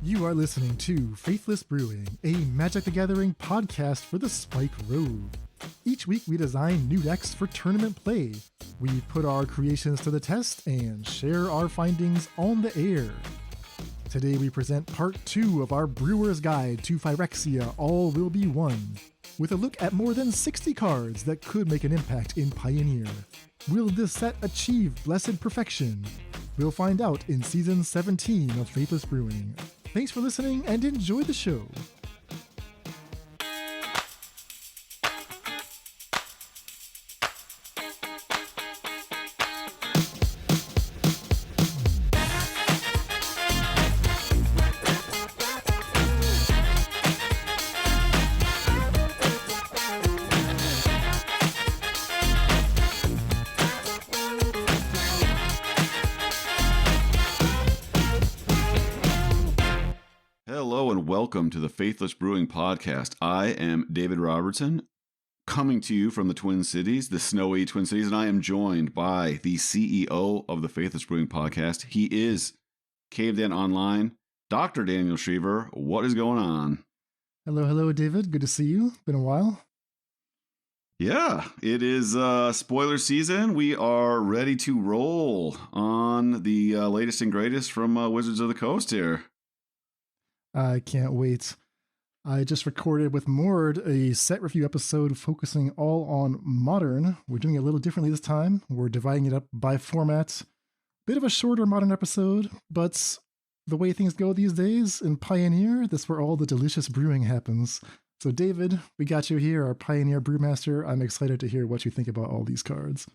You are listening to Faithless Brewing, a Magic the Gathering podcast for the Spike Road. Each week we design new decks for tournament play. We put our creations to the test and share our findings on the air. Today we present part 2 of our Brewer's Guide to Phyrexia All Will Be One, with a look at more than 60 cards that could make an impact in Pioneer. Will this set achieve blessed perfection? We'll find out in Season 17 of Faithless Brewing. Thanks for listening and enjoy the show. Welcome to the Faithless Brewing Podcast. I am David Robertson, coming to you from the Twin Cities, the snowy Twin Cities, and I am joined by the CEO of the Faithless Brewing Podcast. He is Cavedan Online, Dr. Daniel Shriver. What is going on? Hello, David. Good to see you. Been a while. Yeah, it is spoiler season. We are ready to roll on the latest and greatest from Wizards of the Coast here. I can't wait. I just recorded with Mord a set review episode focusing all on Modern. We're doing it a little differently this time. We're dividing it up by format. Bit of a shorter Modern episode, but the way things go these days in Pioneer, that's where all the delicious brewing happens. So David, we got you here, our Pioneer Brewmaster. I'm excited to hear what you think about all these cards.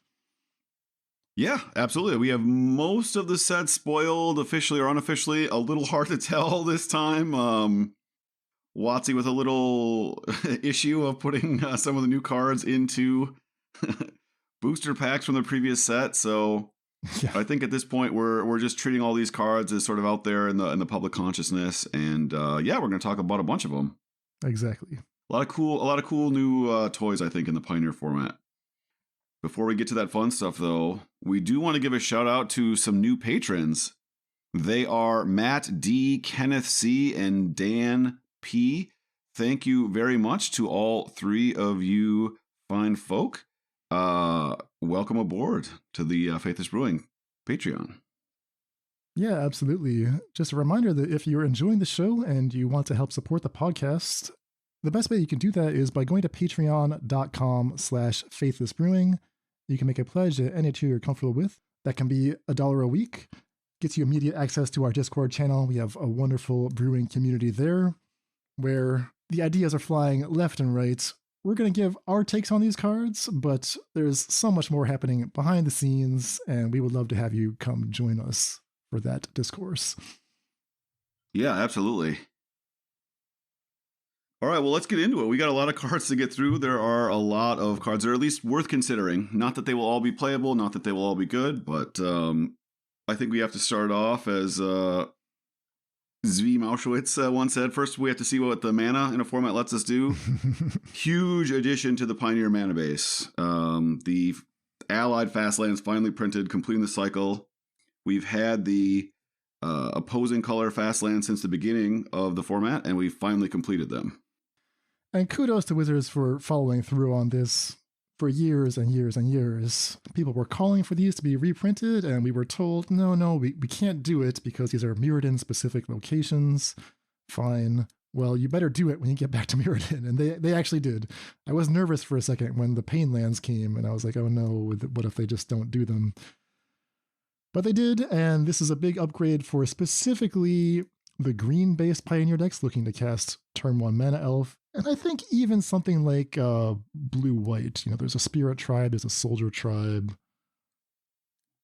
Yeah, absolutely. We have most of the sets spoiled, officially or unofficially. A little hard to tell this time. WotC with a little issue of putting some of the new cards into booster packs from the previous set. So yeah. I think at this point we're just treating all these cards as sort of out there in the public consciousness. And yeah, we're going to talk about a bunch of them. Exactly. A lot of cool new toys, I think, in the Pioneer format. Before we get to that fun stuff, though, we do want to give a shout out to some new patrons. They are Matt D, Kenneth C, and Dan P. Thank you very much to all three of you fine folk. Welcome aboard to the Faithless Brewing Patreon. Yeah, absolutely. Just a reminder that if you're enjoying the show and you want to help support the podcast, the best way you can do that is by going to patreon.com/faithlessbrewing. You can make a pledge at any tier you're comfortable with. That can be $1 a week. Gets you immediate access to our Discord channel. We have a wonderful brewing community there where the ideas are flying left and right. We're going to give our takes on these cards, but there's so much more happening behind the scenes, and we would love to have you come join us for that discourse. Yeah, absolutely. All right, well, let's get into it. We got a lot of cards to get through. There are a lot of cards that are at least worth considering. Not that they will all be playable, not that they will all be good, but I think we have to start off as Zvi Mauschwitz once said. First, we have to see what the mana in a format lets us do. Huge addition to the Pioneer mana base. The Allied Fastlands finally printed, completing the cycle. We've had the opposing color Fastlands since the beginning of the format, and we finally completed them. And kudos to Wizards for following through on this for years and years and years. People were calling for these to be reprinted, and we were told, no, we can't do it because these are Mirrodin-specific locations. Fine. Well, you better do it when you get back to Mirrodin. And they actually did. I was nervous for a second when the Painlands came, and I was like, oh no, what if they just don't do them? But they did, and this is a big upgrade for specifically the green-based Pioneer decks looking to cast turn 1 Mana Elf. And I think even something like blue-white. There's a Spirit Tribe, there's a Soldier Tribe,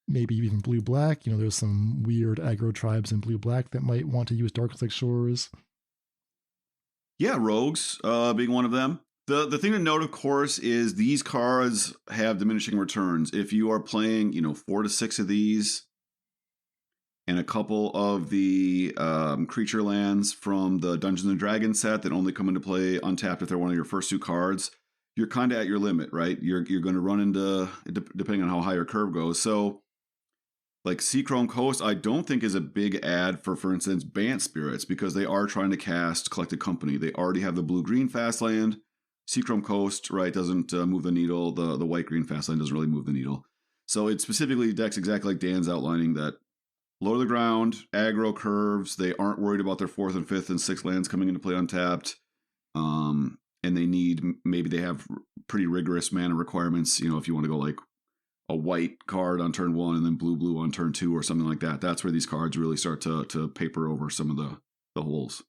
maybe even blue-black. There's some weird aggro tribes in blue-black that might want to use Dark Shores. Yeah, Rogues being one of them. The thing to note, of course, is these cards have diminishing returns. If you are playing, 4 to 6 of these, and a couple of the creature lands from the Dungeons and Dragons set that only come into play untapped if they're one of your first 2 cards, you're kind of at your limit, right? You're going to run into, depending on how high your curve goes. So Like Seachrome Coast, I don't think is a big ad for instance, Bant Spirits, because they are trying to cast Collected Company. They already have the blue-green Fastland. Seachrome Coast, right, doesn't move the needle. The white-green Fastland doesn't really move the needle. So it specifically decks exactly like Dan's outlining, that low to the ground, aggro curves. They aren't worried about their 4th and 5th and 6th lands coming into play untapped. And they need, maybe they have pretty rigorous mana requirements. You know, if you want to go like a white card on turn 1 and then blue on turn 2 or something like that. That's where these cards really start to paper over some of the holes.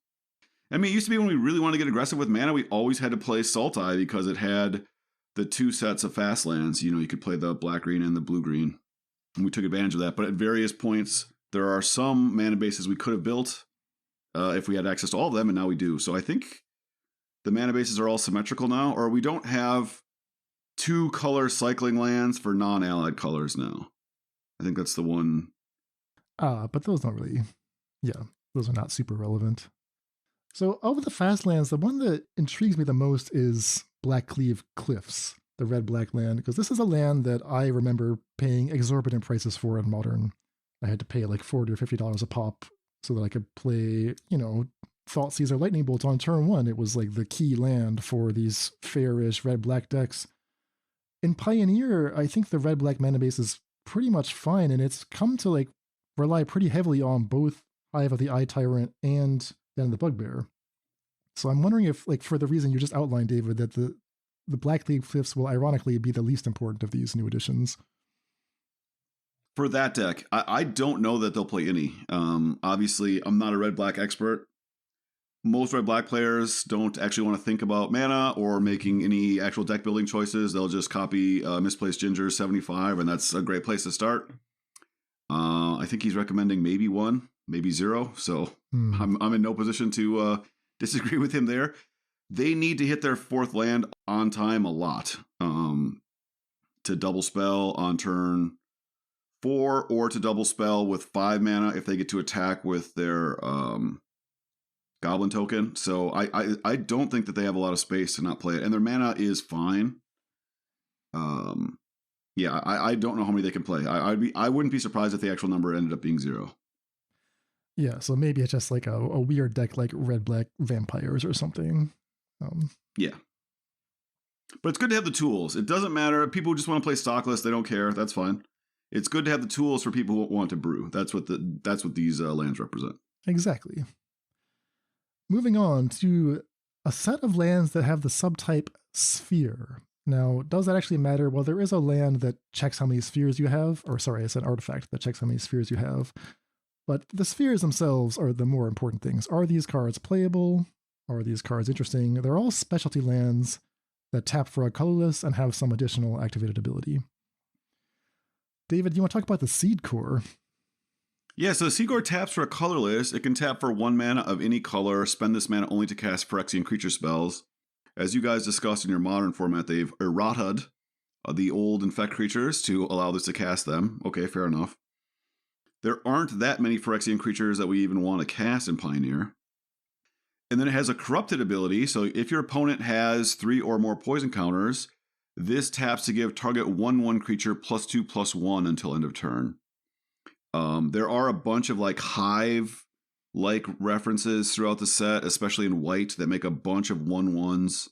I mean, it used to be when we really wanted to get aggressive with mana, we always had to play Sultai because it had the 2 sets of Fastlands. You know, you could play the black-green and the blue-green. And we took advantage of that. But at various points, there are some mana bases we could have built if we had access to all of them, and now we do. So I think the mana bases are all symmetrical now, or we don't have 2 color cycling lands for non-allied colors now. I think that's the one. But those don't really, those are not super relevant. So of the Fastlands, the one that intrigues me the most is Blackcleave Cliffs, the red-black land, because this is a land that I remember paying exorbitant prices for in Modern. I had to pay like $40 or $50 a pop so that I could play, Thoughtseize or Lightning Bolt on turn 1. It was like the key land for these fairish red-black decks. In Pioneer, I think the red-black mana base is pretty much fine, and it's come to like rely pretty heavily on both Hive of the Eye Tyrant and Den of the Bugbear. So I'm wondering if, like, for the reason you just outlined, David, that the Blackcleave Cliffs will ironically be the least important of these new additions. For that deck, I don't know that they'll play any. Obviously, I'm not a red-black expert. Most red-black players don't actually want to think about mana or making any actual deck building choices. They'll just copy Misplaced Ginger 75, and that's a great place to start. I think he's recommending maybe 1, maybe 0. So I'm in no position to disagree with him there. They need to hit their 4th land on time a lot to double spell on turn 4, or to double spell with 5 mana if they get to attack with their Goblin token. So I don't think that they have a lot of space to not play it, and their mana is fine. I don't know how many they can play. I wouldn't be surprised if the actual number ended up being 0. Yeah, so maybe it's just like a weird deck like red-black vampires or something. Yeah. But it's good to have the tools. It doesn't matter. People who just want to play stockless, they don't care. That's fine. It's good to have the tools for people who want to brew. That's what these lands represent. Exactly. Moving on to a set of lands that have the subtype Sphere. Now, does that actually matter? Well, there is a land that checks how many spheres you have, or sorry, it's an artifact that checks how many spheres you have. But the spheres themselves are the more important things. Are these cards playable? Are these cards interesting? They're all specialty lands that tap for a colorless and have some additional activated ability. David, you want to talk about the Seedcore? Yeah, so the Seedcore taps for a colorless. It can tap for 1 mana of any color. Spend this mana only to cast Phyrexian creature spells. As you guys discussed in your Modern format, they've errata'd the old infect creatures to allow this to cast them. Okay, fair enough. There aren't that many Phyrexian creatures that we even want to cast in Pioneer. And then it has a corrupted ability, so if your opponent has 3 or more poison counters, this taps to give target 1/1 creature +2/+1 until end of turn. There are a bunch of like Hive-like references throughout the set, especially in white, that make a bunch of 1/1s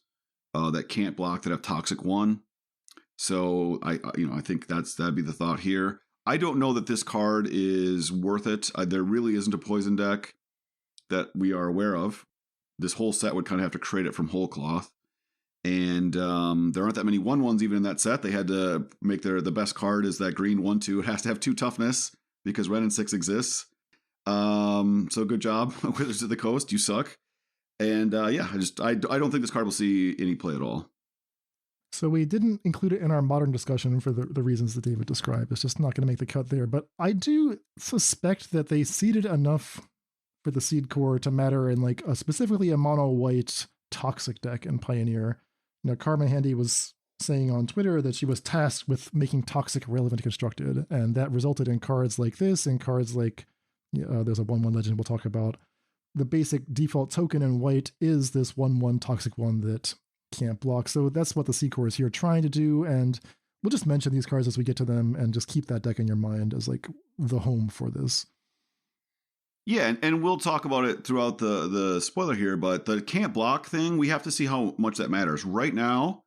that can't block, that have Toxic 1. So I think that'd be the thought here. I don't know that this card is worth it. There really isn't a poison deck that we are aware of. This whole set would kind of have to create it from whole cloth. And there aren't that many 1/1s even in that set. They had to make the best card is that green 1/2. It has to have 2 toughness because Ren and 6 exists. So good job, Wizards of the Coast. You suck. And I don't think this card will see any play at all. So we didn't include it in our Modern discussion for the reasons that David described. It's just not going to make the cut there. But I do suspect that they seeded enough for the Seedcore to matter in like specifically a mono-white toxic deck in Pioneer. Carmen Handy was saying on Twitter that she was tasked with making toxic relevant constructed, and that resulted in cards like this and cards like there's a 1/1 legend we'll talk about. The basic default token in white is this 1/1 toxic one that can't block. So that's what the Seedcore is here trying to do. And we'll just mention these cards as we get to them and just keep that deck in your mind as like the home for this. Yeah, and we'll talk about it throughout the spoiler here, but the can't block thing, we have to see how much that matters. Right now,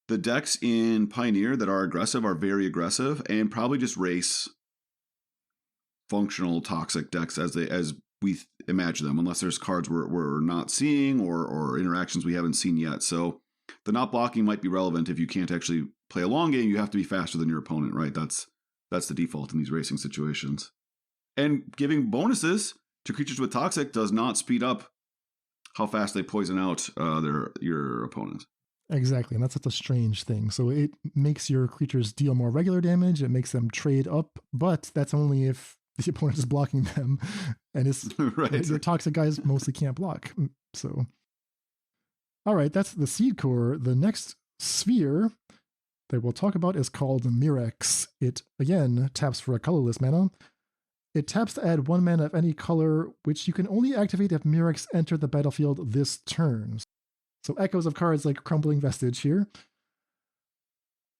the decks in Pioneer that are aggressive are very aggressive and probably just race functional toxic decks as we imagine them, unless there's cards we're not seeing or interactions we haven't seen yet. So the not blocking might be relevant if you can't actually play a long game. You have to be faster than your opponent, right? That's the default in these racing situations. And giving bonuses to creatures with toxic does not speed up how fast they poison out your opponent. Exactly, and that's such a strange thing. So it makes your creatures deal more regular damage. It makes them trade up, but that's only if the opponent is blocking them, and it's right. Your toxic guys mostly can't block. So, all right, that's the Seedcore. The next sphere that we'll talk about is called Mirrex. It again taps for a colorless mana. It taps to add 1 mana of any color, which you can only activate if Mirrex entered the battlefield this turn. So echoes of cards like Crumbling Vestige here.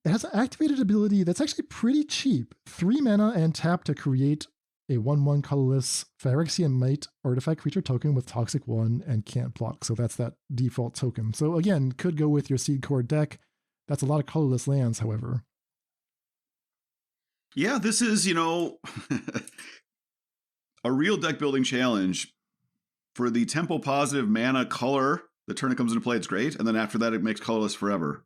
It has an activated ability that's actually pretty cheap. 3 mana and tap to create a 1/1 colorless Phyrexia Might artifact creature token with Toxic 1 and can't block. So that's that default token. So again, could go with your Seedcore deck. That's a lot of colorless lands, however. Yeah, this is, a real deck building challenge. For the tempo positive mana color, the turn it comes into play, it's great. And then after that, it makes colorless forever.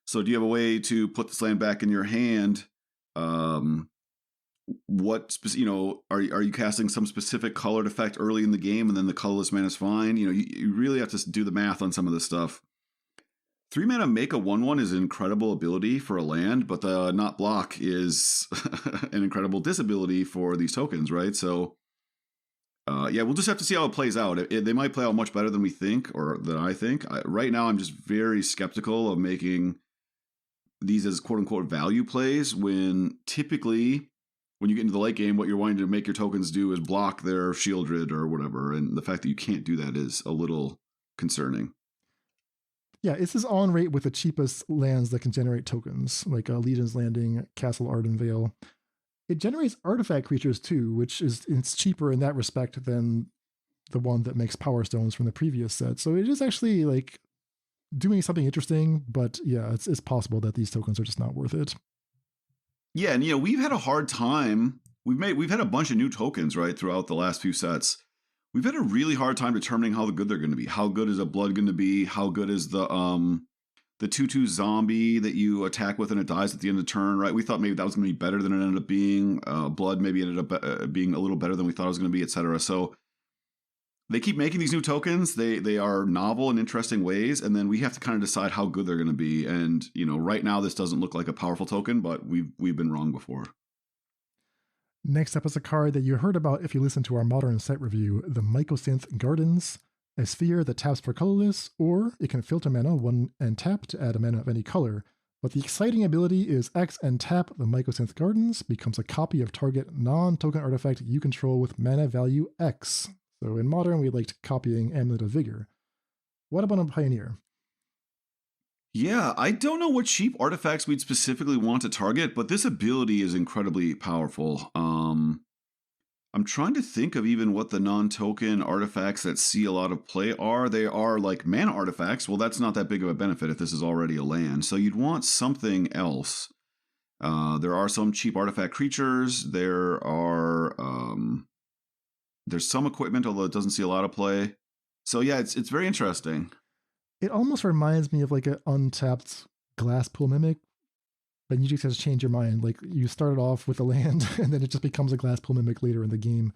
So do you have a way to put this land back in your hand? Are you casting some specific colored effect early in the game and then the colorless mana is fine? You really have to do the math on some of this stuff. 3 mana make a 1/1 is an incredible ability for a land, but the not block is an incredible disability for these tokens, right? So we'll just have to see how it plays out. They might play out much better than we think, or than I think. Right now, I'm just very skeptical of making these as quote-unquote value plays, when typically, when you get into the late game, what you're wanting to make your tokens do is block their Shieldred or whatever, and the fact that you can't do that is a little concerning. Yeah, this is on rate with the cheapest lands that can generate tokens, like Legion's Landing, Castle Ardenvale. It generates artifact creatures too, which it's cheaper in that respect than the one that makes Power Stones from the previous set. So it is actually like doing something interesting, but yeah, it's possible that these tokens are just not worth it. Yeah, and we've had a hard time. We've had a bunch of new tokens, right, throughout the last few sets. We've had a really hard time determining how good they're going to be. How good is a blood going to be? How good is the 2/2 zombie that you attack with and it dies at the end of the turn, right? We thought maybe that was going to be better than it ended up being. Blood maybe ended up being a little better than we thought it was going to be, etc. So they keep making these new tokens. They are novel in interesting ways, and then we have to kind of decide how good they're going to be. And right now this doesn't look like a powerful token, but we've been wrong before. Next up is a card that you heard about if you listened to our modern set review, the Mycosynth Gardens. A sphere that taps for colorless, or it can filter mana 1 and tap to add a mana of any color. But the exciting ability is X and tap the Mycosynth Gardens becomes a copy of target non-token artifact you control with mana value X. So in Modern, we liked copying Amulet of Vigor. What about on Pioneer? Yeah, I don't know what cheap artifacts we'd specifically want to target, but this ability is incredibly powerful. I'm trying to think of even what the non-token artifacts that see a lot of play are. They are like mana artifacts. Well, that's not that big of a benefit if this is already a land. So you'd want something else. There are some cheap artifact creatures. There's some equipment, although it doesn't see a lot of play. So yeah, it's very interesting. It almost reminds me of like an untapped Glasspool Mimic, but you just have to change your mind. Like you started off with a land and then it just becomes a Glasspool Mimic later in the game.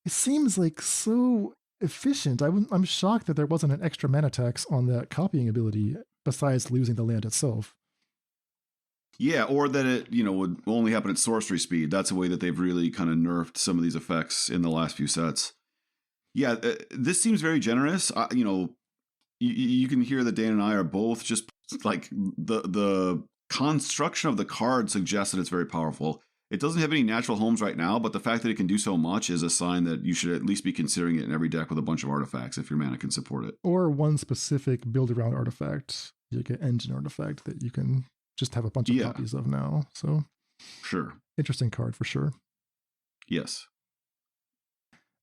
It seems like so efficient. I'm shocked that there wasn't an extra mana tax on that copying ability besides losing the land itself. Yeah, or that it, would only happen at sorcery speed. That's a way that they've really kind of nerfed some of these effects in the last few sets. Yeah, this seems very generous. You can hear that Dan and I are both just like the construction of the card suggests that it's very powerful. It doesn't have any natural homes right now, but the fact that it can do so much is a sign that you should at least be considering it in every deck with a bunch of artifacts if your mana can support it. Or one specific build around artifact, like an engine artifact that you can just have a bunch of copies of now. So sure. Interesting card for sure. Yes.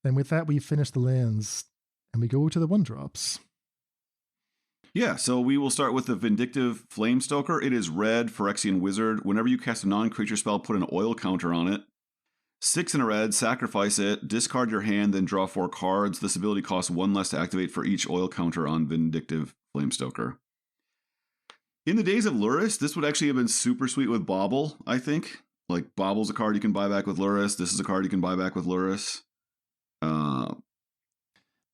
And with that, we finish the lands and we go to the 1-drops. Yeah, so we will start with the Vindictive Flamestoker. It is red, Phyrexian Wizard. Whenever you cast a non-creature spell, put an oil counter on it. 6 in a red, sacrifice it, discard your hand, then draw 4 cards. This ability costs 1 less to activate for each oil counter on Vindictive Flamestoker. In the days of Lurrus, this would actually have been super sweet with Bauble, I think. Like, Bauble's a card you can buy back with Lurrus. This is a card you can buy back with Lurrus.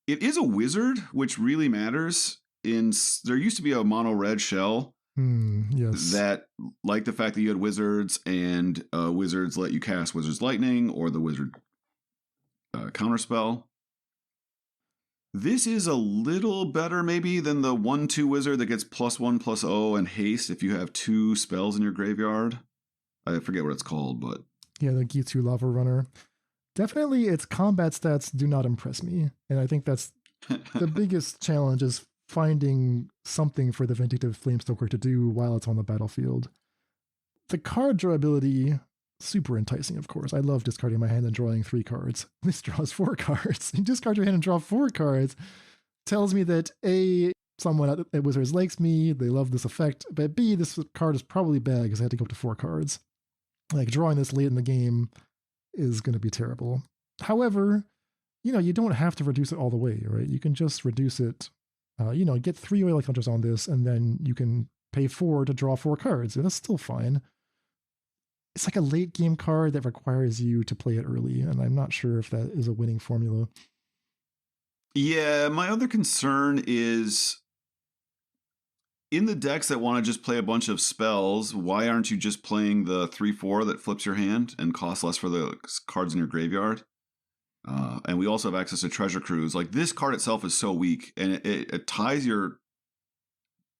It is a wizard, which really matters. There used to be a mono red shell that, like the fact that you had wizards, and wizards let you cast Wizard's Lightning or the wizard counterspell. This is a little better maybe than the 1/2 wizard that gets +1/+0 and haste if you have 2 spells in your graveyard. I forget what it's called, but yeah, the Gitu Lava Runner. Definitely, its combat stats do not impress me, and I think that's the biggest challenge is finding something for the Vindictive Flamestoker to do while it's on the battlefield. The card drawability, super enticing, of course. I love discarding my hand and drawing 3 cards. This draws 4 cards. You discard your hand and draw 4 cards. Tells me that A, someone at Wizards likes me, they love this effect, but B, this card is probably bad because I had to go up to 4 cards. Like, drawing this late in the game is going to be terrible. However, you don't have to reduce it all the way, right? You can just reduce it, get 3 oil counters on this, and then you can pay 4 to draw 4 cards. And that's still fine. It's like a late game card that requires you to play it early, and I'm not sure if that is a winning formula. Yeah, my other concern is in the decks that want to just play a bunch of spells, why aren't you just playing the 3/4 that flips your hand and costs less for the cards in your graveyard? And we also have access to Treasure Cruise. Like, this card itself is so weak, and it ties your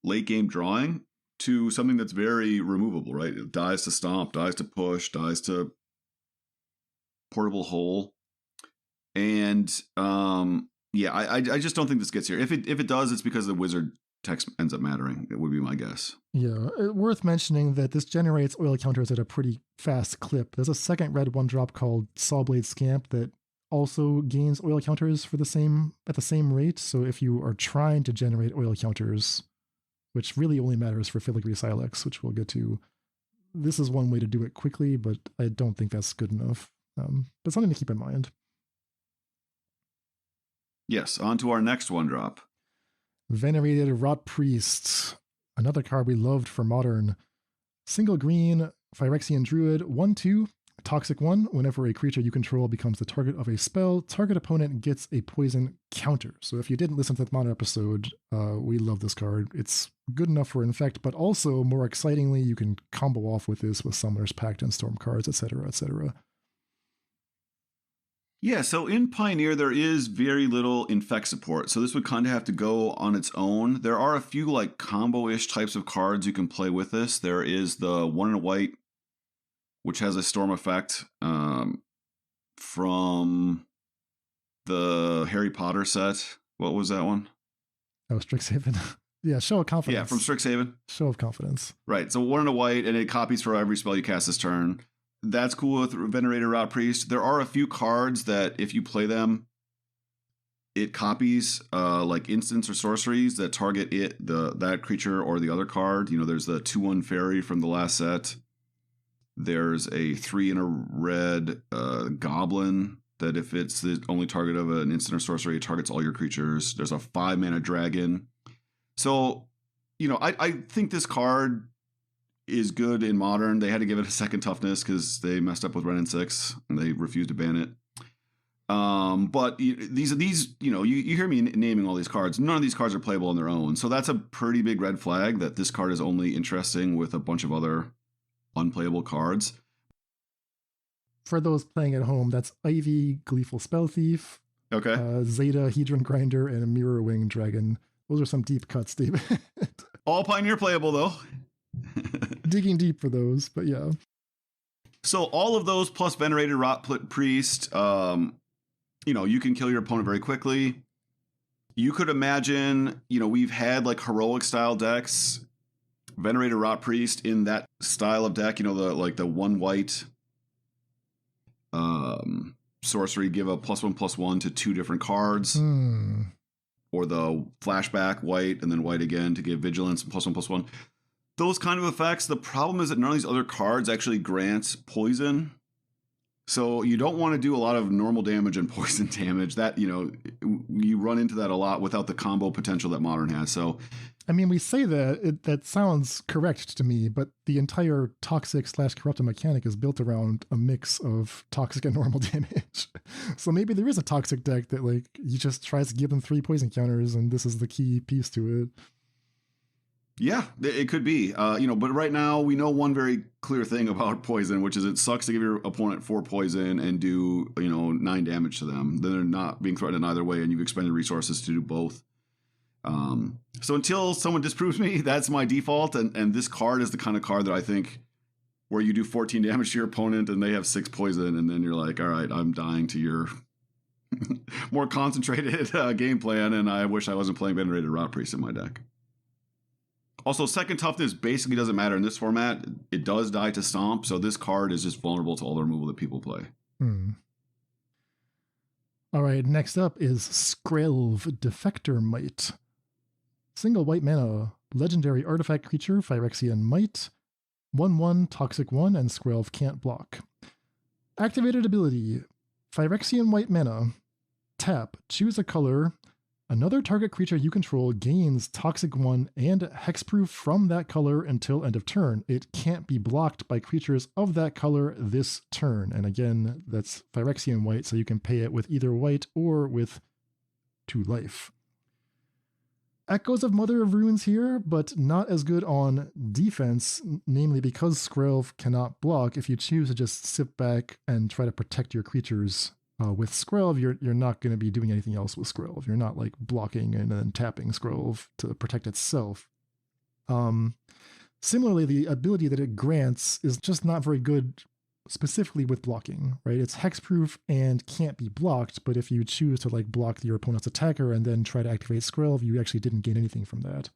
late game drawing to something that's very removable, right? It dies to Stomp, dies to Push, dies to Portable Hole. And I just don't think this gets here. If it does, it's because the wizard text ends up mattering. It would be my guess. Yeah, worth mentioning that this generates oil counters at a pretty fast clip. There's a second red 1-drop called Sawblade Scamp that also gains oil counters at the same rate. So if you are trying to generate oil counters, which really only matters for Filigree Sylex, which we'll get to, this is one way to do it quickly, but I don't think that's good enough. But something to keep in mind. Yes, on to our next 1-drop. Venerated Rotpriest, another card we loved for Modern. Single green, Phyrexian Druid, 1/2, Toxic 1. Whenever a creature you control becomes the target of a spell, target opponent gets a poison counter. So if you didn't listen to the Modern episode, we love this card. It's good enough for Infect, but also, more excitingly, you can combo off with this with Summoner's Pact and Storm cards, etc., etc. Yeah, so in Pioneer, there is very little Infect support, so this would kind of have to go on its own. There are a few like combo-ish types of cards you can play with this. There is the 1 and a white, which has a Storm effect from the Harry Potter set. What was that one? Oh, Strixhaven. Yeah, Show of Confidence. Yeah, from Strixhaven. Show of Confidence. Right, so 1 and a white, and it copies for every spell you cast this turn. That's cool with Venerated Rotpriest. There are a few cards that, if you play them, it copies like instants or sorceries that target that creature or the other card. There's the 2/1 fairy from the last set. There's a 3 and a red goblin that, if it's the only target of an instant or sorcery, it targets all your creatures. There's a 5 mana dragon. So, I think this card is good in Modern. They had to give it a second toughness because they messed up with Ren and 6 and they refused to ban it. But these you hear me naming all these cards. None of these cards are playable on their own. So that's a pretty big red flag that this card is only interesting with a bunch of other unplayable cards. For those playing at home, that's Ivy, Gleeful Spell Thief, okay, Zeta, Hedron Grinder, and a Mirror Wing Dragon. Those are some deep cuts, David. All Pioneer playable, though. Digging deep for those, but yeah. So all of those plus Venerated Rotpriest, you can kill your opponent very quickly. You could imagine, we've had like heroic style decks Venerated Rotpriest in that style of deck, the 1 white sorcery, give a +1/+1 to 2 different cards. Or the flashback white and then white again to give vigilance and +1/+1. Those kind of effects. The problem is that none of these other cards actually grants poison. So you don't want to do a lot of normal damage and poison damage. That, you run into that a lot without the combo potential that Modern has. So, I mean, we say that sounds correct to me, but the entire toxic/corrupted mechanic is built around a mix of toxic and normal damage. So maybe there is a toxic deck that you just tries to give them 3 poison counters, and this is the key piece to it. Yeah, it could be. But right now we know one very clear thing about poison, which is it sucks to give your opponent 4 poison and do 9 damage to them. Then they're not being threatened either way, and you've expended resources to do both. So until someone disproves me, that's my default. And this card is the kind of card that I think where you do 14 damage to your opponent and they have 6 poison, and then you're like, all right, I'm dying to your more concentrated game plan, and I wish I wasn't playing Venerated Rotpriest in my deck. Also, second toughness basically doesn't matter in this format. It does die to Stomp, so this card is just vulnerable to all the removal that people play. All right, next up is Skrelv, Defector Might. Single white mana, legendary artifact creature, Phyrexia and Might. 1/1, Toxic 1, and Skrelv can't block. Activated ability, Phyrexian white mana. Tap, choose a color. Another target creature you control gains Toxic 1 and Hexproof from that color until end of turn. It can't be blocked by creatures of that color this turn. And again, that's Phyrexian white, so you can pay it with either white or with 2 life. Echoes of Mother of Runes here, but not as good on defense, namely because Skrelv cannot block. If you choose to just sit back and try to protect your creatures with Skrelv, you're not going to be doing anything else with Skrelv. You're not blocking and then tapping Skrelv to protect itself. Similarly, the ability that it grants is just not very good specifically with blocking, right? It's hexproof and can't be blocked, but if you choose to block your opponent's attacker and then try to activate Skrelv, you actually didn't gain anything from that.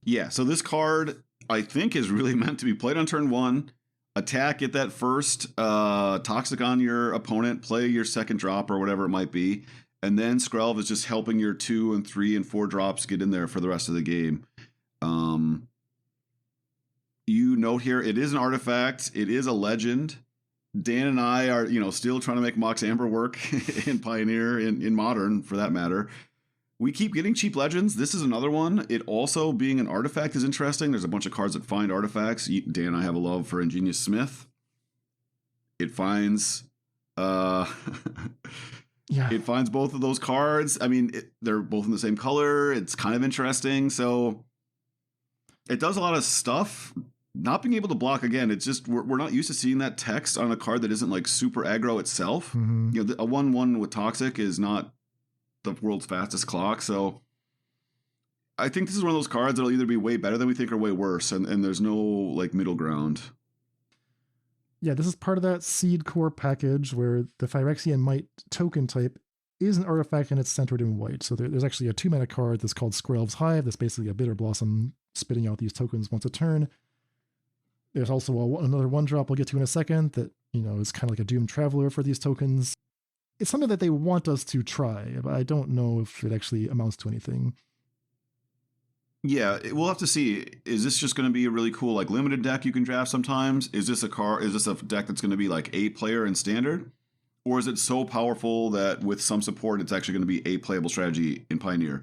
Yeah, so this card, I think, is really meant to be played on turn 1. Attack, get that first toxic on your opponent, play your second drop or whatever it might be, and then Skrelv is just helping your 2 and 3 and 4 drops get in there for the rest of the game. You note here, it is an artifact, it is a legend. Dan and I are, still trying to make Mox Amber work in Pioneer, in Modern for that matter. We keep getting cheap legends. This is another one. It also being an artifact is interesting. There's a bunch of cards that find artifacts. Dan and I have a love for Ingenious Smith. It finds it finds both of those cards. I mean, they're both in the same color. It's kind of interesting. So it does a lot of stuff. Not being able to block, again, it's just we're not used to seeing that text on a card that isn't super aggro itself. Mm-hmm. A 1/1 with Toxic is not the world's fastest clock, so I think this is one of those cards that'll either be way better than we think or way worse, and there's no middle ground. Yeah, this is part of that Seedcore package where the Phyrexian Might token type is an artifact and it's centered in white. So there's actually a 2-mana card that's called Skrelv's Hive. That's basically a Bitter Blossom spitting out these tokens once a turn. There's also another 1-drop we'll get to in a second that is kind of like a Doomed Traveler for these tokens. It's something that they want us to try, but I don't know if it actually amounts to anything. Yeah, we'll have to see. Is this just going to be a really cool limited deck you can draft sometimes? Is this a deck that's going to be 8-player in Standard? Or is it so powerful that with some support it's actually going to be a playable strategy in Pioneer?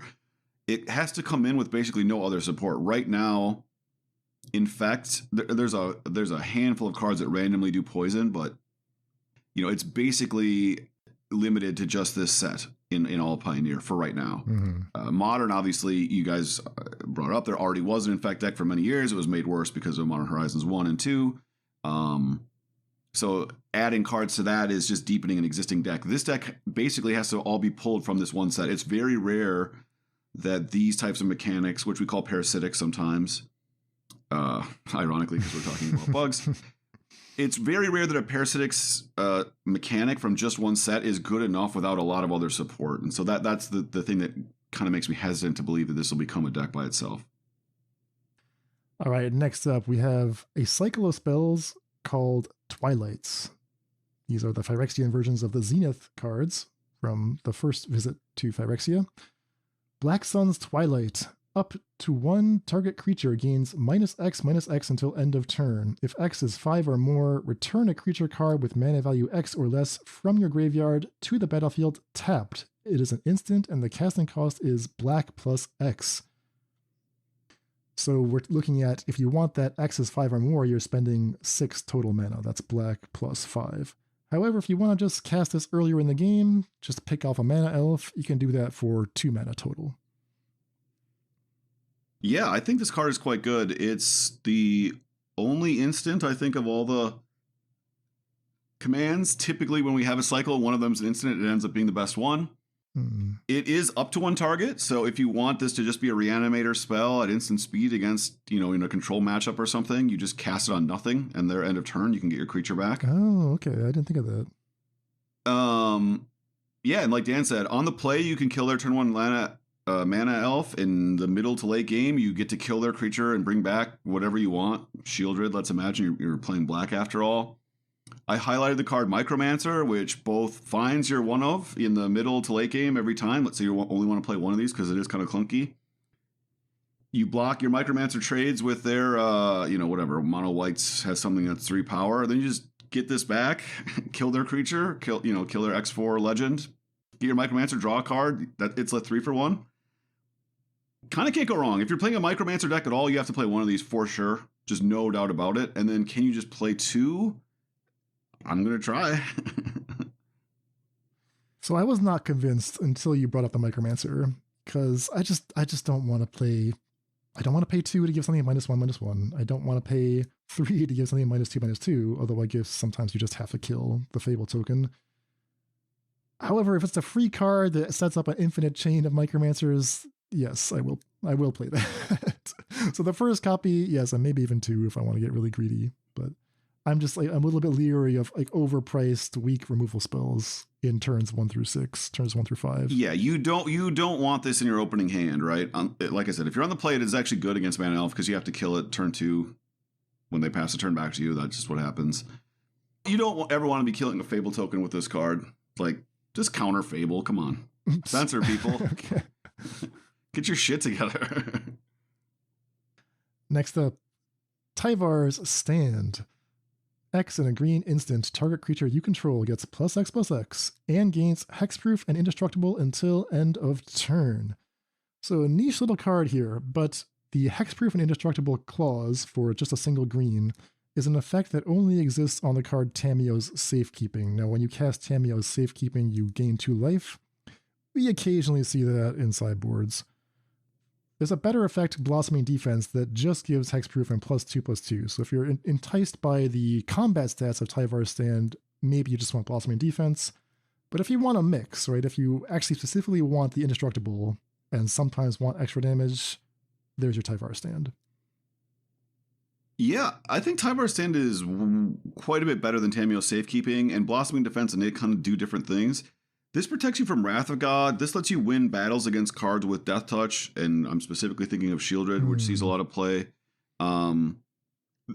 It has to come in with basically no other support. Right now, Infect, there's a handful of cards that randomly do poison, but it's limited to just this set in all Pioneer for right now. Mm-hmm. Modern, obviously, you guys brought up, there already was an Infect deck for many years. It was made worse because of Modern Horizons 1 and 2. So adding cards to that is just deepening an existing deck. This deck basically has to all be pulled from this one set. It's very rare that these types of mechanics, which we call parasitic sometimes, ironically because we're talking about bugs, it's very rare that a parasitics mechanic from just one set is good enough without a lot of other support. And so that's the thing that kind of makes me hesitant to believe that this will become a deck by itself. All right, next up we have a cycle of spells called Twilights. These are the Phyrexian versions of the Zenith cards from the first visit to Phyrexia. Black Sun's Twilight. Up to one target creature gains -X/-X until end of turn. If X is 5 or more, return a creature card with mana value X or less from your graveyard to the battlefield tapped. It is an instant and the casting cost is black plus X. So we're looking at, if you want that X is 5 or more, you're spending 6 total mana. That's black plus 5. However, if you want to just cast this earlier in the game, just pick off a mana elf, you can do that for 2 mana total. Yeah, I think this card is quite good. It's the only instant, I think, of all the commands. Typically, when we have a cycle, one of them is an instant, it ends up being the best one. It is up to one target, so if you want this to just be a reanimator spell at instant speed against, in a control matchup or something, you just cast it on nothing, and their end of turn, you can get your creature back. Oh, okay. I didn't think of that. Yeah, and like Dan said, on the play, you can kill their turn 1 mana elf. In the middle to late game, you get to kill their creature and bring back whatever you want. Shieldred, let's imagine you're playing black after all. I highlighted the card Micromancer, which both finds your one of in the middle to late game every time. Let's say you only want to play one of these because it is kind of clunky. You block your Micromancer trades with their, whatever, mono whites has something that's 3 power. Then you just get this back, kill their creature, kill their X4 legend, get your Micromancer, draw a card. It's a 3 for 1. Kind of can't go wrong. If you're playing a Micromancer deck at all, you have to play one of these for sure. Just no doubt about it. And then can you just play 2? I'm going to try. So I was not convinced until you brought up the Micromancer, because I just don't want to play. I don't want to pay 2 to give something a -1/-1. I don't want to pay 3 to give something a -2/-2, although I guess sometimes you just have to kill the Fable token. However, if it's a free card that sets up an infinite chain of Micromancers, yes, I will play that. So the first copy, yes, and maybe even 2 if I want to get really greedy. But I'm a little bit leery of overpriced weak removal spells in turns 1 through 6, turns 1 through 5. Yeah, you don't want this in your opening hand, right? Like I said, if you're on the play, it is actually good against Mana Elf because you have to kill it turn 2 when they pass the turn back to you. That's just what happens. You don't ever want to be killing a Fable token with this card. Just counter Fable. Come on. Censor people. Okay. Get your shit together. Next up, Tyvar's Stand. X in a green instant, target creature you control gets +X/+X and gains hexproof and indestructible until end of turn. So a niche little card here, but the hexproof and indestructible clause for just a single green is an effect that only exists on the card Tamiyo's Safekeeping. Now, when you cast Tamiyo's Safekeeping, you gain 2 life. We occasionally see that in sideboards. There's a better effect, Blossoming Defense, that just gives hexproof and +2/+2. So if you're enticed by the combat stats of Tyvar's Stand, maybe you just want Blossoming Defense. But if you want a mix, right, if you actually specifically want the indestructible and sometimes want extra damage, there's your Tyvar Stand. Yeah, I think Tyvar's Stand is quite a bit better than Tamiyo's Safekeeping, and Blossoming Defense and it kind of do different things. This protects you from Wrath of God. This lets you win battles against cards with Death Touch, and I'm specifically thinking of Shieldred, which sees a lot of play.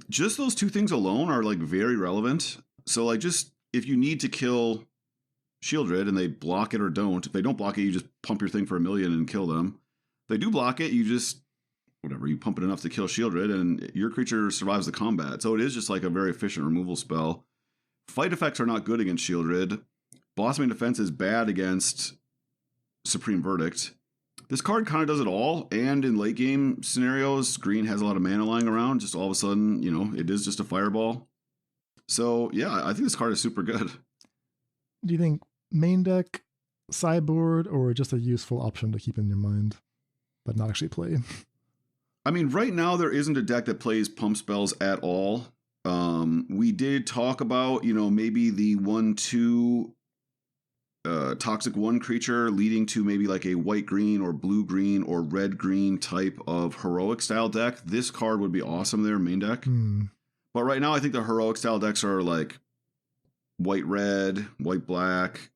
Just those 2 things alone are very relevant. So just if you need to kill Shieldred and they block it or don't, if they don't block it, you just pump your thing for 1,000,000 and kill them. If they do block it, you just you pump it enough to kill Shieldred, and your creature survives the combat. So it is just a very efficient removal spell. Fight effects are not good against Shieldred. Blossoming Defense is bad against Supreme Verdict. This card kind of does it all, and in late game scenarios, green has a lot of mana lying around. Just all of a sudden, it is just a fireball. So yeah, I think this card is super good. Do you think main deck, sideboard, or just a useful option to keep in your mind, but not actually play? I mean, right now there isn't a deck that plays pump spells at all. We did talk about, maybe the 1/2 toxic 1 creature leading to maybe a white-green or blue-green or red-green type of heroic style deck. This card would be awesome there, main deck. But right now I think the heroic style decks are white-red, white-black.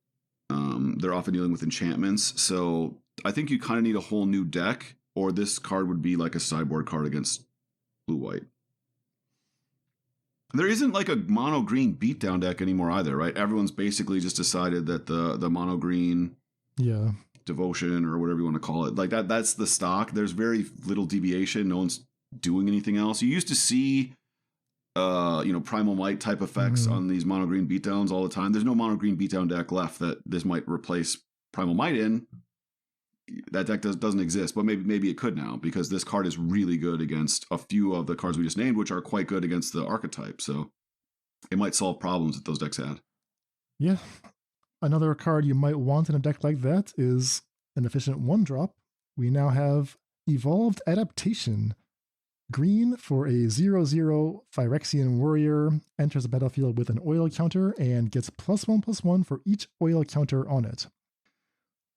They're often dealing with enchantments. So I think you kind of need a whole new deck, or this card would be a sideboard card against blue-white. There isn't like a mono-green beatdown deck anymore either, right? Everyone's basically just decided that the mono-green devotion or whatever you want to call it, like that's the stock. There's very little deviation. No one's doing anything else. You used to see Primal Might type effects on these mono green beatdowns all the time. There's no mono green beatdown deck left that this might replace Primal Might in. That deck doesn't exist, but maybe it could now, because this card is really good against a few of the cards we just named, which are quite good against the archetype. So it might solve problems that those decks had. Yeah. Another card you might want in a deck like that is an efficient 1-drop. We now have Evolved Adaptation. Green for a 0/0 Phyrexian warrior, enters the battlefield with an oil counter and gets +1/+1 for each oil counter on it.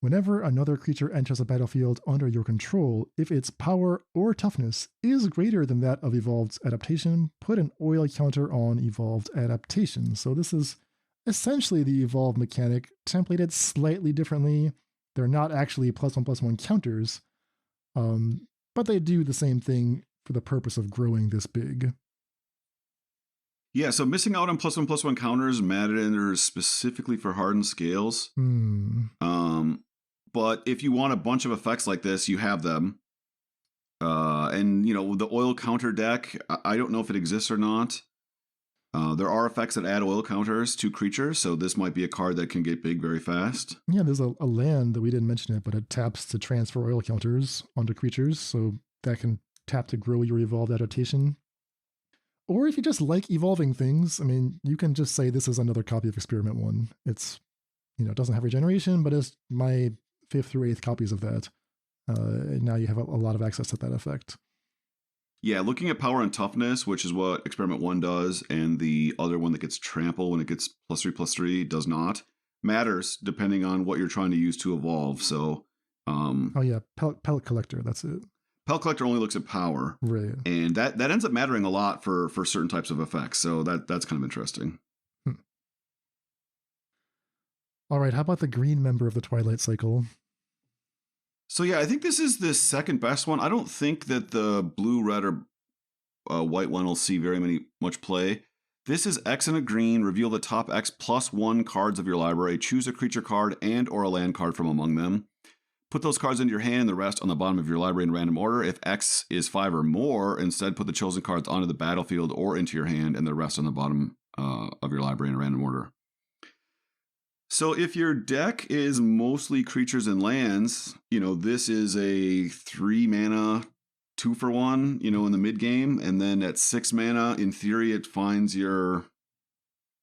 Whenever another creature enters a battlefield under your control, if its power or toughness is greater than that of Evolved Adaptation, put an oil counter on Evolved Adaptation. So this is essentially the Evolved mechanic, templated slightly differently. They're not actually +1/+1 counters, but they do the same thing for the purpose of growing this big. Yeah, so missing out on +1/+1 counters matters specifically for hardened scales. But if you want a bunch of effects like this, you have them. And, the oil counter deck, I don't know if it exists or not. There are effects that add oil counters to creatures, so this might be a card that can get big very fast. Yeah, there's a land that we didn't mention it, but it taps to transfer oil counters onto creatures, so that can tap to grow your Evolved Adaptation. Or if you just like evolving things, I mean, you can just say this is another copy of Experiment 1. It's, it doesn't have regeneration, but it's my 5th through 8th copies of that. And now you have a lot of access to that effect. Yeah, looking at power and toughness, which is what Experiment 1 does, and the other one that gets trample when it gets +3/+3 does not, matters depending on what you're trying to use to evolve. So, Pellet Collector, that's it. Pellet Collector only looks at power, right? And that ends up mattering a lot for certain types of effects. So that's kind of interesting. All right, how about the green member of the Twilight Cycle? So yeah, I think this is the second best one. I don't think that the blue, red, or white one will see much play. This is X and a green. Reveal the top X +1 cards of your library. Choose a creature card and or a land card from among them. Put those cards into your hand and the rest on the bottom of your library in random order. If X is 5 or more, instead put the chosen cards onto the battlefield or into your hand and the rest on the bottom of your library in random order. So if your deck is mostly creatures and lands, this is a 3 mana 2-for-1, in the mid game. And then at 6 mana, in theory, it finds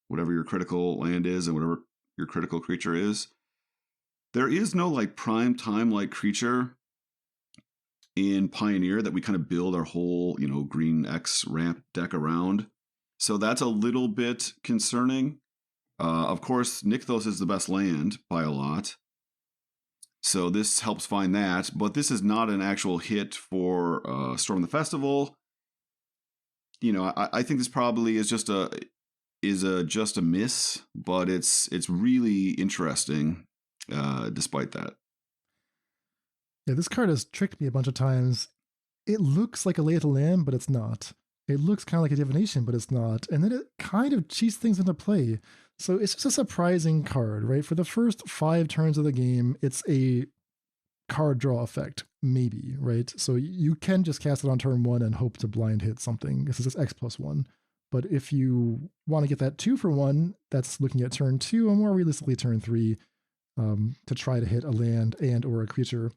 whatever your critical land is and whatever your critical creature is. There is no prime time creature in Pioneer that we kind of build our whole, green X ramp deck around. So that's a little bit concerning. Of course, Nykthos is the best land by a lot. So this helps find that, but this is not an actual hit for Storm the Festival. I think this probably is just a miss, but it's really interesting despite that. Yeah, this card has tricked me a bunch of times. It looks like a Lay of the Land, but it's not. It looks kind of like a Divination, but it's not. And then it kind of cheats things into play. So it's just a surprising card, right? For the first 5 turns of the game, it's a card draw effect, maybe, right? So you can just cast it on turn 1 and hope to blind hit something. This is X +1. But if you want to get that 2-for-1, that's looking at turn 2, or more realistically turn 3, to try to hit a land and or a creature.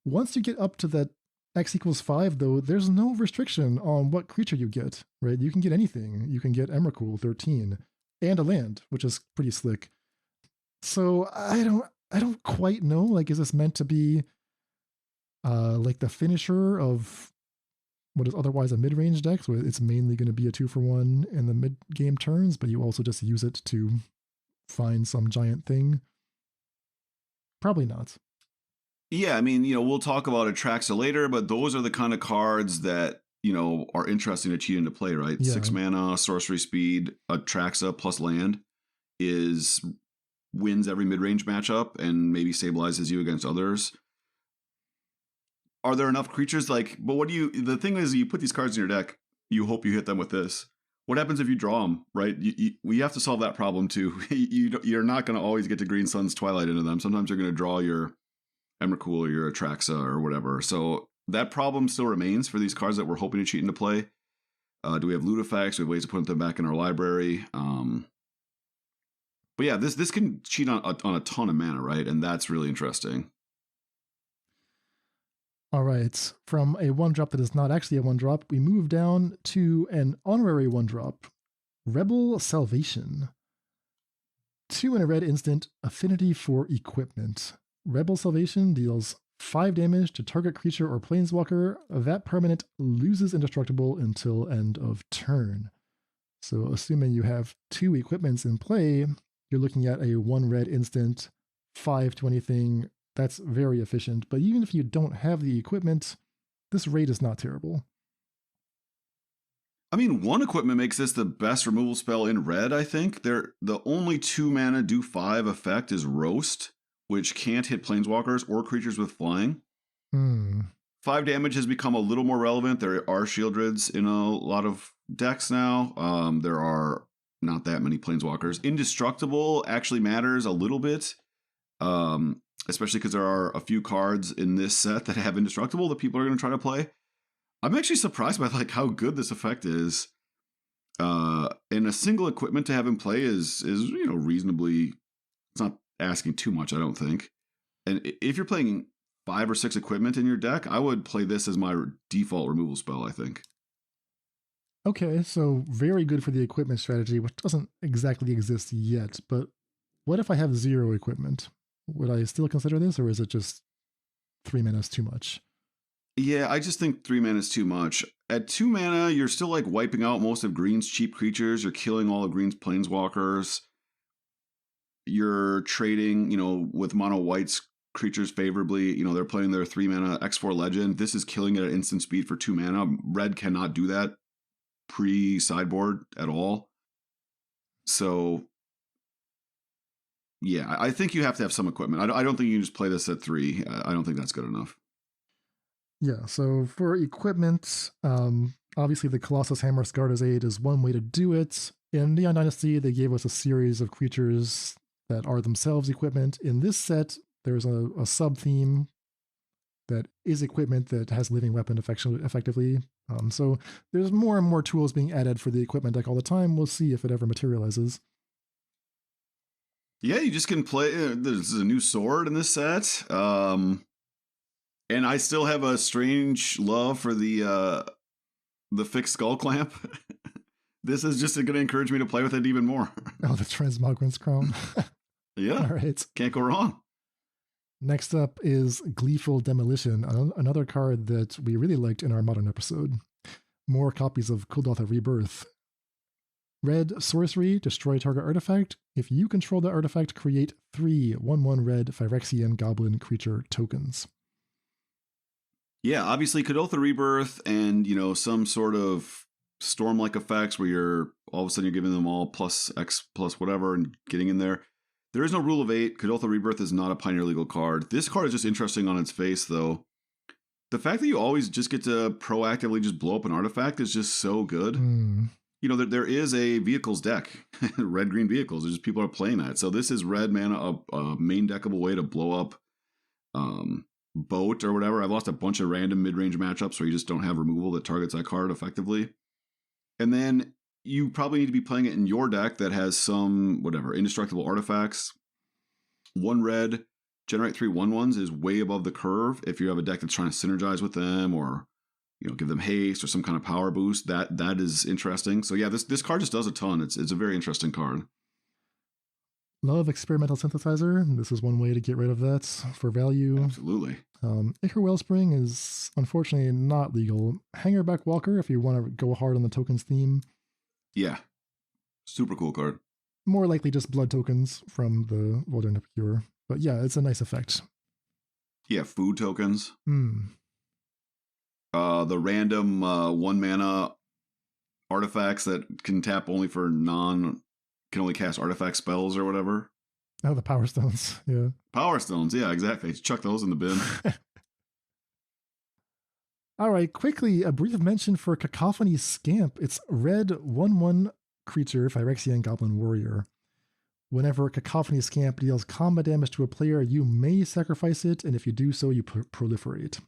Once you get up to that X = 5, though, there's no restriction on what creature you get, right? You can get anything. You can get Emrakul 13 and a land, which is pretty slick. So I don't quite know. Is this meant to be the finisher of what is otherwise a mid-range deck, where it's mainly going to be a 2-for-1 in the mid-game turns, but you also just use it to find some giant thing? Probably not. Yeah, I mean, we'll talk about Atraxa later, but those are the kind of cards that, are interesting to cheat into play, right? Yeah. 6 mana, sorcery speed, Atraxa plus land wins every mid-range matchup and maybe stabilizes you against others. are there enough creatures? Like, but what do you? The thing is, you put these cards in your deck. You hope you hit them with this. What happens if you draw them? Right? We have to solve that problem too. You're not going to always get to Green Sun's Twilight into them. Sometimes you're going to draw your Emrakul or your Atraxa or whatever. So that problem still remains for these cards that we're hoping to cheat into play. Do we have loot effects? Do we have ways to put them back in our library? But yeah, this can cheat on a ton of mana, right? And that's really interesting. All right. From a 1-drop that is not actually a 1-drop, we move down to an honorary 1-drop. Rebel Salvation. 2 and a red instant, affinity for equipment. Rebel Salvation deals 5 damage to target creature or planeswalker. That permanent loses indestructible until end of turn. So assuming you have 2 equipments in play, you're looking at a 1 red instant, 5 to anything. That's very efficient. But even if you don't have the equipment, this rate is not terrible. I mean, 1 equipment makes this the best removal spell in red, I think. The only 2 mana do 5 effect is Roast, which can't hit planeswalkers or creatures with flying. 5 damage has become a little more relevant. There are Shieldreds in a lot of decks now. There are not that many planeswalkers. Indestructible actually matters a little bit, especially because there are a few cards in this set that have Indestructible that people are going to try to play. I'm actually surprised by like how good this effect is. And a single equipment to have in play is reasonably. It's not asking too much, I don't think. And if you're playing 5 or 6 equipment in your deck, I would play this as my default removal spell, I think. Okay, so very good for the equipment strategy, which doesn't exactly exist yet. But what if I have 0 equipment? Would I still consider this, or is it just 3 mana is too much? Yeah, I just think 3 mana is too much. At 2 mana, you're still like wiping out most of Green's cheap creatures. You're killing all of Green's planeswalkers. You're trading, with mono white's creatures favorably. They're playing their 3 mana X4 Legend. This is killing it at instant speed for 2 mana. Red cannot do that pre-sideboard at all. So, yeah, I think you have to have some equipment. I don't think you can just play this at 3. I don't think that's good enough. Yeah, so for equipment, obviously the Colossus Hammer Skarta's Aid is one way to do it. In Neon Dynasty, they gave us a series of creatures that are themselves equipment. In this set, there's a sub-theme that is equipment that has living weapon effectively. So there's more and more tools being added for the equipment deck all the time. We'll see if it ever materializes. Yeah, you just can play. There's a new sword in this set. And I still have a strange love for the fixed skull clamp. This is just going to encourage me to play with it even more. Oh, the Transmogrant's Crown. Yeah. All right. Can't go wrong. Next up is Gleeful Demolition, another card that we really liked in our Modern episode. More copies of Vat of Rebirth. Red sorcery, destroy target artifact. If you control the artifact, create 3 1/1 red Phyrexian goblin creature tokens. Yeah, obviously Vat of Rebirth and, some sort of storm-like effects where you're all of a sudden you're giving them all plus X plus whatever and getting in there. There is no rule of 8. Vat of Rebirth is not a Pioneer legal card. This card is just interesting on its face, though. The fact that you always just get to proactively just blow up an artifact is just so good. There is a vehicles deck, red-green vehicles. There's just people are playing that. So this is red mana, a main deckable way to blow up boat or whatever. I've lost a bunch of random mid-range matchups where you just don't have removal that targets that card effectively. And then you probably need to be playing it in your deck that has some, indestructible artifacts. 1 red, generate 3 1/1s is way above the curve. If you have a deck that's trying to synergize with them or, give them haste or some kind of power boost, that is interesting. So yeah, this card just does a ton. It's a very interesting card. Love Experimental Synthesizer. This is one way to get rid of that for value. Absolutely. Ichor Wellspring is unfortunately not legal. Hangerback Walker, if you want to go hard on the tokens theme. Yeah. Super cool card. More likely just blood tokens from the Wilderness Epicure. But yeah, it's a nice effect. Yeah, food tokens. The random 1 mana artifacts that can tap only for can only cast artifact spells or whatever. Oh, the Power Stones. Yeah. Power Stones. Yeah, exactly. Chuck those in the bin. All right, quickly, a brief mention for Cacophony Scamp. It's red 1/1 creature, Phyrexian Goblin Warrior. Whenever Cacophony Scamp deals combat damage to a player, you may sacrifice it, and if you do so, you proliferate.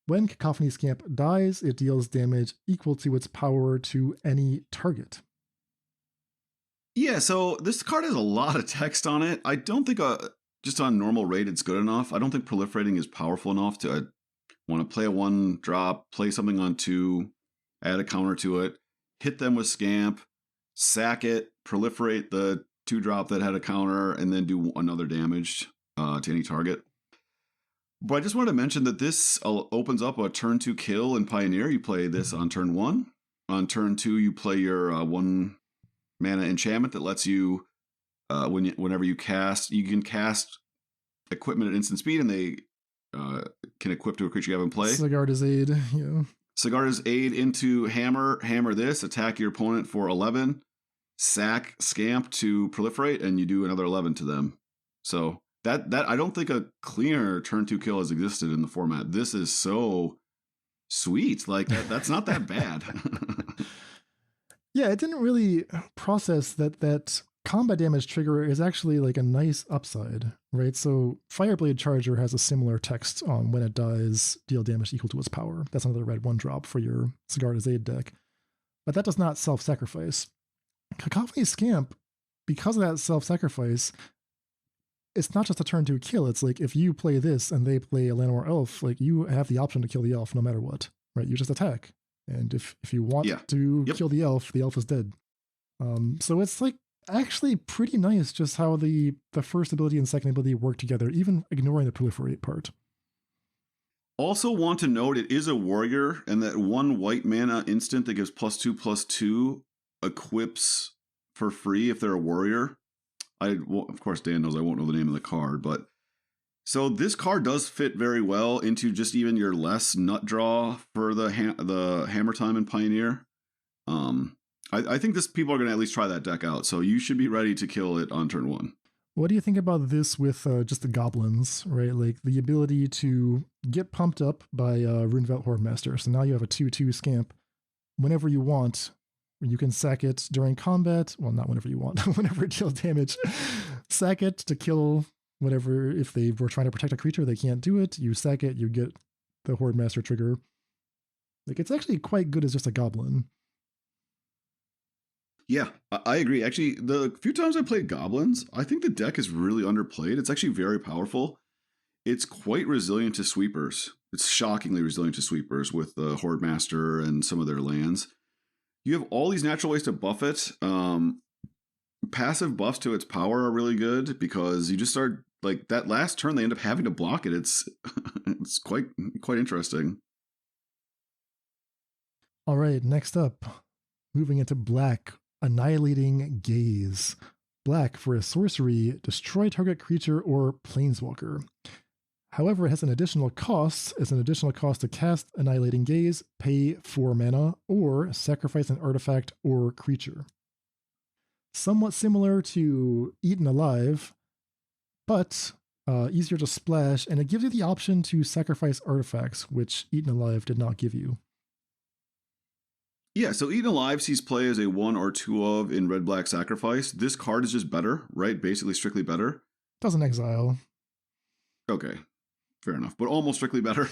When Cacophony Scamp dies, it deals damage equal to its power to any target. Yeah, so this card has a lot of text on it. I don't think just on normal rate it's good enough. I don't think proliferating is powerful enough to want to play a 1-drop, play something on 2, add a counter to it, hit them with Scamp, sack it, proliferate the 2-drop that had a counter, and then do another damage to any target. But I just wanted to mention that this opens up a turn 2 kill in Pioneer. You play this on turn 1. On turn 2, you play your 1 mana enchantment that lets you, whenever you cast, you can cast equipment at instant speed, and they can equip to a creature you have in play. Sigarda's Aid, yeah. Sigarda's Aid into hammer this, attack your opponent for 11, sack Scamp to proliferate, and you do another 11 to them. So that I don't think a cleaner turn 2 kill has existed in the format. This is so sweet. Like that's not that bad. Yeah, it didn't really process that combat damage trigger is actually like a nice upside, right? So Fireblade Charger has a similar text on when it dies, deal damage equal to its power. That's another red 1-drop for your Sigarda's Aid deck. But that does not self-sacrifice. Cacophony Scamp, because of that self-sacrifice, it's not just a turn 2 kill. It's like if you play this and they play a Llanowar Elf, like you have the option to kill the elf no matter what, right? You just attack. And if you want to kill the elf is dead. So it's like actually pretty nice just how the first ability and second ability work together, even ignoring the proliferate part. Also want to note it is a warrior, and that 1 white mana instant that gives +2/+2 equips for free if they're a warrior. Of course, Dan knows I won't know the name of the card, but so this card does fit very well into just even your less nut draw for the hammer time in Pioneer. I think people are going to at least try that deck out, so you should be ready to kill it on turn 1. What do you think about this with just the goblins, right? Like the ability to get pumped up by Runevelt Hordemaster. So now you have a 2/2 Scamp. Whenever you want, you can sack it during combat. Well, not whenever you want, whenever it deals damage. Sack it to kill whatever. If they were trying to protect a creature, they can't do it. You sack it, you get the Hordemaster trigger. Like it's actually quite good as just a goblin. Yeah, I agree. Actually, the few times I played goblins, I think the deck is really underplayed. It's actually very powerful. It's quite resilient to sweepers. It's shockingly resilient to sweepers with the Hordemaster and some of their lands. You have all these natural ways to buff it. Passive buffs to its power are really good because you just start like that last turn they end up having to block it. It's it's quite interesting. All right, next up, moving into black. Annihilating Gaze. Black for a sorcery, destroy target creature or planeswalker. However, it has an additional cost. It's an additional cost to cast Annihilating Gaze, pay 4 mana, or sacrifice an artifact or creature. Somewhat similar to Eaten Alive, but easier to splash, and it gives you the option to sacrifice artifacts, which Eaten Alive did not give you. Yeah, so Eaten Alive sees play as a 1 or 2 of in red-black sacrifice. This card is just better, right? Basically strictly better. Doesn't exile. Okay, fair enough, but almost strictly better.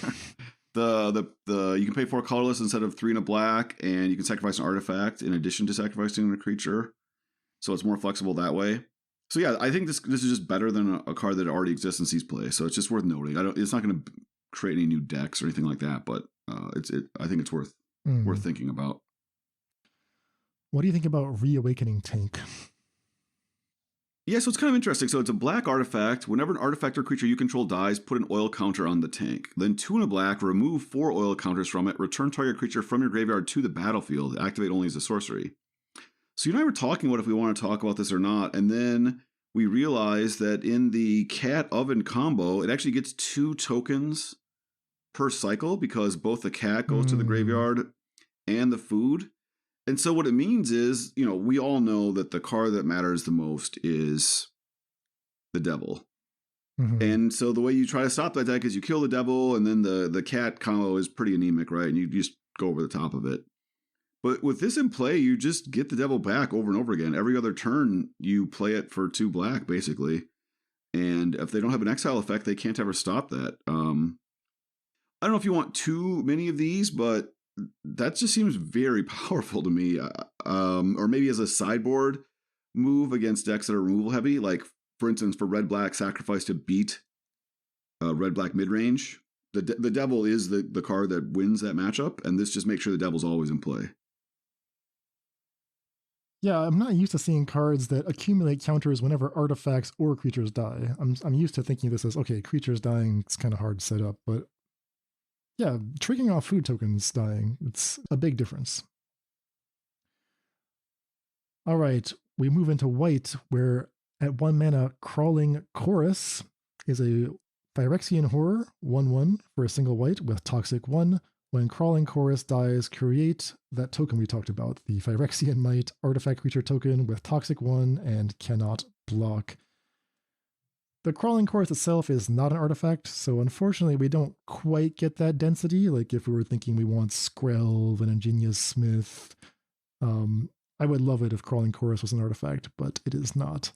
The you can pay 4 colorless instead of 3 and a black, and you can sacrifice an artifact in addition to sacrificing a creature. So it's more flexible that way. So yeah, I think this is just better than a card that already exists and sees play. So it's just worth noting. It's not going to create any new decks or anything like that, but I think it's worth thinking about. What do you think about Reawakening Tank? Yeah, so it's kind of interesting. So it's a black artifact. Whenever an artifact or creature you control dies, put an oil counter on the tank. Then 2 in a black, remove 4 oil counters from it, return target creature from your graveyard to the battlefield, activate only as a sorcery. So you and I were talking about if we want to talk about this or not, and then we realized that in the Cat Oven combo, it actually gets 2 tokens per cycle because both the cat goes to the graveyard and the food. And so what it means is, we all know that the card that matters the most is the devil. And so the way you try to stop that deck is you kill the devil, and then the cat combo is pretty anemic, right? And you just go over the top of it. But with this in play, you just get the devil back over and over again. Every other turn, you play it for 2 black, basically. And if they don't have an exile effect, they can't ever stop that. I don't know if you want too many of these, but that just seems very powerful to me. Or maybe as a sideboard move against decks that are removal heavy, like for instance, for red-black, sacrifice to beat red-black midrange. The devil is the card that wins that matchup, and this just makes sure the devil's always in play. Yeah, I'm not used to seeing cards that accumulate counters whenever artifacts or creatures die. I'm used to thinking this as, okay, creatures dying, it's kind of hard to set up, but yeah, triggering off food tokens dying, it's a big difference. All right, we move into white, where at 1 mana, Crawling Chorus is a Phyrexian Horror, 1/1 for a single white with Toxic 1. When Crawling Chorus dies, create that token we talked about, the Phyrexian Might artifact creature token with Toxic 1 and cannot block. The Crawling Chorus itself is not an artifact, so unfortunately we don't quite get that density. Like if we were thinking we want Skrelv and Ingenious Smith, I would love it if Crawling Chorus was an artifact, but it is not.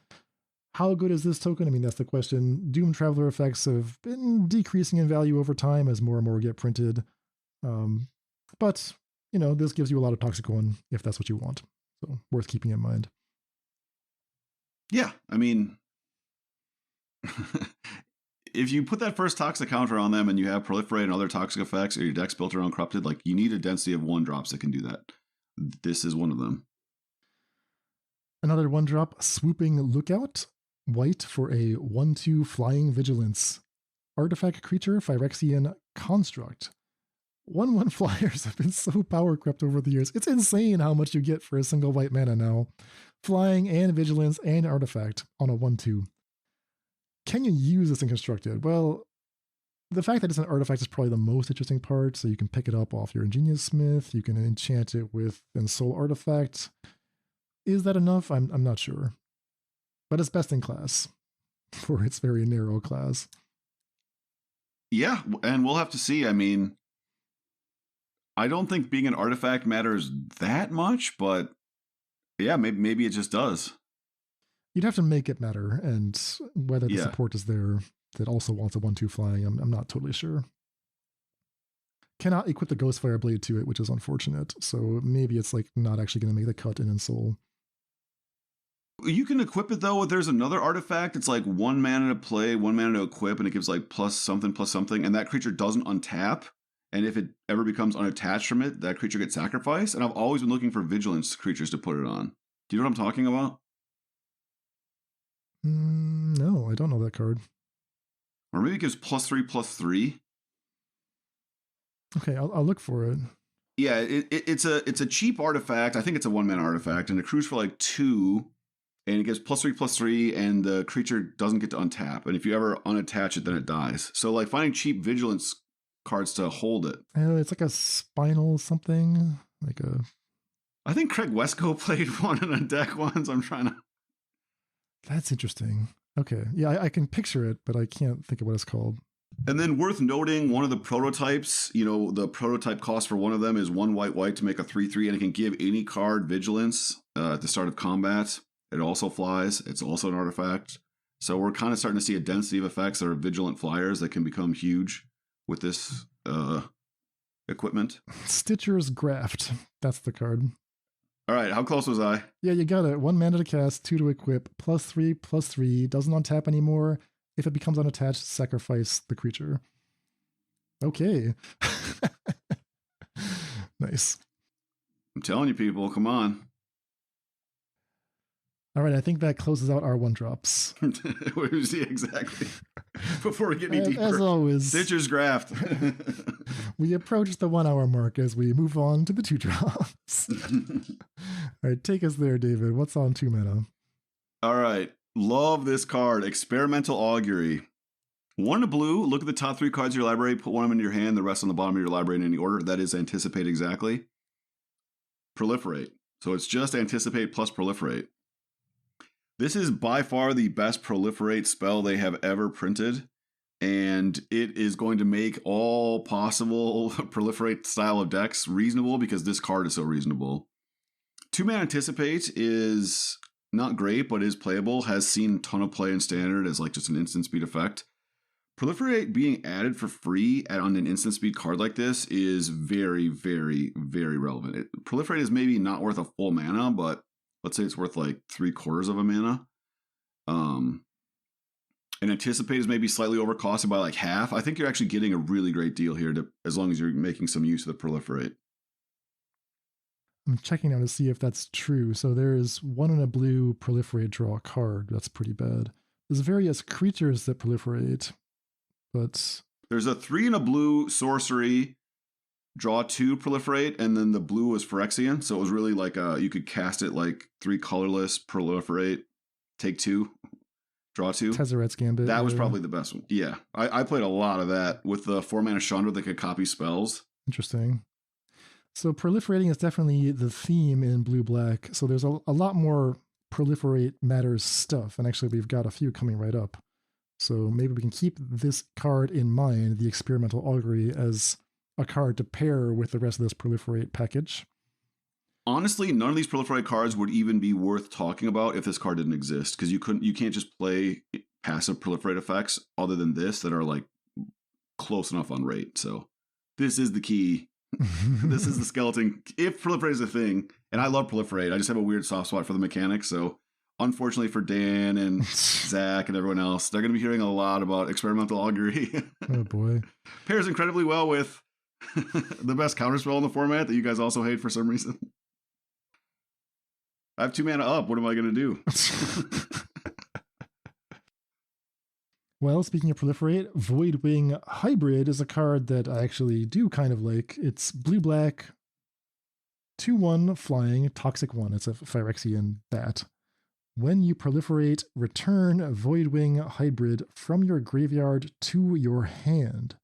How good is this token? I mean, that's the question. Doom Traveler effects have been decreasing in value over time as more and more get printed. But, you know, this gives you a lot of Toxic 1 if that's what you want. So worth keeping in mind. Yeah, I mean, if you put that first Toxic counter on them and you have Proliferate and other Toxic effects, or your deck's built around Corrupted, like, you need a density of 1-drops that can do that. This is one of them. Another 1-drop, Swooping Lookout. White for a 1/2 Flying Vigilance. Artifact creature, Phyrexian Construct. 1/1 flyers have been so power crept over the years. It's insane how much you get for a single white mana now. Flying and Vigilance and Artifact on a 1/2. Can you use this in Constructed? Well, the fact that it's an artifact is probably the most interesting part, so you can pick it up off your Ingenious Smith, you can enchant it with Ensoul Artifact. Is that enough? I'm not sure. But it's best in class for its very narrow class. Yeah, and we'll have to see. I mean, I don't think being an artifact matters that much, but yeah, maybe it just does. You'd have to make it matter, and whether the support is there that also wants a 1/2 flying, I'm not totally sure. Cannot equip the Ghostfire Blade to it, which is unfortunate, so maybe it's like not actually going to make the cut in Ensoul. You can equip it though. If there's another artifact, it's like 1 mana to play, 1 mana to equip, and it gives like plus something, and that creature doesn't untap. And if it ever becomes unattached from it, that creature gets sacrificed. And I've always been looking for Vigilance creatures to put it on. Do you know what I'm talking about? No, I don't know that card. Or maybe it gives +3/+3. Okay, I'll look for it. Yeah, it's a cheap artifact. I think it's a 1 mana artifact, and it accrues for like 2. And it gives +3/+3, and the creature doesn't get to untap. And if you ever unattach it, then it dies. So, like, finding cheap Vigilance cards to hold it. It's like a spinal something. Like a... I think Craig Wesco played one in a deck once. I'm trying to... That's interesting. Okay. Yeah, I can picture it, but I can't think of what it's called. And then worth noting, one of the prototypes, you know, the prototype cost for one of them is 1 white to make a 3/3, and it can give any card Vigilance at the start of combat. It also flies. It's also an artifact. So we're kind of starting to see a density of effects that are vigilant flyers that can become huge with this equipment. Stitcher's Graft. That's the card. All right. How close was I? Yeah, you got it. 1 mana to cast, 2 to equip, +3/+3. Doesn't untap anymore. If it becomes unattached, sacrifice the creature. Okay. Nice. I'm telling you, people. Come on. All right, I think that closes out our 1-drops. Exactly. Before we get any deeper. As always. Stitcher's Graft. We approach the 1 hour mark as we move on to the 2-drops. All right, take us there, David. What's on 2 mana? All right. Love this card. Experimental Augury. 1 blue. Look at the top 3 cards of your library. Put one of them in your hand. The rest on the bottom of your library in any order. That is Anticipate exactly. Proliferate. So it's just Anticipate plus Proliferate. This is by far the best proliferate spell they have ever printed, and it is going to make all possible proliferate style of decks reasonable because this card is so reasonable. 2-mana Anticipate is not great, but is playable, has seen a ton of play in Standard as like just an instant speed effect. Proliferate being added for free on an instant speed card like this is very, very, very relevant. Proliferate is maybe not worth a full mana, but let's say it's worth like 3/4 of a mana. And Anticipate is maybe slightly overcosted by like half. I think you're actually getting a really great deal here as long as you're making some use of the Proliferate. I'm checking now to see if that's true. So there is 1 in a blue proliferate, draw a card. That's pretty bad. There's various creatures that proliferate, but there's a 3 in a blue sorcery, draw 2 proliferate, and then the blue was Phyrexian. So it was really like you could cast it like 3 colorless, proliferate, take 2, draw 2. Tezzeret's Gambit. That was probably the best one. Yeah, I played a lot of that with the 4-mana Chandra that could copy spells. Interesting. So proliferating is definitely the theme in blue-black. So there's a lot more proliferate matters stuff. And actually, we've got a few coming right up. So maybe we can keep this card in mind, the Experimental Augury, as a card to pair with the rest of this proliferate package. Honestly, none of these proliferate cards would even be worth talking about if this card didn't exist, because you can't just play passive proliferate effects other than this that are like close enough on rate. So this is the key. This is the skeleton. If proliferate is a thing, and I love proliferate, I just have a weird soft spot for the mechanics. So unfortunately for Dan and Zach and everyone else, they're going to be hearing a lot about Experimental Augury. Oh boy. Pairs incredibly well with the best counterspell in the format that you guys also hate for some reason. I have 2 mana up. What am I going to do? Well, speaking of proliferate, Voidwing Hybrid is a card that I actually do kind of like. It's blue-black, 2/1 flying, toxic 1. It's a Phyrexian bat. When you proliferate, return Voidwing Hybrid from your graveyard to your hand.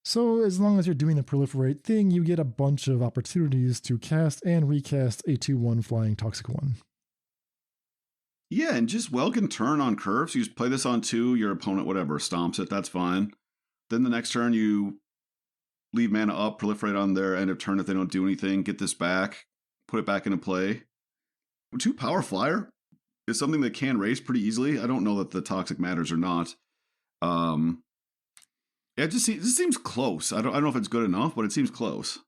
So as long as you're doing the proliferate thing, you get a bunch of opportunities to cast and recast a 2/1 flying toxic 1. Yeah, and just can turn on curves. You just play this on 2, your opponent, whatever, stomps it, that's fine. Then the next turn you leave mana up, proliferate on their end of turn if they don't do anything, get this back, put it back into play. 2 power flyer is something that can race pretty easily. I don't know that the toxic matters or not. It just seems close. I don't know if it's good enough, but it seems close.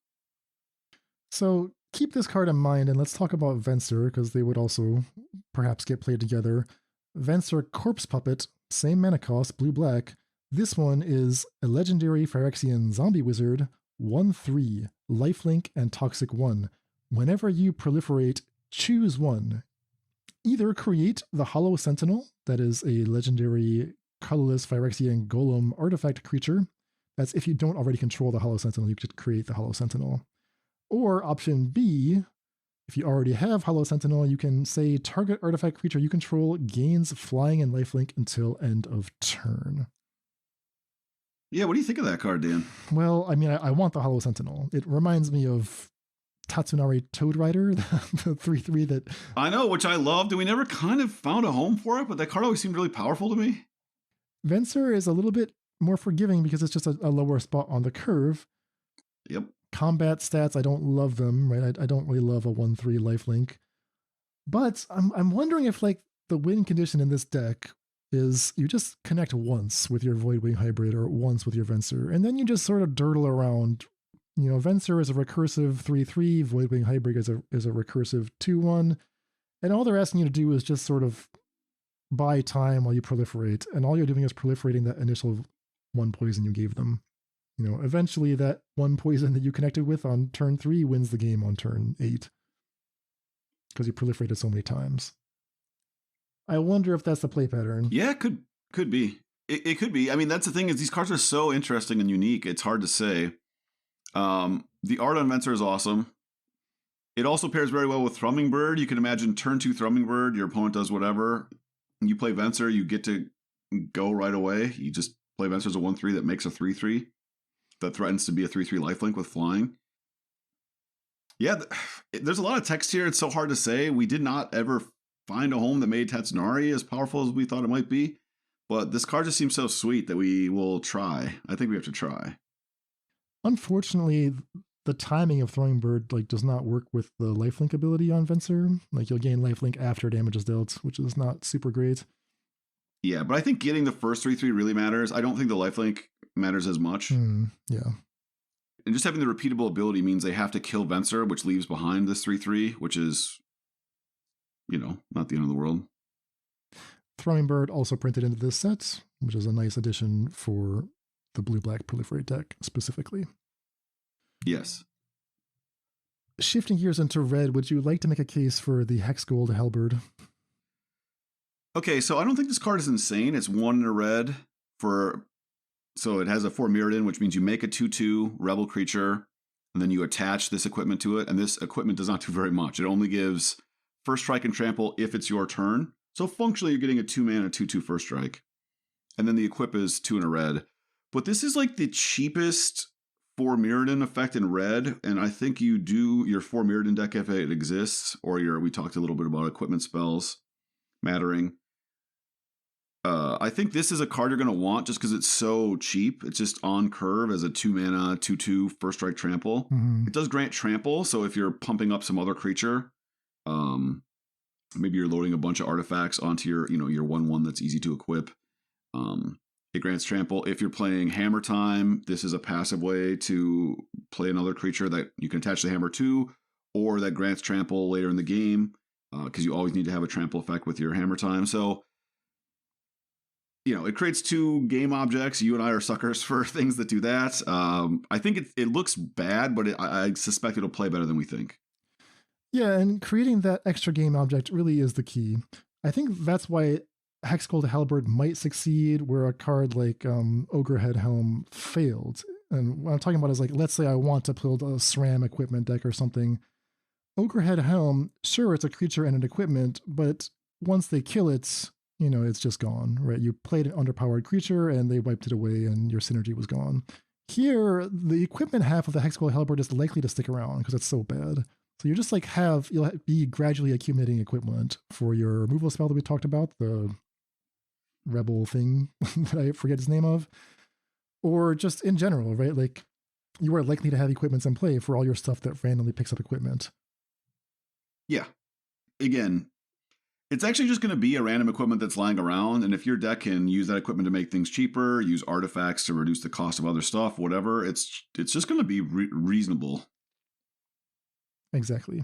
So keep this card in mind, and let's talk about Venser, because they would also perhaps get played together. Venser Corpse Puppet, same mana cost, blue-black. This one is a legendary Phyrexian zombie wizard, 1/3, lifelink and toxic 1. Whenever you proliferate, choose 1. Either create the Hollow Sentinel, that is a legendary colorless Phyrexian golem artifact creature. That's if you don't already control the Hollow Sentinel, you could create the Hollow Sentinel. Or option B, if you already have Hollow Sentinel, you can say target artifact creature you control gains flying and lifelink until end of turn. Yeah, what do you think of that card, Dan? Well, I mean, I want the Hollow Sentinel. It reminds me of Tatsunari Toad Rider, the 3/3 that... I know, which I loved, and we never kind of found a home for it, but that card always seemed really powerful to me. Venser is a little bit more forgiving because it's just a lower spot on the curve. Yep. Combat stats, I don't love them, right? I don't really love a 1/3 lifelink. But I'm wondering if like the win condition in this deck is you just connect once with your Voidwing Hybrid or once with your Venser, and then you just sort of dirtle around. You know, Venser is a recursive 3/3, Voidwing Hybrid is a recursive 2/1, and all they're asking you to do is just sort of buy time while you proliferate, and all you're doing is proliferating that initial 1 poison you gave them. You know, eventually that 1 poison that you connected with on turn 3 wins the game on turn 8 because you proliferated so many times. I wonder if that's the play pattern. Yeah, could be. It could be. I mean, that's the thing is these cards are so interesting and unique. It's hard to say. The art on Venser is awesome. It also pairs very well with Thrumming Bird. You can imagine turn 2 Thrumming Bird. Your opponent does whatever. You play Venser, you get to go right away. You just play Venser as a 1/3 that makes a 3/3 that threatens to be a 3/3 lifelink with flying. Yeah, there's a lot of text here. It's so hard to say. We did not ever find a home that made Tatsunari as powerful as we thought it might be. But this card just seems so sweet that we will try. I think we have to try. Unfortunately, the timing of Throwing Bird does not work with the lifelink ability on Venser. You'll gain lifelink after damage is dealt, which is not super great. Yeah, but I think getting the first 3/3 really matters. I don't think the lifelink matters as much. Yeah. And just having the repeatable ability means they have to kill Venser, which leaves behind this 3/3, which is, not the end of the world. Throwing Bird also printed into this set, which is a nice addition for the blue-black proliferate deck specifically. Yes. Shifting gears into red, would you like to make a case for the Hexgold Halberd? Okay, so I don't think this card is insane. It's 1 in a red so it has a 4 Mirrodin, which means you make a 2/2 rebel creature, and then you attach this equipment to it, and this equipment does not do very much. It only gives first strike and trample if it's your turn. So functionally, you're getting a 2-mana 2/2 first strike. And then the equip is 2 in a red. But this is the cheapest 4 Mirrodin effect in red, and I think you do your 4 Mirrodin deck if it exists, or we talked a little bit about equipment spells mattering. I think this is a card you're going to want just because it's so cheap. It's just on curve as a 2-mana 2/2 first strike trample. Mm-hmm. It does grant trample, so if you're pumping up some other creature, maybe you're loading a bunch of artifacts onto your 1/1 that's easy to equip. It grants trample. If you're playing Hammer Time, this is a passive way to play another creature that you can attach the hammer to, or that grants trample later in the game, because you always need to have a trample effect with your Hammer Time. So, it creates 2 game objects. You and I are suckers for things that do that. I think it looks bad, but I suspect it'll play better than we think. Yeah, and creating that extra game object really is the key. I think that's why Hexgold Halberd might succeed where a card like Ogrehead Helm failed. And what I'm talking about is let's say I want to build a SRAM equipment deck or something. Ogrehead Helm, sure, it's a creature and an equipment, but once they kill it, it's just gone, right? You played an underpowered creature and they wiped it away and your synergy was gone. Here, the equipment half of the Hexgold Halberd is likely to stick around because it's so bad. So you're just you'll be gradually accumulating equipment for your removal spell that we talked about, the rebel thing that I forget his name of, or just in general, right? You are likely to have equipments in play for all your stuff that randomly picks up equipment. Yeah. Again, it's actually just going to be a random equipment that's lying around, and if your deck can use that equipment to make things cheaper, use artifacts to reduce the cost of other stuff, whatever, it's just going to be reasonable. Exactly.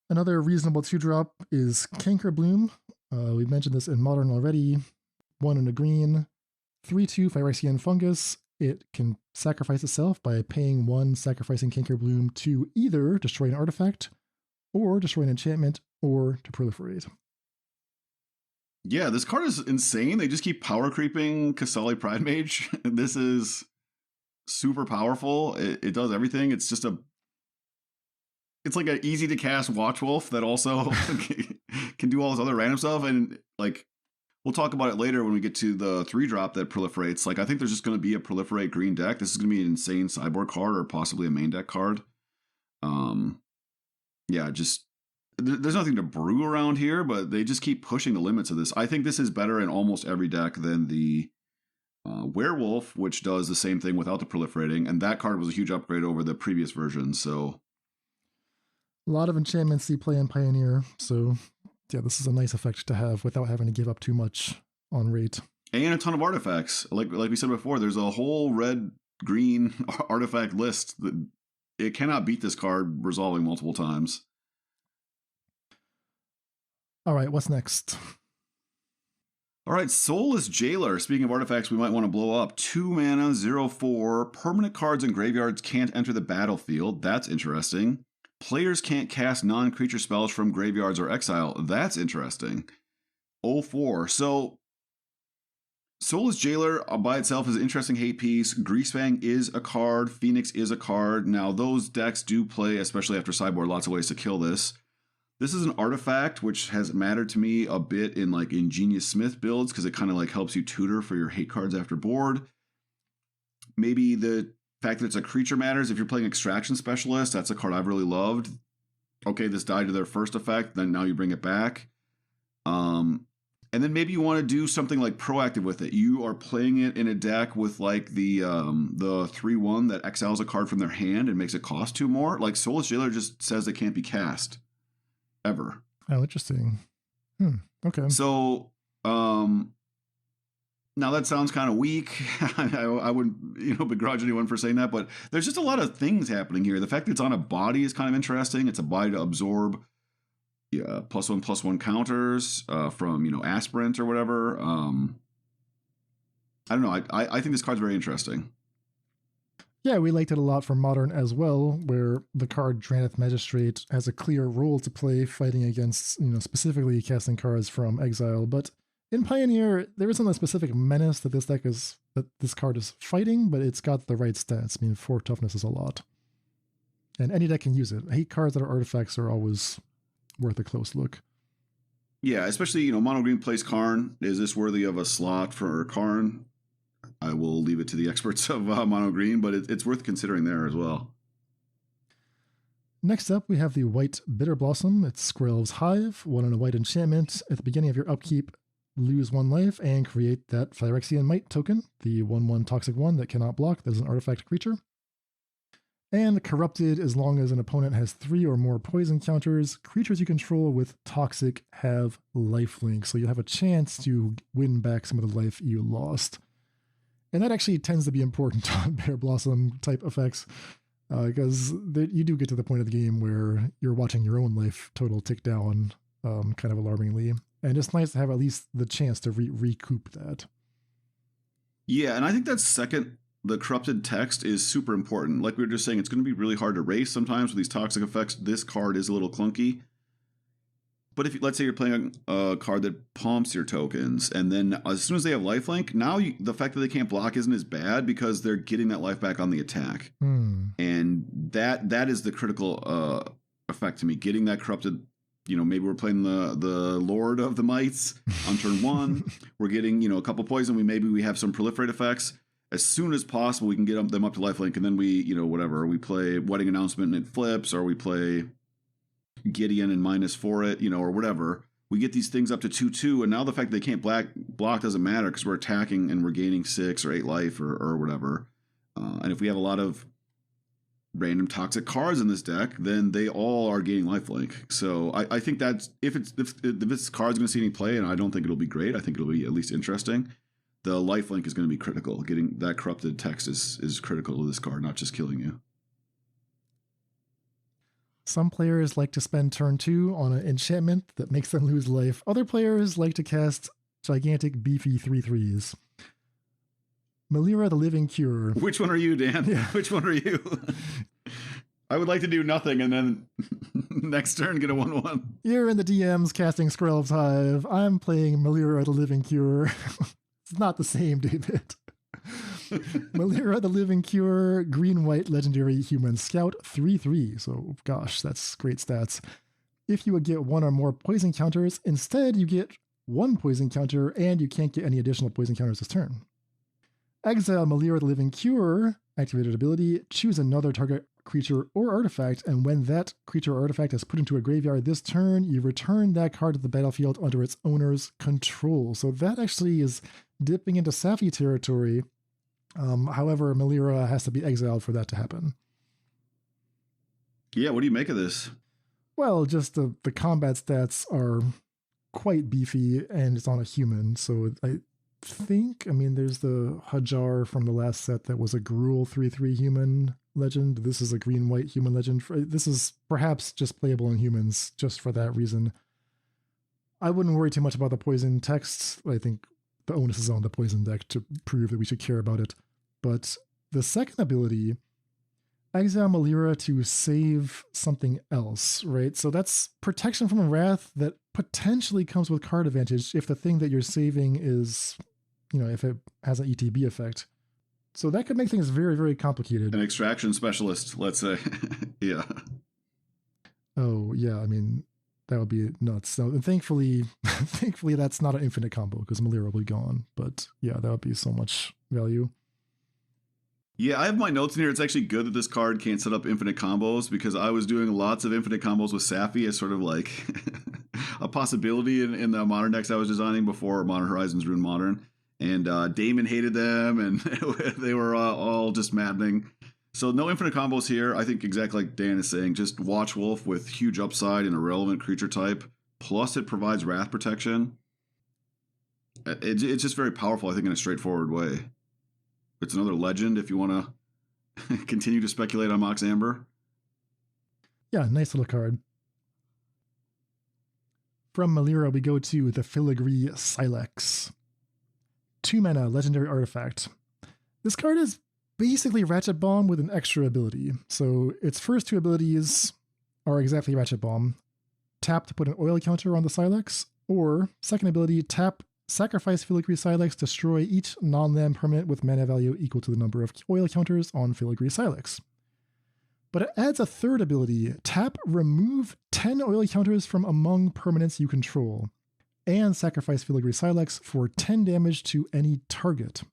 Another reasonable 2-drop is Canker Bloom. We mentioned this in Modern already. 1 in a green, 3/2 Phyrexian Fungus. It can sacrifice itself by paying 1, sacrificing Canker Bloom to either destroy an artifact, or destroy an enchantment, or to proliferate. Yeah, this card is insane. They just keep power creeping Kasali Pridemage. This is super powerful. It does everything. It's just it's like an easy to cast Watchwolf that also can do all this other random stuff. And we'll talk about it later when we get to the 3-drop that proliferates. I think there's just going to be a proliferate green deck. This is going to be an insane sideboard card or possibly a main deck card. Yeah, just there's nothing to brew around here, but they just keep pushing the limits of this. I think this is better in almost every deck than the Werewolf, which does the same thing without the proliferating. And that card was a huge upgrade over the previous version. So a lot of enchantments you play in Pioneer, so yeah, this is a nice effect to have without having to give up too much on rate. And a ton of artifacts. Like we said before, there's a whole red-green artifact list that it cannot beat this card resolving multiple times. All right, what's next? All right, Soulless Jailer. Speaking of artifacts we might want to blow up. 2 mana, 0/4. Permanent cards in graveyards can't enter the battlefield. That's interesting. Players can't cast non-creature spells from graveyards or exile. That's interesting. 0/4. So, Soulless Jailer by itself is an interesting hate piece. Greasefang is a card. Phoenix is a card. Now, those decks do play, especially after sideboard, lots of ways to kill this. This is an artifact, which has mattered to me a bit in Ingenious Smith builds, because it kind of helps you tutor for your hate cards after board. Maybe the fact that it's a creature matters. If you're playing Extraction Specialist, that's a card I've really loved. okay, this died to their first effect, then now you bring it back. And then maybe you want to do something like proactive with it. You are playing it in a deck with like the 3/1 that exiles a card from their hand and makes it cost 2 more. Like Soulless Jailer just says it can't be cast ever. Oh, interesting. Okay. So now that sounds kind of weak. I wouldn't begrudge anyone for saying that, but there's just a lot of things happening here. The fact that it's on a body is kind of interesting. It's a body to absorb +1/+1 counters from Aspirant or whatever. I don't know. I think this card's very interesting. Yeah, we liked it a lot for Modern as well, where the card Drannith Magistrate has a clear role to play fighting against, specifically casting cards from exile. But in Pioneer, there isn't a specific menace that this card is fighting, but it's got the right stats. I mean, 4 toughness is a lot. And any deck can use it. I hate cards that are artifacts are always worth a close look. Yeah, especially, mono green plays Karn. Is this worthy of a slot for Karn? I will leave it to the experts of mono green, but it's worth considering there as well. Next up, we have the white Bitter Blossom. It's Squirrel's Hive, 1 and a white enchantment. At the beginning of your upkeep, lose 1 life and create that Phyrexian Might token, the 1/1 toxic one that cannot block. That is an artifact creature. And Corrupted, as long as an opponent has 3 or more poison counters, creatures you control with Toxic have lifelink. So you have a chance to win back some of the life you lost. And that actually tends to be important on Bitter Blossom type effects, because you do get to the point of the game where you're watching your own life total tick down kind of alarmingly. And it's nice to have at least the chance to recoup that. Yeah, and I think that the corrupted text is super important. Like we were just saying, it's going to be really hard to race sometimes with these toxic effects. This card is a little clunky. But let's say you're playing a card that pumps your tokens, and then as soon as they have lifelink, now the fact that they can't block isn't as bad because they're getting that life back on the attack. And that is the critical effect to me. Getting that corrupted, maybe we're playing the Lord of the Mites on turn 1. We're getting, a couple poison. Maybe we have some proliferate effects. As soon as possible, we can get them up to lifelink, and then we play Wedding Announcement and it flips, or we play Gideon and -4 it, or whatever. We get these things up to 2/2, and now the fact that they can't block doesn't matter because we're attacking and we're gaining 6 or 8 life or whatever. And if we have a lot of random toxic cards in this deck, then they all are gaining lifelink. So I think that's if this card's going to see any play, and I don't think it'll be great. I think it'll be at least interesting. The lifelink is going to be critical. Getting that corrupted text is critical to this card, not just killing you. Some players like to spend turn 2 on an enchantment that makes them lose life. Other players like to cast gigantic beefy 3/3s. Melira the Living Cure. Which one are you, Dan? Yeah. Which one are you? I would like to do nothing and then next turn get a 1/1. You're in the DMs casting Squirrel's Hive. I'm playing Melira the Living Cure. It's not the same, David. Melira the Living Cure, green-white legendary human scout, 3/3. So, gosh, that's great stats. If you would get 1 or more poison counters, instead you get 1 poison counter and you can't get any additional poison counters this turn. Exile Melira the Living Cure, activated ability, choose another target creature or artifact, and when that creature or artifact is put into a graveyard this turn, you return that card to the battlefield under its owner's control. So that actually is dipping into Safi territory. However, Melira has to be exiled for that to happen. Yeah, what do you make of this? Well, just the combat stats are quite beefy, and it's on a human, so I think, there's the Hajar from the last set that was a Gruul 3/3 human legend. This is a green-white human legend. This is perhaps just playable in humans just for that reason. I wouldn't worry too much about the poison text. I think the onus is on the poison deck to prove that we should care about it. But the second ability, exile Melira to save something else, right? So that's protection from a wrath that potentially comes with card advantage if the thing that you're saving is, if it has an ETB effect. So that could make things very, very complicated. An extraction specialist, let's say. Yeah. Oh, yeah. That would be nuts. So, and thankfully that's not an infinite combo because Melira will be gone. But yeah, that would be so much value. Yeah, I have my notes in here. It's actually good that this card can't set up infinite combos because I was doing lots of infinite combos with Safi as sort of like a possibility in the modern decks I was designing before Modern Horizons Ruined Modern. And Damon hated them, and they were all just maddening. So no infinite combos here. I think exactly like Dan is saying, just Watch Wolf with huge upside and a relevant creature type. Plus it provides Wrath protection. It's just very powerful, I think, in a straightforward way. It's another legend if you want to continue to speculate on Mox Amber. Yeah, nice little card. From Malira, we go to the Filigree Sylex. 2 mana, legendary artifact. This card is basically Ratchet Bomb with an extra ability. So its first 2 abilities are exactly Ratchet Bomb. Tap to put an oil counter on the Sylex, or second ability, tap, sacrifice Filigree Sylex, destroy each non-land permanent with mana value equal to the number of oil counters on Filigree Sylex. But it adds a third ability, tap, remove 10 oil counters from among permanents you control, and sacrifice Filigree Sylex for 10 damage to any target.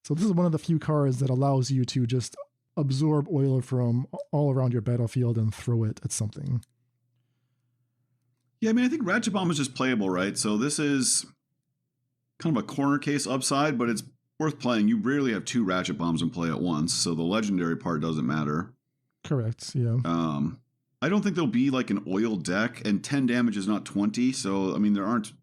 So this is one of the few cards that allows you to just absorb oil from all around your battlefield and throw it at something. Yeah, I mean, I think Ratchet Bomb is just playable, right? So this is kind of a corner case upside, but it's worth playing. You rarely have 2 Ratchet Bombs in play at once, so the legendary part doesn't matter. Correct, yeah. I don't think there'll be like an oil deck, and 10 damage is not 20, so, I mean, there aren't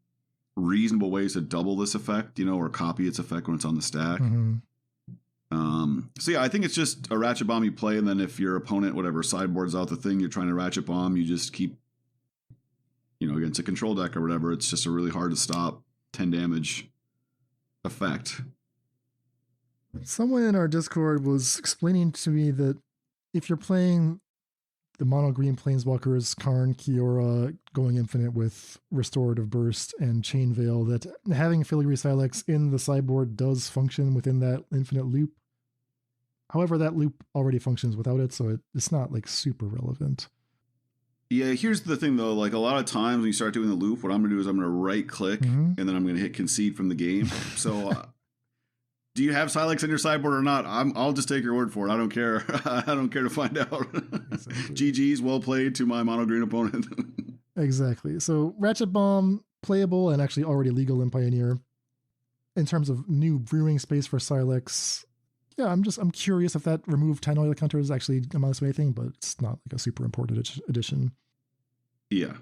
reasonable ways to double this effect, or copy its effect when it's on the stack. Mm-hmm. So yeah, I think it's just a Ratchet Bomb you play, and then if your opponent, whatever, sideboards out the thing you're trying to Ratchet Bomb, you just keep, against a control deck or whatever, it's just a really hard to stop 10 damage effect. Someone in our Discord was explaining to me that if you're playing the mono green planeswalkers, Karn, Kiora, going infinite with Restorative Burst and Chain Veil, that having Filigree Sylex in the sideboard does function within that infinite loop. However, that loop already functions without it, so it's not like super relevant. Yeah, here's the thing though, like a lot of times when you start doing the loop, what I'm going to do is I'm going to right click and then I'm going to hit concede from the game. So do you have Sylex in your sideboard or not? I'll just take your word for it. I don't care. I don't care to find out. Exactly. GG's, well played to my mono green opponent. Exactly. So Ratchet Bomb, playable and actually already legal in Pioneer. In terms of new brewing space for Sylex, yeah, I'm curious if that remove 10 oil counters actually amounts to anything, but it's not like a super important addition. Yeah.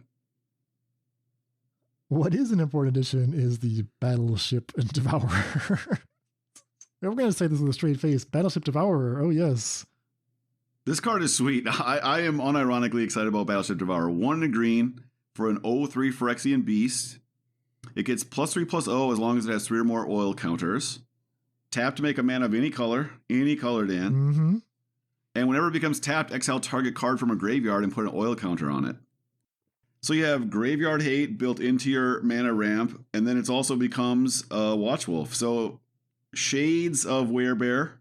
What is an important addition is the Battleship Devourer. We're going to say this with a straight face. Battleship Devourer. Oh, yes. This card is sweet. I am unironically excited about Battleship Devourer. 1 green for an 0/3 Phyrexian Beast. It gets +3/+0 as long as it has 3 or more oil counters. Tap to make a mana of any color, Dan. Mm-hmm. And whenever it becomes tapped, exile target card from a graveyard and put an oil counter on it. So you have Graveyard Hate built into your mana ramp, and then it also becomes a Watch Wolf. So shades of Werebear,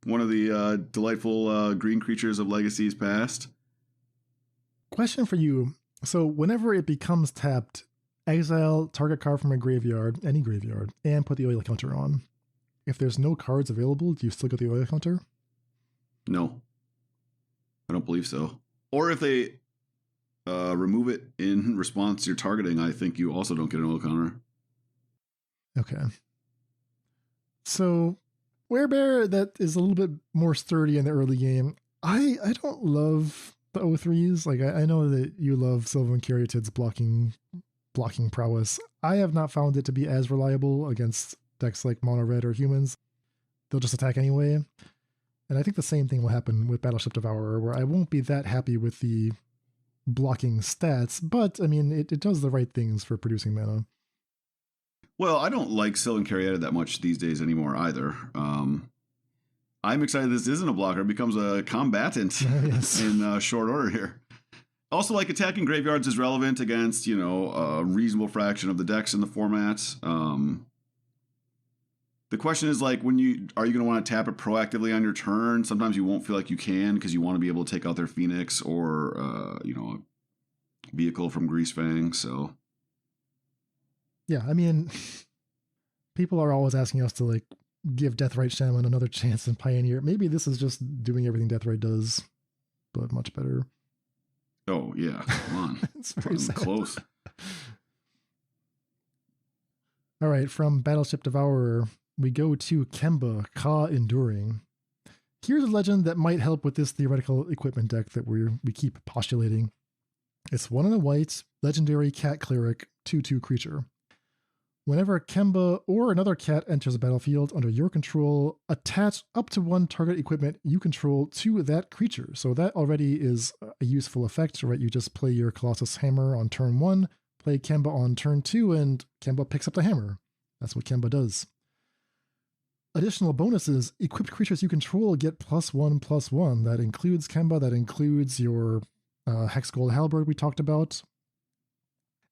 one of the delightful green creatures of Legacies past. Question for you. So whenever it becomes tapped, exile target card from a graveyard, any graveyard, and put the oil counter on. If there's no cards available, do you still get the oil counter? No. I don't believe so. Or if they remove it in response to your targeting, I think you also don't get an oil counter. Okay. So, Werebear, that is a little bit more sturdy in the early game. I don't love the 0/3s. Like, I know that you love Sylvan Caryatid's blocking prowess. I have not found it to be as reliable against decks like Mono Red or Humans. They'll just attack anyway. And I think the same thing will happen with Battleship Devourer, where I won't be that happy with the blocking stats, but I mean, it does the right things for producing mana. Well, I don't like Sylvan Caryatid that much these days anymore either. I'm excited this isn't a blocker. It becomes a combatant Yes. in short order here. Also, like, attacking graveyards is relevant against, a reasonable fraction of the decks in the format. The question is, like, are you going to want to tap it proactively on your turn? Sometimes you won't feel like you can because you want to be able to take out their Phoenix or, a vehicle from Greasefang, so... Yeah, I mean, people are always asking us to, like, give Deathrite Shaman another chance in Pioneer. Maybe this is just doing everything Deathrite does, but much better. Oh, yeah. Come on. It's very sad. Close. All right, from Battleship Devourer, we go to Kemba, Kha Enduring. Here's a legend that might help with this theoretical equipment deck that we keep postulating. It's 1 and a white, legendary cat cleric, 2/2 creature. Whenever Kemba or another cat enters the battlefield under your control, attach up to 1 target equipment you control to that creature. So that already is a useful effect, right? You just play your Colossus Hammer on turn 1, play Kemba on turn 2, and Kemba picks up the hammer. That's what Kemba does. Additional bonuses, equipped creatures you control get +1/+1. That includes Kemba, that includes your Hexgold Halberd we talked about.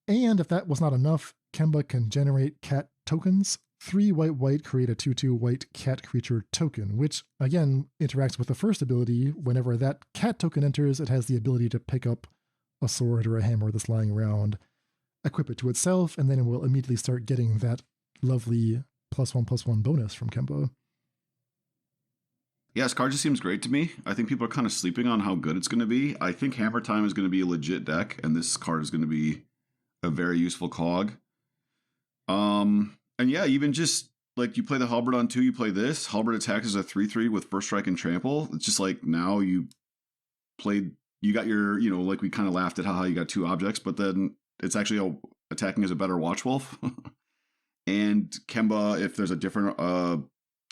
And if that was not enough, Kemba can generate cat tokens. 3 white, create a 2/2 white cat creature token, which again interacts with the first ability. Whenever that cat token enters, it has the ability to pick up a sword or a hammer that's lying around, equip it to itself, and then it will immediately start getting that lovely +1/+1 bonus from Kemba. Yeah, this card just seems great to me. I think people are kind of sleeping on how good it's going to be. I think Hammer Time is going to be a legit deck, and this card is going to be a very useful cog. And yeah, even just like you play the Halberd on 2, you play this. Halberd attacks as a 3/3 with first strike and trample. It's just like now you got your, like we kind of laughed at how you got 2 objects, but then it's actually attacking as a better Watch Wolf. And Kemba, if there's a different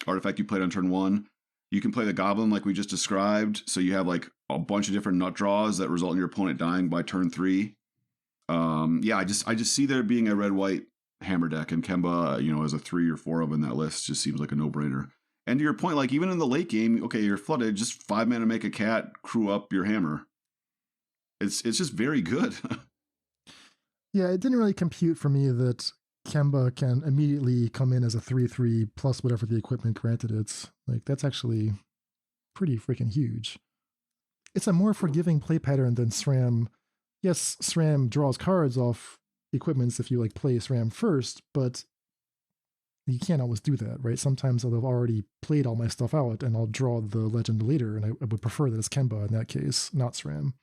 artifact you played on turn 1, you can play the Goblin like we just described. So you have like a bunch of different nut draws that result in your opponent dying by turn 3. Yeah, I just see there being a red-white hammer deck, and Kemba, as a 3 or 4 of in that list just seems like a no-brainer. And to your point, like even in the late game, okay, you're flooded, just 5 mana make a cat, crew up your hammer. It's just very good. Yeah, it didn't really compute for me that Kemba can immediately come in as a 3/3 plus whatever the equipment granted it. Like, that's actually pretty freaking huge. It's a more forgiving play pattern than SRAM. Yes, SRAM draws cards off equipments if you like play SRAM first, but you can't always do that, right? Sometimes I'll have already played all my stuff out and I'll draw the legend later, and I would prefer that it's Kemba in that case, not SRAM.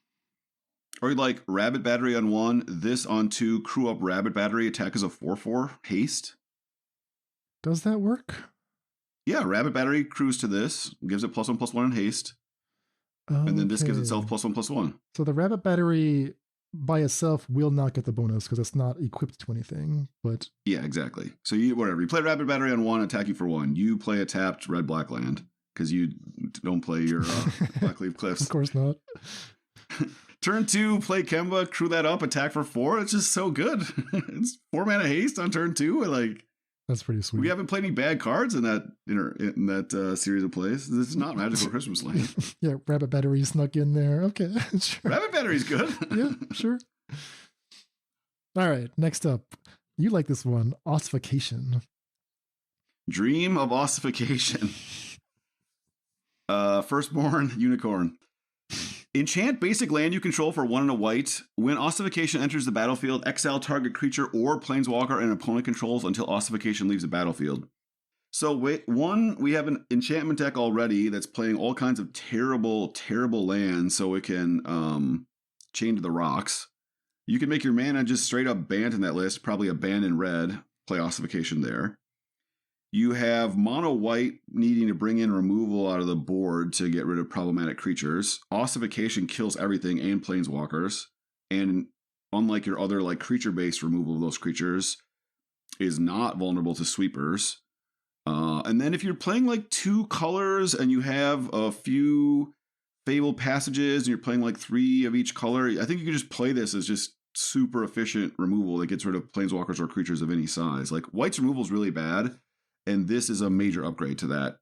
Or like Rabbit Battery on 1, this on 2, crew up Rabbit Battery, attack as a 4/4, haste. Does that work? Yeah, Rabbit Battery crews to this, gives it +1/+1 in haste. Okay. And then this gives itself +1/+1. So the Rabbit Battery by itself will not get the bonus because it's not equipped to anything, but... Yeah, exactly. So you play Rabbit Battery on 1, attack you for 1. You play a tapped red-black land because you don't play your Blackleaf Cliffs. Of course not. Turn 2, play Kemba, crew that up, attack for 4. It's just so good. It's 4 mana haste on turn 2. Like, that's pretty sweet. We haven't played any bad cards in that series of plays. This is not Magical Christmas Land. Yeah, Rabbit Battery snuck in there. Okay, sure. Rabbit Battery's good. Yeah, sure. All right, next up. You like this one, Ossification. Dream of Ossification. Firstborn Unicorn. Enchant basic land you control for 1 and a white. When Ossification enters the battlefield, exile target creature or planeswalker an opponent controls until Ossification leaves the battlefield. So we have an enchantment deck already that's playing all kinds of terrible, terrible lands so it can chain to the rocks. You can make your mana just straight up banned in that list, probably a ban in red, play Ossification there. You have mono white needing to bring in removal out of the board to get rid of problematic creatures. Ossification kills everything and planeswalkers. And unlike your other like creature-based removal of those creatures, is not vulnerable to sweepers. And then if you're playing like 2 colors and you have a few Fabled Passages and you're playing like 3 of each color, I think you can just play this as just super efficient removal that gets rid of planeswalkers or creatures of any size. Like white's removal is really bad. And this is a major upgrade to that.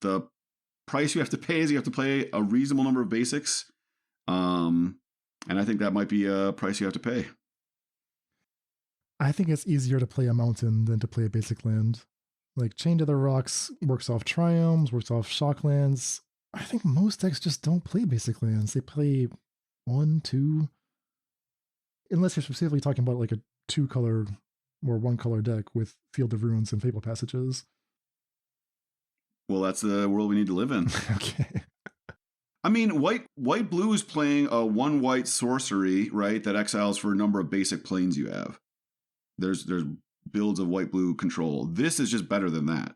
The price you have to pay is you have to play a reasonable number of basics. And I think that might be a price you have to pay. I think it's easier to play a mountain than to play a basic land. Like Chain to the Rocks works off Triomes, works off Shocklands. I think most decks just don't play basic lands. They play 1, 2. Unless you're specifically talking about like a 2-color or 1-color deck with Field of Ruins and Fabled Passages. Well, that's the world we need to live in. Okay. I mean, white blue is playing a 1 white sorcery, right? That exiles for a number of basic planes you have. There's builds of white blue control. This is just better than that.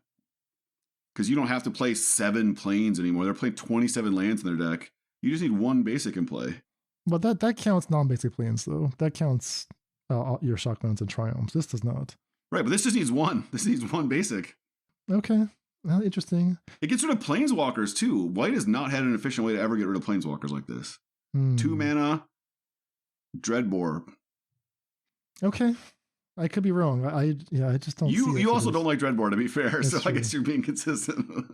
Because you don't have to play 7 planes anymore. They're playing 27 lands in their deck. You just need 1 basic in play. But that counts non-basic planes, though. That counts your Shocklands and Triumphs. This does not. Right, but this just needs 1. This needs 1 basic. Okay. Well, interesting. It gets rid of planeswalkers, too. White has not had an efficient way to ever get rid of planeswalkers like this. 2 mana, Dreadbore. Okay. I could be wrong. I just don't see it. You also don't like Dreadbore, to be fair, That's so true. I guess you're being consistent.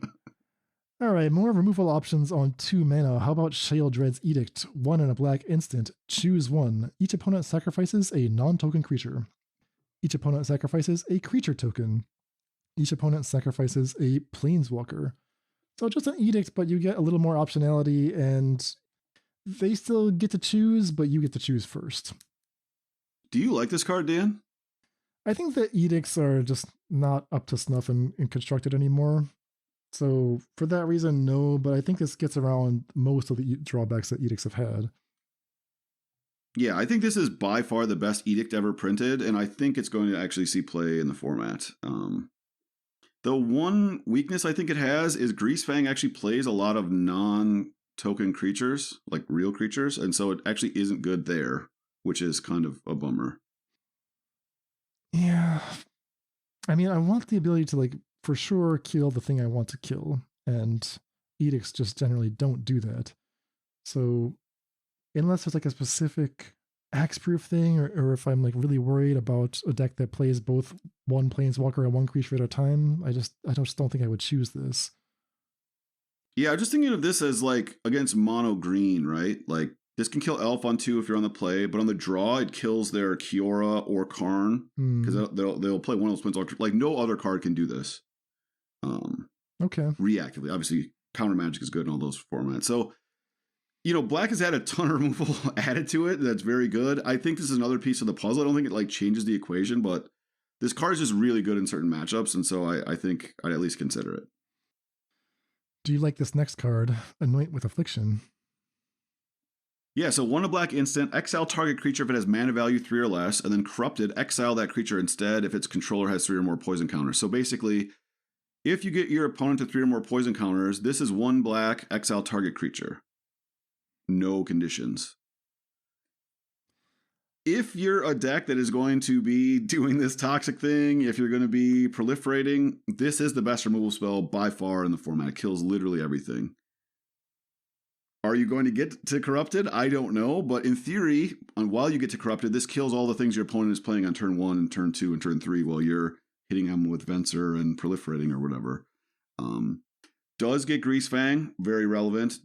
All right, more removal options on 2 mana. How about Sheoldred's Edict? 1 and a black instant. Choose 1. Each opponent sacrifices a non-token creature. Each opponent sacrifices a creature token. Each opponent sacrifices a planeswalker. So just an edict, but you get a little more optionality, and they still get to choose, but you get to choose first. Do you like this card, Dan? I think the edicts are just not up to snuff in Constructed anymore. So for that reason, no, but I think this gets around most of the drawbacks that edicts have had. Yeah, I think this is by far the best edict ever printed, and I think it's going to actually see play in the format. The one weakness I think it has is Greasefang actually plays a lot of non-token creatures, like real creatures, and so it actually isn't good there, which is kind of a bummer. Yeah. I mean, I want the ability to, like, for sure kill the thing I want to kill, and edicts just generally don't do that. So unless there's like a specific axe-proof thing, or if I'm like really worried about a deck that plays both 1 planeswalker and 1 creature at a time, I just don't think I would choose this. Yeah, I'm just thinking of this as like against mono green, right? Like this can kill Elf on 2 if you're on the play, but on the draw it kills their Kiora or Karn because they'll play one of those planeswalkers. Like no other card can do this. Okay. Reactively, obviously, counter magic is good in all those formats. So, black has had a ton of removal added to it. That's very good. I think this is another piece of the puzzle. I don't think it like changes the equation, but this card is just really good in certain matchups, and so I think I'd at least consider it. Do you like this next card, Anoint with Affliction? Yeah, so 1 black instant, exile target creature if it has mana value 3 or less, and then corrupted, exile that creature instead if its controller has 3 or more poison counters. So basically, if you get your opponent to 3 or more poison counters, this is 1 black, exile target creature. No conditions. If you're a deck that is going to be doing this toxic thing, if you're going to be proliferating, this is the best removal spell by far in the format. It kills literally everything. Are you going to get to Corrupted? I don't know, but in theory, while you get to Corrupted, this kills all the things your opponent is playing on turn 1 and turn 2 and turn 3 while you're hitting them with Venser and proliferating or whatever. Does get Greasefang, very relevant.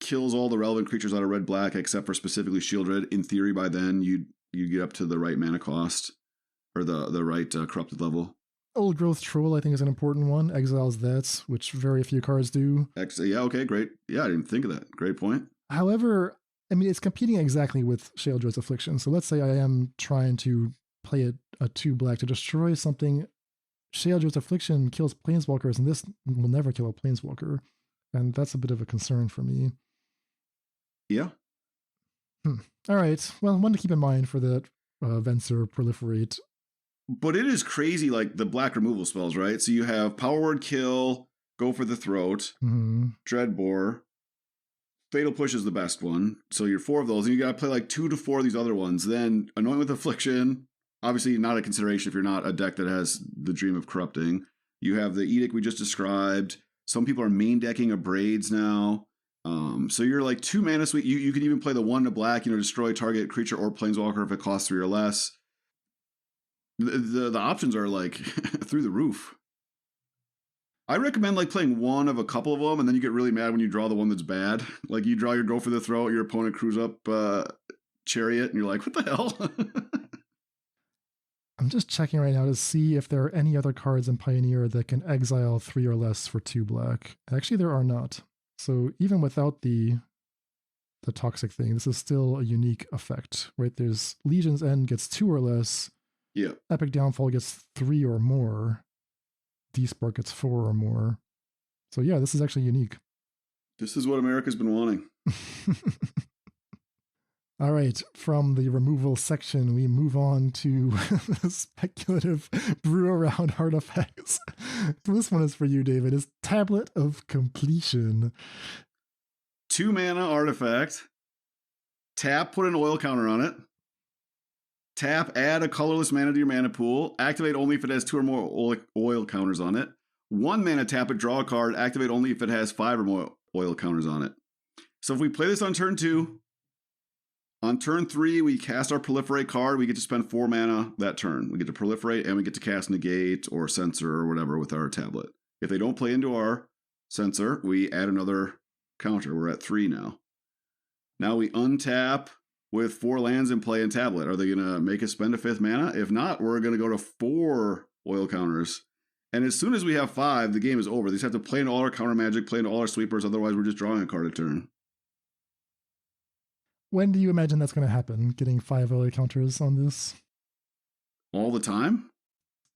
Kills all the relevant creatures out of red-black except for specifically Sheoldred. In theory, by then, you get up to the right mana cost or the right corrupted level. Old Growth Troll, I think, is an important one. Exiles that, which very few cards do. Yeah, okay, great. Yeah, I didn't think of that. Great point. However, I mean, it's competing exactly with Sheoldred's Affliction. So let's say I am trying to play a 2 black to destroy something. Sheoldred's Affliction kills planeswalkers, and this will never kill a planeswalker. And that's a bit of a concern for me. Yeah. All right. Well, one to keep in mind for that Venser Proliferate. But it is crazy, like the black removal spells, right? So you have Power Word Kill, Go for the Throat, Dreadbore, Fatal Push is the best one. So you're 4 of those, and you got to play like 2 to 4 of these other ones. Then Anoint with Affliction, obviously not a consideration if you're not a deck that has the Dream of Corrupting. You have the Edict we just described. Some people are main decking Abrades now. So you're like 2 mana sweet. You can even play the 1 to black, destroy target creature or planeswalker if it costs 3 or less. The options are like through the roof. I recommend like playing one of a couple of them, and then you get really mad when you draw the one that's bad. Like you draw your Go for the Throat, your opponent crews up Chariot, and you're like, what the hell? I'm just checking right now to see if there are any other cards in Pioneer that can exile 3 or less for 2 black. Actually, there are not. So even without the toxic thing, this is still a unique effect, right? There's Legion's End gets 2 or less. Yeah. Epic Downfall gets 3 or more. Despark gets 4 or more. So yeah, this is actually unique. This is what America's been wanting. All right, from the removal section, we move on to the speculative brew around artifacts. This one is for you, David. Is Tablet of Completion. 2 mana artifact. Tap, put an oil counter on it. Tap, add a colorless mana to your mana pool. Activate only if it has 2 or more oil counters on it. 1 mana, tap it, draw a card. Activate only if it has 5 or more oil counters on it. So if we play this on turn 2, on turn 3, we cast our Proliferate card. We get to spend 4 mana that turn. We get to Proliferate and we get to cast Negate or Censor or whatever with our tablet. If they don't play into our Censor, we add another counter. We're at 3 now. Now we untap with 4 lands in play and tablet. Are they going to make us spend a 5th mana? If not, we're going to go to 4 oil counters. And as soon as we have 5, the game is over. They just have to play into all our counter magic, play into all our sweepers. Otherwise, we're just drawing a card a turn. When do you imagine that's going to happen? Getting 5 oil counters on this? All the time?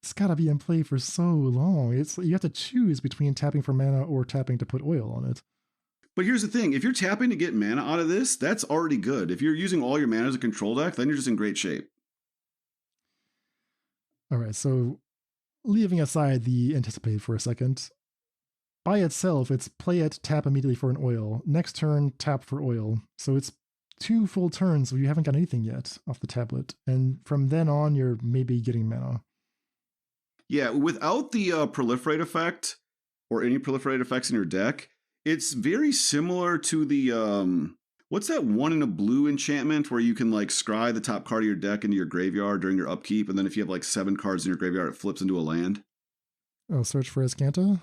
It's got to be in play for so long. You have to choose between tapping for mana or tapping to put oil on it. But here's the thing. If you're tapping to get mana out of this, that's already good. If you're using all your mana as a control deck, then you're just in great shape. All right, so leaving aside the anticipate for a second, by itself, it's play it, tap immediately for an oil. Next turn, tap for oil. So it's 2 full turns where you haven't got anything yet off the tablet. And from then on, you're maybe getting mana. Yeah, without the Proliferate effect or any Proliferate effects in your deck, it's very similar to the, what's that 1 in a blue enchantment where you can like scry the top card of your deck into your graveyard during your upkeep, and then if you have like 7 cards in your graveyard, it flips into a land? Oh, Search for Azcanta?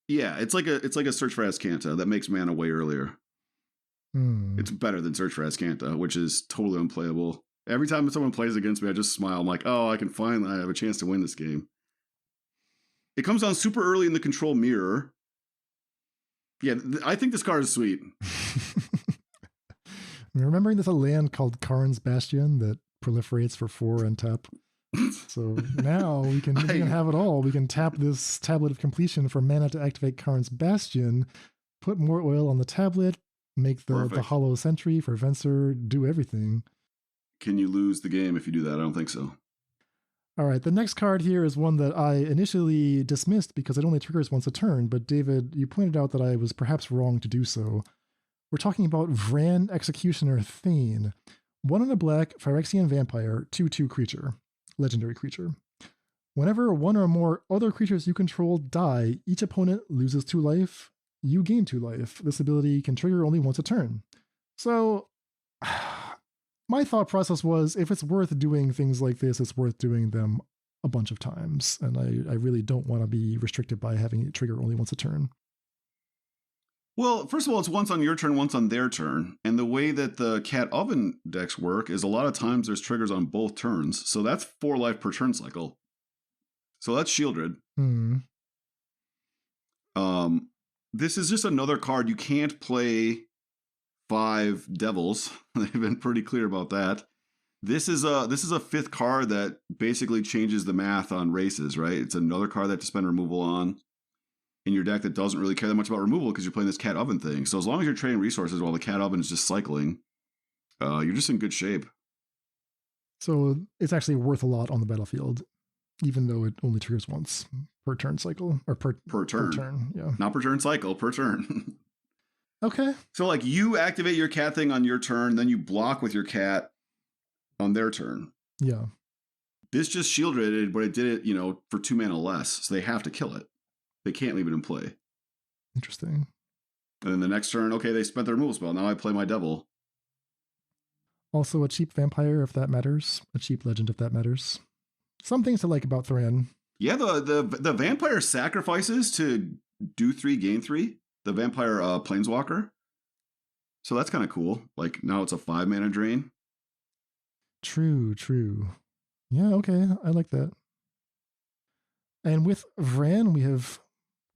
Yeah, it's like a Search for Azcanta that makes mana way earlier. It's better than Search for Azcanta, which is totally unplayable. Every time someone plays against me, I just smile. I'm like, oh, I have a chance to win this game. It comes down super early in the control mirror. Yeah, I think this card is sweet. Remembering there's a land called Karn's Bastion that proliferates for 4 and tap. So now we can have it all. We can tap this Tablet of Completion for mana to activate Karn's Bastion, put more oil on the tablet, make the Hollow Sentry for Venser, do everything. Can you lose the game if you do that? I don't think so. All right, the next card here is one that I initially dismissed because it only triggers once a turn, but David, you pointed out that I was perhaps wrong to do so. We're talking about Vran Executioner Thane. 1 in a black, Phyrexian Vampire, 2/2 creature. Legendary creature. Whenever 1 or more other creatures you control die, each opponent loses 2 life, you gain 2 life. This ability can trigger only once a turn. So my thought process was, if it's worth doing things like this, it's worth doing them a bunch of times. And I really don't want to be restricted by having it trigger only once a turn. Well, first of all, it's once on your turn, once on their turn. And the way that the Cat Oven decks work is a lot of times there's triggers on both turns. So that's 4 life per turn cycle. So that's shielded. This is just another card. You can't play 5 devils. They've been pretty clear about that. This is a 5th card that basically changes the math on races, right? It's another card that to spend removal on in your deck that doesn't really care that much about removal because you're playing this Cat Oven thing. So as long as you're trading resources while the Cat Oven is just cycling, you're just in good shape. So it's actually worth a lot on the battlefield, even though it only triggers once per turn cycle, or per turn. Yeah. Not per turn cycle, per turn. Okay. So like you activate your cat thing on your turn, then you block with your cat on their turn. Yeah. This just shielded it, but it did it, for 2 mana less. So they have to kill it. They can't leave it in play. Interesting. And then the next turn, okay, they spent their removal spell. Now I play my devil. Also a cheap vampire, if that matters. A cheap legend, if that matters. Some things to like about Thran. Yeah, the vampire sacrifices to do 3, gain 3. The vampire planeswalker. So that's kind of cool. Like now it's a 5 mana drain. True. Yeah, okay. I like that. And with Vran, we have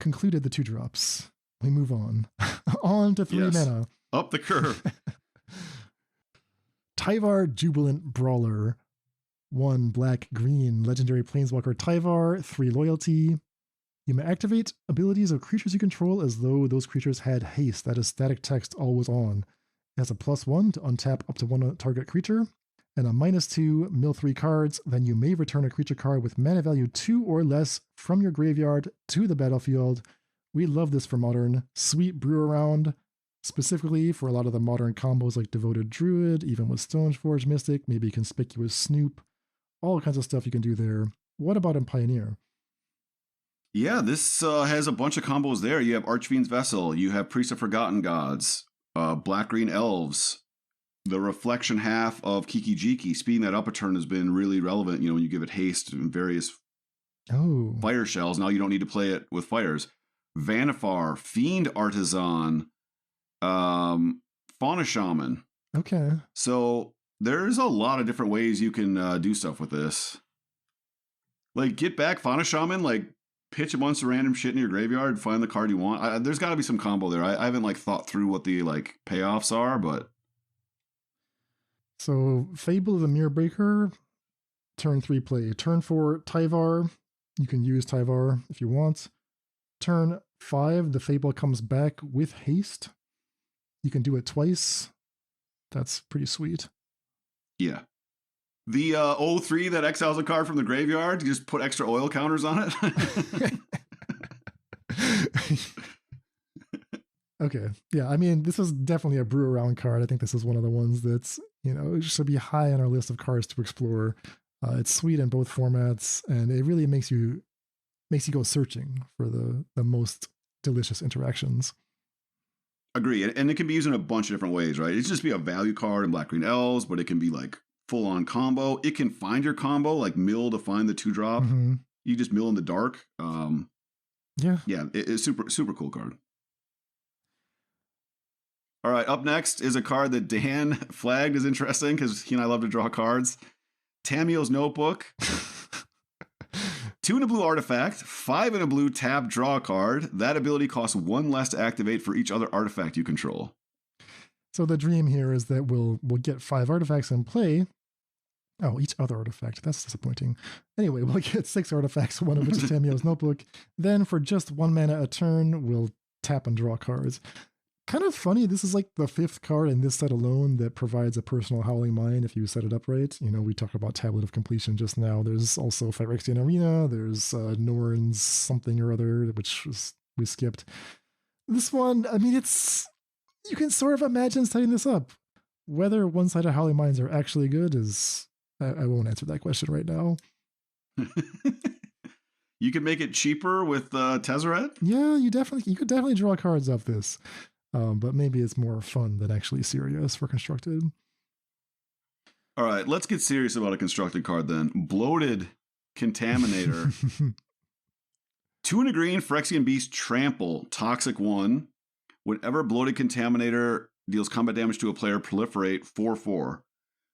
concluded the 2 drops. We move on. On to 3 mana. Up the curve. Tyvar Jubilant Brawler. 1 black, green, legendary planeswalker Tyvar, 3 loyalty. You may activate abilities of creatures you control as though those creatures had haste. That is static text always on. It has a +1 to untap up to one target creature, and a -2, mill 3 cards. Then you may return a creature card with mana value 2 or less from your graveyard to the battlefield. We love this for Modern. Sweet brew around, specifically for a lot of the modern combos like Devoted Druid, even with Stoneforge Mystic, maybe Conspicuous Snoop. All kinds of stuff you can do there. What about in Pioneer? Yeah, this has a bunch of combos there. You have Archfiend's Vessel, you have Priest of Forgotten Gods, Black-Green Elves, the reflection half of Kiki Jiki. Speeding that up a turn has been really relevant, when you give it haste and various fire shells. Now you don't need to play it with fires. Vanifar, Fiend Artisan, Fauna Shaman. Okay. So there's a lot of different ways you can do stuff with this. Like, get back Fauna Shaman, like, pitch a bunch of random shit in your graveyard, find the card you want. There's got to be some combo there. I haven't thought through what the payoffs are, but so Fable of the Mirror Breaker, turn 3 play. Turn 4 Tyvar. You can use Tyvar if you want. Turn 5, the Fable comes back with haste. You can do it twice. That's pretty sweet. Yeah. The 03 that exiles a card from the graveyard, you just put extra oil counters on it. Okay. Yeah, I mean, this is definitely a brew around card. I think this is one of the ones that's, it should be high on our list of cards to explore. It's sweet in both formats, and it really makes you go searching for the most delicious interactions. Agree. And it can be used in a bunch of different ways, right? It's just be a value card in Black-Green Elves, but it can be full-on combo. It can find your combo, like mill to find the 2-drop. Mm-hmm. You just mill in the dark. Yeah, it's super cool card. All right, up next is a card that Dan flagged as interesting because he and I love to draw cards. Tamiyo's Notebook. 2 in a blue artifact, 5 in a blue tab draw card. That ability costs 1 less to activate for each other artifact you control. So the dream here is that we'll get 5 artifacts in play. Oh, each other artifact. That's disappointing. Anyway, we'll get 6 artifacts, one of which is Tamiyo's Notebook. Then for just 1 mana a turn, we'll tap and draw cards. Kind of funny, this is the 5th card in this set alone that provides a personal Howling Mind if you set it up right. We talked about Tablet of Completion just now. There's also Phyrexian Arena. There's Norn's something or other, which we skipped. This one, I mean, you can sort of imagine setting this up. Whether one-sided Howling Minds are actually good is... I won't answer that question right now. You can make it cheaper with Tezzeret? Yeah, you could definitely draw cards off this. But maybe it's more fun than actually serious for Constructed. All right, let's get serious about a Constructed card then. Bloated Contaminator. 2 in a green, Phyrexian Beast, Trample, Toxic 1. Whenever Bloated Contaminator deals combat damage to a player, proliferate 4/4.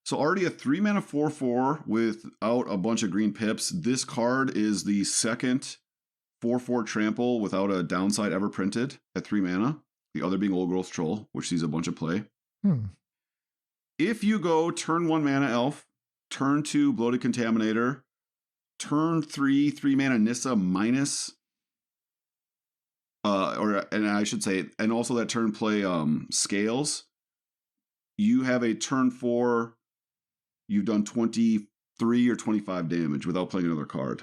So already a 3-mana 4/4 without a bunch of green pips. This card is the second 4/4 Trample without a downside ever printed at 3 mana. The other being Old Growth Troll, which sees a bunch of play. If you go turn 1 mana Elf, turn 2 Bloated Contaminator, turn 3 3-mana Nissa minus, and I should say, and also that turn play Scales, you have a turn 4, you've done 23 or 25 damage without playing another card.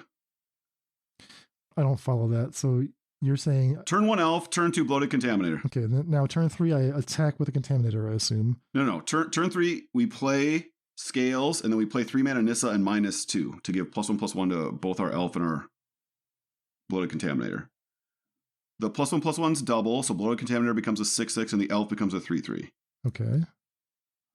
I don't follow that. So you're saying... Turn 1 Elf, turn 2 Bloated Contaminator. Okay, now turn 3 I attack with a Contaminator, I assume. No. Turn 3, we play Scales, and then we play 3 mana Nissa and -2 to give +1/+1 to both our Elf and our Bloated Contaminator. The +1/+1's double, so Bloated Contaminator becomes a 6/6 and the Elf becomes a 3/3. Okay.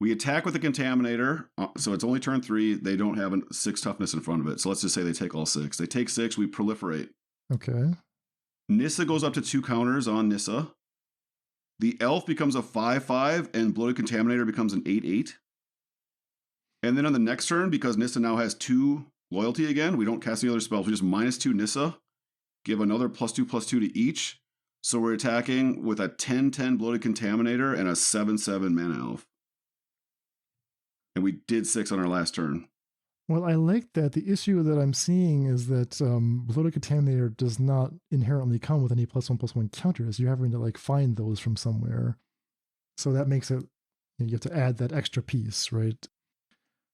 We attack with the Contaminator, so it's only turn 3. They don't have a 6 toughness in front of it, so let's just say they take all 6. They take 6, we proliferate. Okay. Nissa goes up to 2 counters on Nissa. The Elf becomes a 5/5, and Bloated Contaminator becomes an 8/8. And then on the next turn, because Nissa now has 2 loyalty again, we don't cast any other spells. We just -2 Nissa, give another +2/+2 to each. So we're attacking with a 10/10 Bloated Contaminator and a 7/7 Mana Elf. And we did 6 on our last turn. Well, I like that. The issue that I'm seeing is that Bloated Contaminator does not inherently come with any +1/+1 counters. You're having to like find those from somewhere. So that makes it, you have to add that extra piece, right?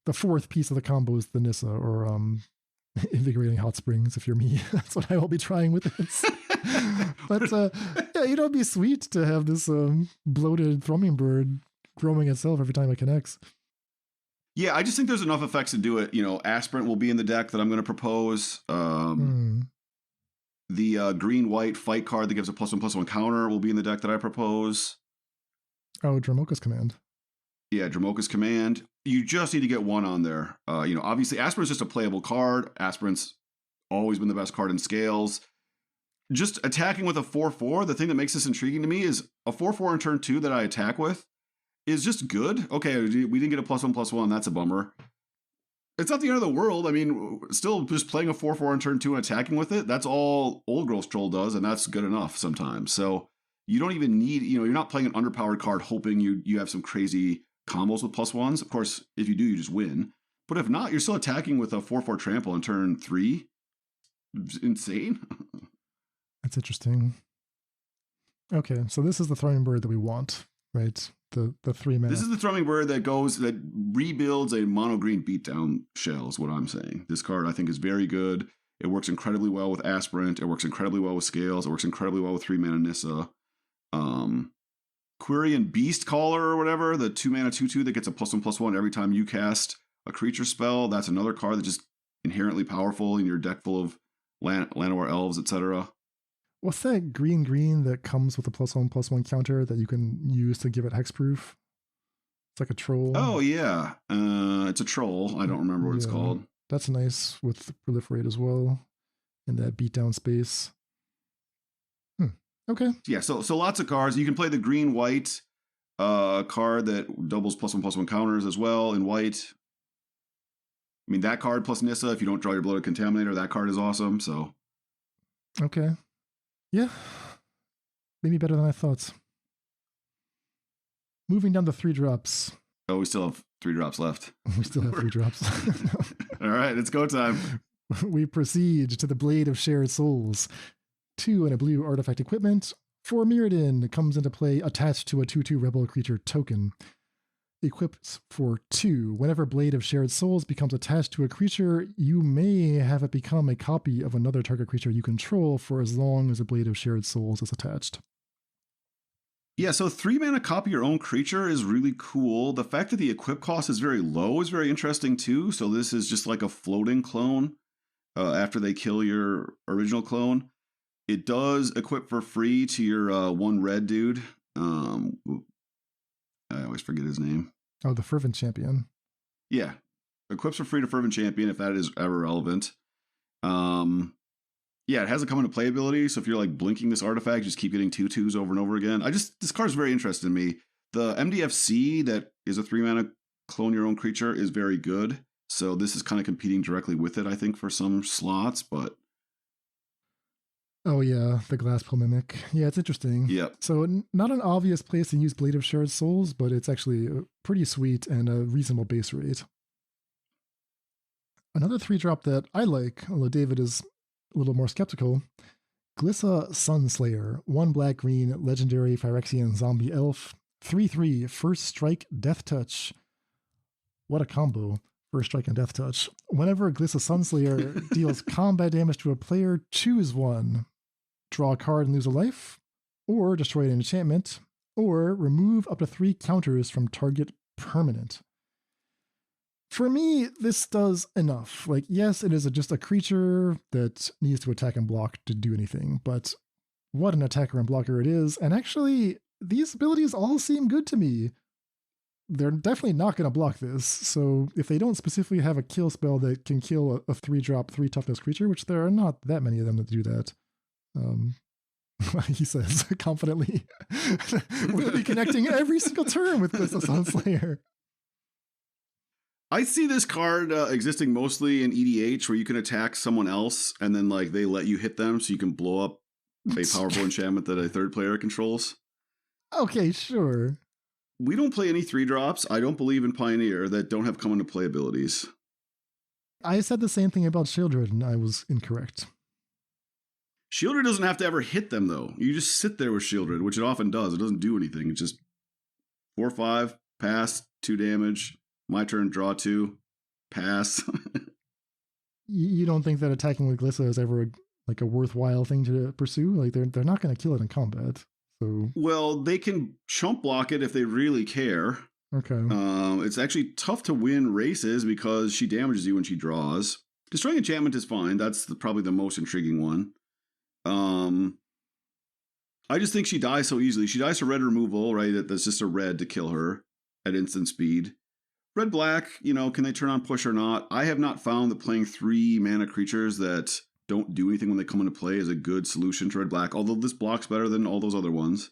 The fourth piece of the combo is the Nissa or Invigorating Hot Springs, if you're me. That's what I will be trying with this. But yeah, it'd be sweet to have this bloated thrumming bird growing itself every time it connects. Yeah, I just think there's enough effects to do it. Aspirant will be in the deck that I'm going to propose. The green-white fight card that gives a +1/+1 counter will be in the deck that I propose. Oh, Dramoka's Command. Yeah, Dramoka's Command. You just need to get one on there. Obviously, Aspirant's just a playable card. Aspirant's always been the best card in Scales. Just attacking with a 4/4, the thing that makes this intriguing to me is a 4/4 in turn 2 that I attack with is just good. Okay, we didn't get a +1/+1. That's a bummer. It's not the end of the world. I mean, still just playing a 4/4 in turn 2 and attacking with it, that's all Old Growth Troll does, and that's good enough sometimes. So you don't even need, you're not playing an underpowered card hoping you have some crazy combos with +1s. Of course, if you do, you just win. But if not, you're still attacking with a 4/4 trample in turn 3. It's insane. That's interesting. Okay, so this is the throwing bird that we want, right? The 3 mana. This is the thrumming bird that rebuilds a mono green beatdown shell, is what I'm saying. This card I think is very good. It works incredibly well with Aspirant. It works incredibly well with Scales. It works incredibly well with 3 mana Nissa. Quirion Beast Caller or whatever, the 2 mana 2/2 that gets a +1/+1 every time you cast a creature spell. That's another card that's just inherently powerful in your deck full of Llanowar elves, etc. What's that green that comes with a +1/+1 counter that you can use to give it hexproof? It's like a troll. Oh, yeah. It's a troll. I don't remember what it's called. That's nice with Proliferate as well in that beatdown space. Okay. Yeah, so lots of cards. You can play the green-white card that doubles +1/+1 counters as well in white. I mean, that card plus Nissa, if you don't draw your Bloated Contaminator, that card is awesome. So, okay. Yeah. Maybe better than I thought. Moving down to 3 drops. Oh, we still have 3 drops left. We still have 3 drops. All right, it's go time. We proceed to the Blade of Shared Souls. 2 and a blue artifact equipment. For Mirrodin, comes into play attached to a 2/2 rebel creature token. Equips for 2. Whenever Blade of Shared Souls becomes attached to a creature, you may have it become a copy of another target creature you control for as long as a Blade of Shared Souls is attached. Yeah, so 3 mana copy your own creature is really cool. The fact that the equip cost is very low is very interesting too. So this is just like a floating clone after they kill your original clone. It does equip for free to your 1 red dude. I always forget his name. Oh, the Fervent Champion. Yeah. Equips for free to Fervent Champion if that is ever relevant. Yeah, it has a come into play ability, so if you're like blinking this artifact, just keep getting 2/2s over and over again. This card's very interesting to me. The MDFC that is a 3 mana clone your own creature is very good. So this is kind of competing directly with it, I think, for some slots, but oh yeah, the Glasspool Mimic. Yeah, it's interesting. Yep. So not an obvious place to use Blade of Shared Souls, but it's actually pretty sweet and a reasonable base rate. Another 3-drop that I like, although David is a little more skeptical, Glissa Sunslayer. 1 black-green legendary Phyrexian zombie elf. 3/3, first strike, death touch. What a combo. First strike and death touch. Whenever Glissa Sunslayer deals combat damage to a player, choose 1. Draw a card and lose a life, or destroy an enchantment, or remove up to 3 counters from target permanent. For me, this does enough. Like, yes, it is just a creature that needs to attack and block to do anything, but what an attacker and blocker it is. And actually, these abilities all seem good to me. They're definitely not going to block this. So if they don't specifically have a kill spell that can kill a 3-drop, 3 toughness creature, which there are not that many of them that do that, he says confidently, we'll be connecting every single turn with Glissa Sunslayer. I see this card existing mostly in EDH where you can attack someone else and then like they let you hit them so you can blow up a powerful enchantment that a third player controls. Okay, sure. We don't play any 3-drops. I don't believe in Pioneer that don't have come into play abilities. I said the same thing about Shieldred, and I was incorrect. Shieldred doesn't have to ever hit them, though. You just sit there with Shieldred, which it often does. It doesn't do anything. It's just 4/5, pass, 2 damage. My turn, draw 2, pass. You don't think that attacking with Glissa is ever like a worthwhile thing to pursue? Like they're not going to kill it in combat. So well, they can chump block it if they really care. Okay. It's actually tough to win races because she damages you when she draws. Destroying enchantment is fine. That's probably the most intriguing one. I just think she dies so easily. She dies to red removal, right? That's just a red to kill her at instant speed. Red black, can they turn on push or not? I have not found that playing 3 mana creatures that don't do anything when they come into play is a good solution to red black, although this blocks better than all those other ones.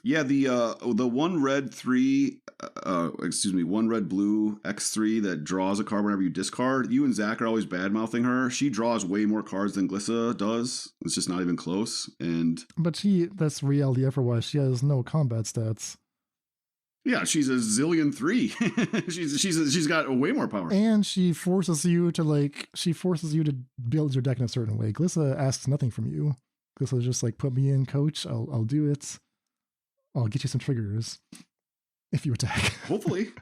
Yeah, the 1 red 3, 1 red blue X3 that draws a card whenever you discard. You and Zach are always bad mouthing her. She draws way more cards than Glissa does. It's just not even close. But that's reality otherwise. She has no combat stats. Yeah, she's a zillion 3. she's got way more power. And she forces you to build your deck in a certain way. Glissa asks nothing from you. Glissa's just like, put me in, coach. I'll do it. I'll get you some triggers if you attack. Hopefully.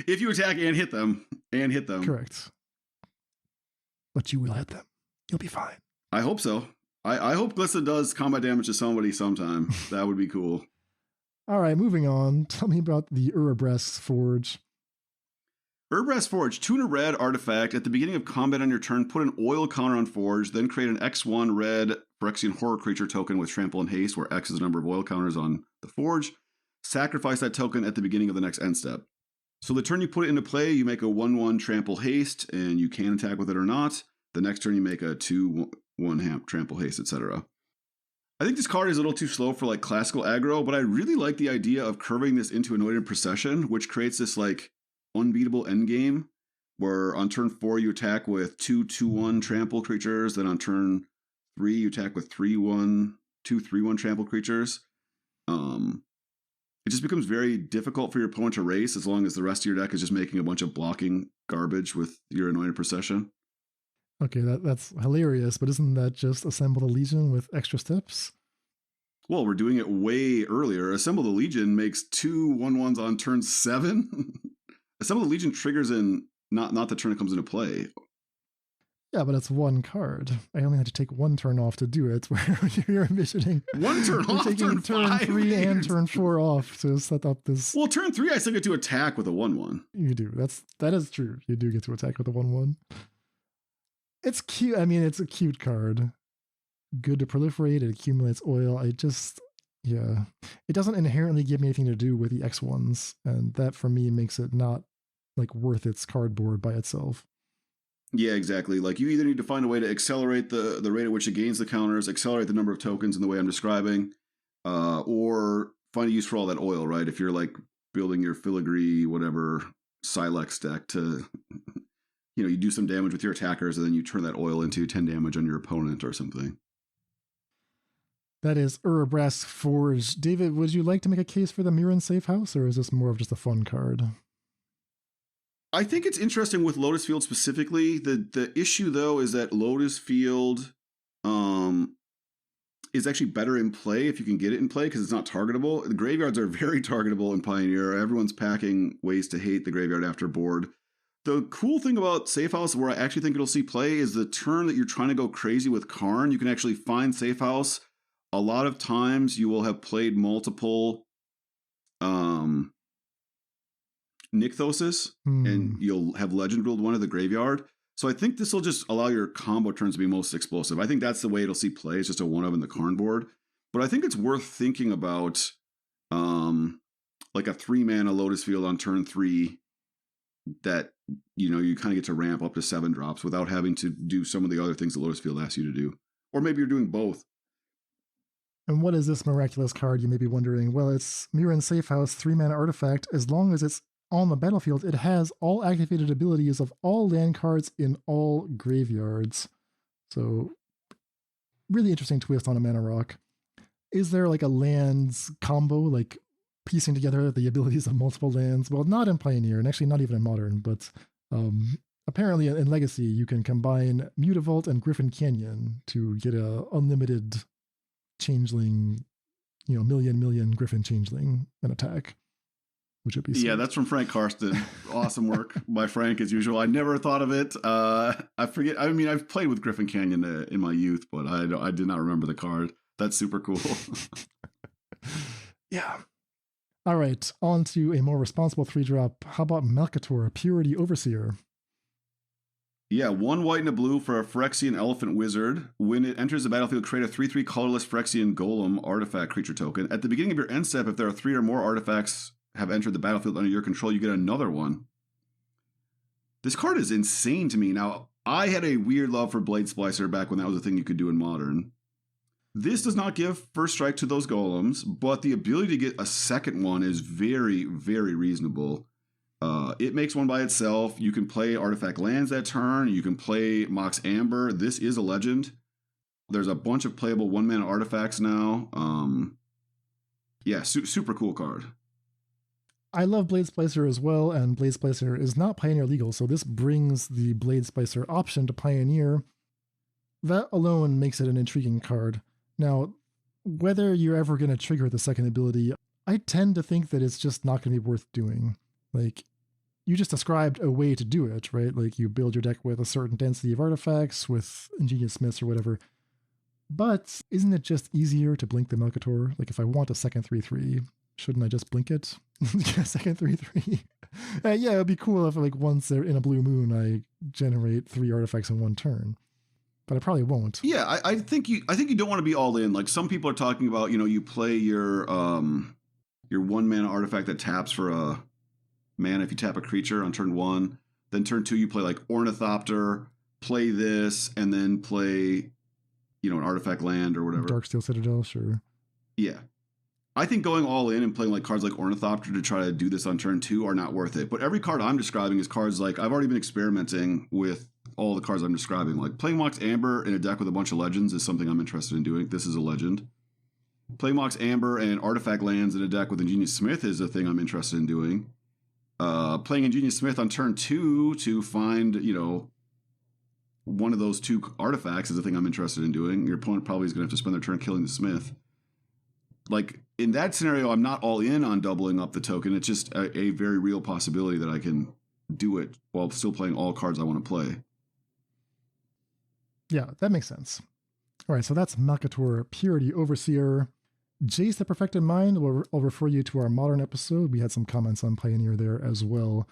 If you attack and hit them. Correct. But you will hit them. You'll be fine. I hope so. I hope Glissa does combat damage to somebody sometime. That would be cool. All right, moving on. Tell me about the Urabrask Forge. Urabrask Forge, 2 and a red artifact. At the beginning of combat on your turn, put an oil counter on Forge, then create an X1 red Phyrexian horror creature token with trample and haste, where X is the number of oil counters on the Forge. Sacrifice that token at the beginning of the next end step. So the turn you put it into play, you make a 1/1 trample haste, and you can attack with it or not. The next turn you make a 2/1 trample haste, etc. I think this card is a little too slow for like classical aggro, but I really like the idea of curving this into Anointed Procession, which creates this like unbeatable endgame where on turn 4 you attack with 2/2/1 trample creatures, then on turn 3 you attack with 2/3/1 trample creatures. It just becomes very difficult for your opponent to race as long as the rest of your deck is just making a bunch of blocking garbage with your Anointed Procession. Okay, that's hilarious, but isn't that just Assemble the Legion with extra steps? Well, we're doing it way earlier. Assemble the Legion makes 2/1/1s on turn 7. Assemble the Legion triggers in not the turn it comes into play. Yeah, but it's 1 card. I only had to take 1 turn off to do it. Where you're envisioning 1 turn off, taking turn 3 and turn 4 off to set up this. Well, turn 3 I still get to attack with a 1/1. You do. That is true. You do get to attack with a 1/1. It's cute. I mean, it's a cute card. Good to proliferate. It accumulates oil. It doesn't inherently give me anything to do with the X1s, and that for me makes it not like worth its cardboard by itself. Yeah, exactly. Like you either need to find a way to accelerate the rate at which it gains the counters, accelerate the number of tokens in the way I'm describing, or find a use for all that oil, right? If you're like building your Filigree, whatever, Sylex deck to, you do some damage with your attackers and then you turn that oil into 10 damage on your opponent or something. That is Urabrask Forge. David, would you like to make a case for the Mirran Safehouse, or is this more of just a fun card? I think it's interesting with Lotus Field specifically. The issue, though, is that Lotus Field is actually better in play if you can get it in play because it's not targetable. The graveyards are very targetable in Pioneer. Everyone's packing ways to hate the graveyard after board. The cool thing about Safehouse, where I actually think it'll see play, is the turn that you're trying to go crazy with Karn, you can actually find Safehouse. A lot of times you will have played multiple Nykthoses, and you'll have Legend Build one of the graveyard. So I think this will just allow your combo turns to be most explosive. I think that's the way it'll see play. It's just a 1/of in the Karn board. But I think it's worth thinking about like a 3-mana Lotus Field on turn 3 that, you kind of get to ramp up to 7 drops without having to do some of the other things the Lotus Field asks you to do. Or maybe you're doing both. And what is this miraculous card, you may be wondering? Well, it's Mirran Safehouse 3-mana artifact. As long as it's on the battlefield, it has all activated abilities of all land cards in all graveyards. So, really interesting twist on a mana rock. Is there like a lands combo, like piecing together the abilities of multiple lands. Well, not in Pioneer, and actually not even in Modern, but apparently in Legacy, you can combine Mutavault and Griffin Canyon to get a unlimited changeling, million Griffin changeling an attack, which would be sweet. Yeah, that's from Frank Karsten. Awesome work by Frank as usual. I never thought of it. I forget. I mean, I've played with Griffin Canyon in my youth, but I did not remember the card. That's super cool. Yeah. All right, on to a more responsible 3-drop. How about Malcator, Purity Overseer? Yeah, 1 white and a blue for a Phyrexian Elephant Wizard. When it enters the battlefield, create a 3/3 colorless Phyrexian Golem artifact creature token. At the beginning of your end step, if there are 3 or more artifacts have entered the battlefield under your control, you get another one. This card is insane to me. Now, I had a weird love for Blade Splicer back when that was a thing you could do in Modern. This does not give first strike to those golems, but the ability to get a second one is very, very reasonable. It makes one by itself. You can play artifact lands that turn. You can play Mox Amber. This is a legend. There's a bunch of playable 1-mana artifacts now. Yeah, super cool card. I love Blade Splicer as well, and Blade Splicer is not Pioneer legal, so this brings the Blade Splicer option to Pioneer. That alone makes it an intriguing card. Now, whether you're ever going to trigger the second ability, I tend to think that it's just not going to be worth doing. Like, you just described a way to do it, right? Like, you build your deck with a certain density of artifacts, with Ingenious Smiths or whatever. But isn't it just easier to blink the Malcator? Like, if I want a second 3/3, shouldn't I just blink it? Get a second 3/3? Yeah, it'd be cool if, like, once they're in a blue moon, I generate 3 artifacts in one turn. But I probably won't. Yeah, I think you don't want to be all in. Like, some people are talking about, you play your 1-mana artifact that taps for a mana if you tap a creature on turn 1. Then turn 2 you play like Ornithopter, play this, and then play, an artifact land or whatever. Darksteel Citadel, sure. Yeah. I think going all in and playing like cards like Ornithopter to try to do this on turn 2 are not worth it. But every card I'm describing is cards like I've already been experimenting with all the cards I'm describing. Like playing Mox Amber in a deck with a bunch of legends is something I'm interested in doing. This is a legend. Playing Mox Amber and artifact lands in a deck with Ingenious Smith is a thing I'm interested in doing. Playing Ingenious Smith on turn 2 to find, one of those 2 artifacts is a thing I'm interested in doing. Your opponent probably is going to have to spend their turn killing the Smith. Like, in that scenario, I'm not all in on doubling up the token. It's just a very real possibility that I can do it while still playing all cards I want to play. Yeah, that makes sense. All right, so that's Malcator, Purity Overseer. Jace the Perfected Mind, I'll refer you to our Modern episode. We had some comments on Pioneer there as well.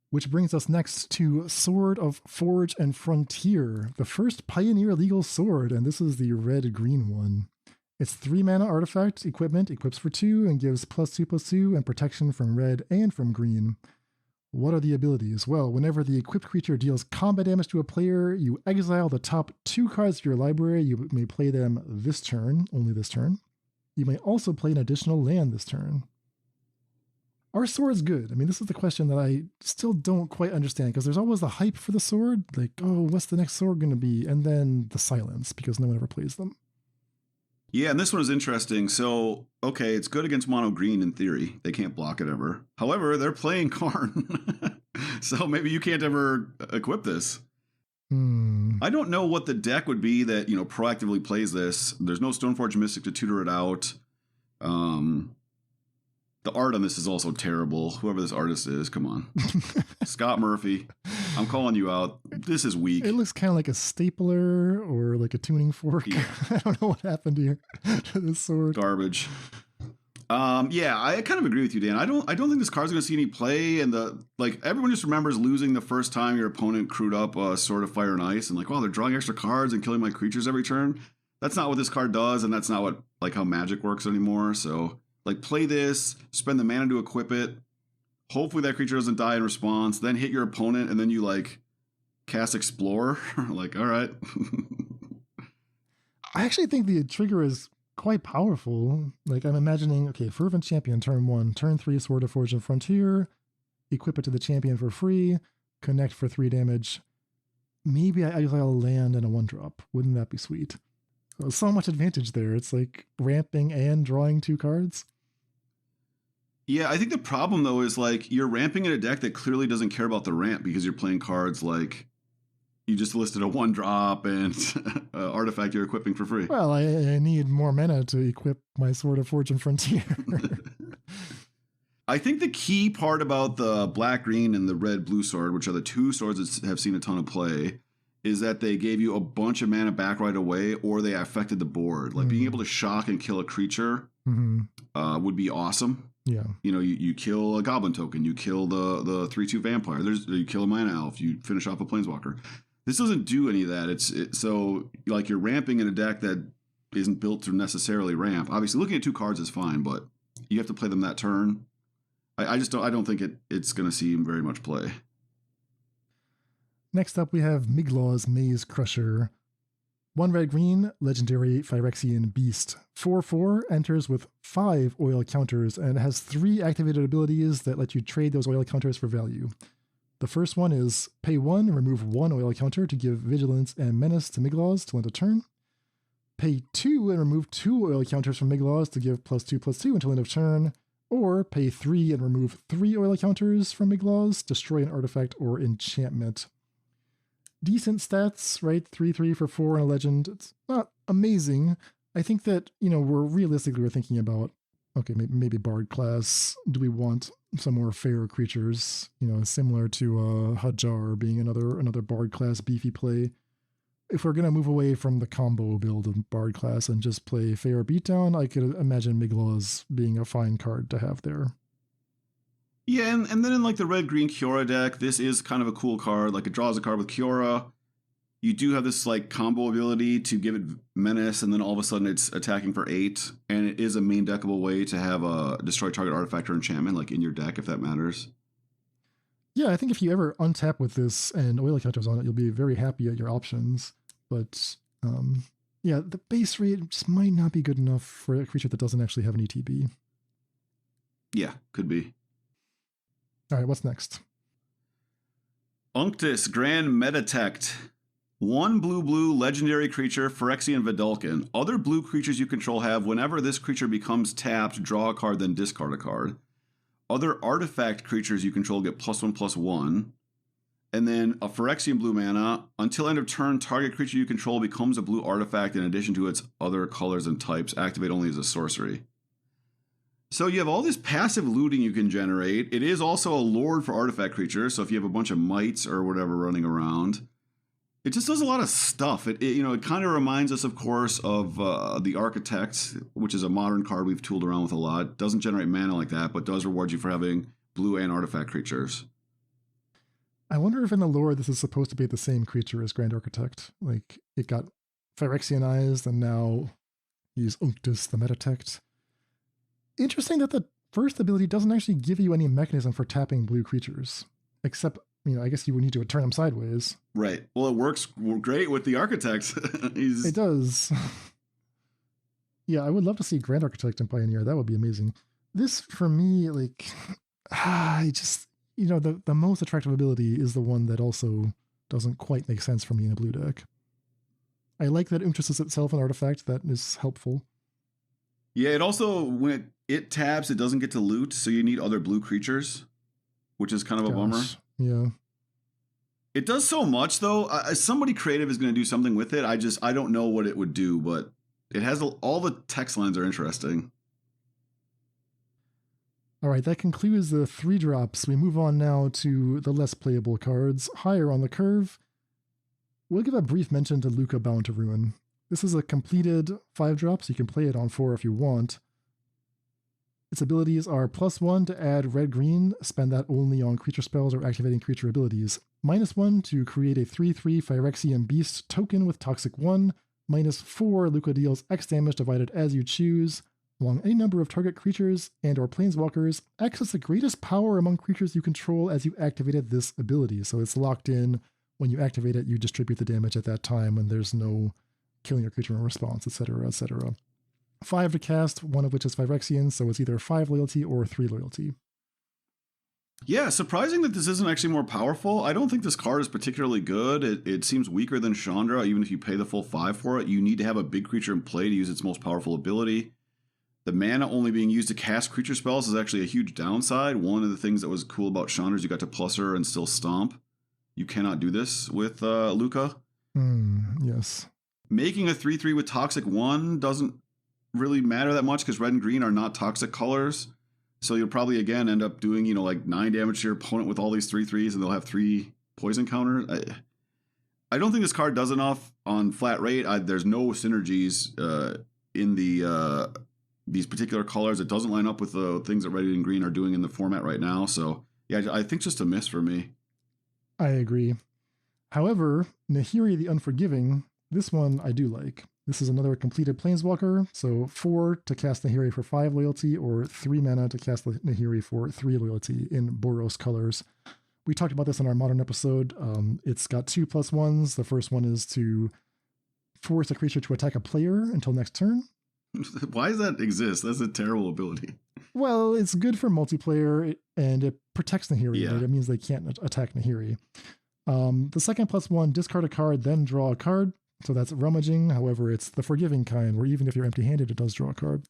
Which brings us next to Sword of Forge and Frontier, the first Pioneer legal sword, and this is the red-green one. It's 3-mana artifact, equipment, equips for 2, and gives +2/+2 and protection from red and from green. What are the abilities? Well, whenever the equipped creature deals combat damage to a player, you exile the top 2 cards of your library. You may play them this turn, only this turn. You may also play an additional land this turn. Are swords good? I mean, this is the question that I still don't quite understand, because there's always the hype for the sword, like, oh, what's the next sword going to be? And then the silence, because no one ever plays them. Yeah, and this one is interesting. So, okay, it's good against mono green in theory. They can't block it ever. However, they're playing Karn. So maybe you can't ever equip this. I don't know what the deck would be that, proactively plays this. There's no Stoneforge Mystic to tutor it out. The art on this is also terrible. Whoever this artist is, come on. Scott Murphy, I'm calling you out. This is weak. It looks kind of like a stapler or like a tuning fork. Yeah. I don't know what happened here to this sword. Garbage. Yeah, I kind of agree with you, Dan. I don't think this card's going to see any play, and everyone just remembers losing the first time your opponent crewed up a Sword of Fire and Ice, and wow, they're drawing extra cards and killing my creatures every turn. That's not what this card does, and that's not what how Magic works anymore. So play this, spend the mana to equip it. Hopefully that creature doesn't die in response. Then hit your opponent, and then you cast Explore. All right. I actually think the trigger is quite powerful. I'm imagining, okay, Fervent Champion, turn 1, turn 3, Sword of Forge and Frontier, equip it to the champion for free, connect for 3 damage. Maybe I exile a land and a 1-drop. Wouldn't that be sweet? So much advantage there. It's ramping and drawing 2 cards. Yeah, I think the problem, though, is like you're ramping in a deck that clearly doesn't care about the ramp because you're playing cards like you just listed a 1-drop and artifact you're equipping for free. Well, I need more mana to equip my Sword of Fortune Frontier. I think the key part about the black-green and the red-blue sword, which are the two swords that have seen a ton of play, is that they gave you a bunch of mana back right away, or they affected the board. Like being able to shock and kill a creature would be awesome. Yeah. You know, you kill a goblin token, you kill the 3/2 vampire, you kill a mana elf, you finish off a planeswalker. This doesn't do any of that. So like you're ramping in a deck that isn't built to necessarily ramp. Obviously, looking at 2 cards is fine, but you have to play them that turn. I don't think it's going to see very much play. Next up, we have Miglaw's Maze Crusher. 1 red-green, legendary Phyrexian beast. 4/4, enters with 5 oil counters and has 3 activated abilities that let you trade those oil counters for value. The first one is pay 1, remove 1 oil counter to give Vigilance and Menace to Miglaw's till end of turn. Pay 2 and remove 2 oil counters from Miglaw's to give +2/+2 until end of turn. Or pay 3 and remove 3 oil counters from Miglaw's, destroy an artifact or enchantment. Decent stats, right? 3/3 for 4 and a legend. It's not amazing. I think that, we're thinking about, okay, maybe Bard class. Do we want some more fair creatures, similar to Hajar being another Bard class beefy play? If we're going to move away from the combo build of Bard class and just play fair beatdown, I could imagine Miglaw's being a fine card to have there. Yeah, and then in like the red-green Kiora deck, this is kind of a cool card. Like it draws a card with Kiora. You do have this like combo ability to give it Menace, and then all of a sudden it's attacking for 8. And it is a main deckable way to have a destroy target artifact or enchantment like in your deck, if that matters. Yeah, I think if you ever untap with this and oil counters on it, you'll be very happy at your options. But yeah, the base rate just might not be good enough for a creature that doesn't actually have an ETB. Yeah, could be. All right, what's next? Unctus Grand Metatect. 1 blue legendary creature, Phyrexian Vidalcan. Other blue creatures you control have, whenever this creature becomes tapped, draw a card, then discard a card. Other artifact creatures you control get +1/+1. And then a Phyrexian blue mana. Until end of turn, target creature you control becomes a blue artifact in addition to its other colors and types. Activate only as a sorcery. So you have all this passive looting you can generate. It is also a lord for artifact creatures. So if you have a bunch of mites or whatever running around, it just does a lot of stuff. It kind of reminds us, of course, of the Architect, which is a modern card we've tooled around with a lot. Doesn't generate mana like that, but does reward you for having blue and artifact creatures. I wonder if in the lore this is supposed to be the same creature as Grand Architect. Like it got Phyrexianized and now he's Unctus the Metatect. Interesting that the first ability doesn't actually give you any mechanism for tapping blue creatures, except, I guess you would need to turn them sideways. Right. Well, it works great with the Architect. It does. Yeah, I would love to see Grand Architect and Pioneer. That would be amazing. This, for me, like, I just, the most attractive ability is the one that also doesn't quite make sense for me in a blue deck. I like that Unctus is itself an artifact that is helpful. Yeah, it also, when it taps, it doesn't get to loot, so you need other blue creatures, which is kind of a bummer. Yeah. It does so much, though. Somebody creative is going to do something with it. I don't know what it would do, but it has all the text lines are interesting. All right, that concludes the 3-drops. We move on now to the less playable cards. Higher on the curve, we'll give a brief mention to Luca Bound to Ruin. This is a completed 5-drop, so you can play it on 4 if you want. Its abilities are +1 to add red-green, spend that only on creature spells or activating creature abilities. -1 to create a 3/3 Phyrexian Beast token with Toxic 1. -4, Luca deals X damage divided as you choose. Among any number of target creatures and or planeswalkers, X has the greatest power among creatures you control as you activated this ability. So it's locked in. When you activate it, you distribute the damage at that time when there's no killing your creature in response, etc., etc. 5 to cast, one of which is Phyrexian, so it's either 5 loyalty or 3 loyalty. Yeah, surprising that this isn't actually more powerful. I don't think this card is particularly good. It seems weaker than Chandra, even if you pay the full 5 for it. You need to have a big creature in play to use its most powerful ability. The mana only being used to cast creature spells is actually a huge downside. One of the things that was cool about Chandra is you got to plus her and still stomp. You cannot do this with Luca. Yes. Making a 3/3 with Toxic 1 doesn't really matter that much because red and green are not toxic colors. So you'll probably, again, end up doing, like 9 damage to your opponent with all these 3/3s, and they'll have 3 poison counters. I don't think this card does enough on flat rate. There's no synergies in these particular colors. It doesn't line up with the things that red and green are doing in the format right now. So, yeah, I think just a miss for me. I agree. However, Nahiri the Unforgiving, this one I do like. This is another completed Planeswalker, so 4 to cast Nahiri for 5 loyalty, or 3 mana to cast Nahiri for 3 loyalty in Boros colors. We talked about this in our Modern episode. It's got 2+1s. The first one is to force a creature to attack a player until next turn. Why does that exist? That's a terrible ability. Well, it's good for multiplayer, and it protects Nahiri. Yeah. Right? It means they can't attack Nahiri. The second +1, discard a card, then draw a card. So that's rummaging. However, it's the forgiving kind, where even if you're empty-handed, it does draw a card.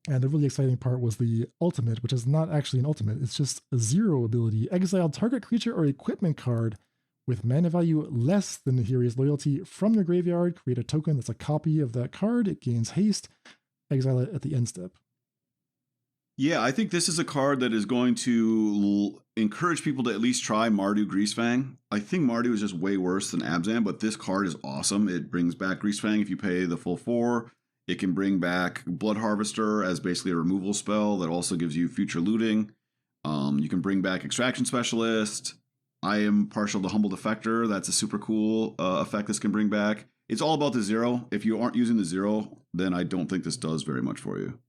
And the really exciting part was the ultimate, which is not actually an ultimate. It's just a 0 ability. Exile target creature or equipment card with mana value less than Nahiri's loyalty from your graveyard. Create a token that's a copy of that card. It gains haste. Exile it at the end step. Yeah, I think this is a card that is going to encourage people to at least try Mardu Greasefang. I think Mardu is just way worse than Abzan, but this card is awesome. It brings back Greasefang if you pay the full 4. It can bring back Blood Harvester as basically a removal spell that also gives you future looting. You can bring back Extraction Specialist. I am partial to Humble Defector. That's a super cool effect this can bring back. It's all about the 0. If you aren't using the 0, then I don't think this does very much for you.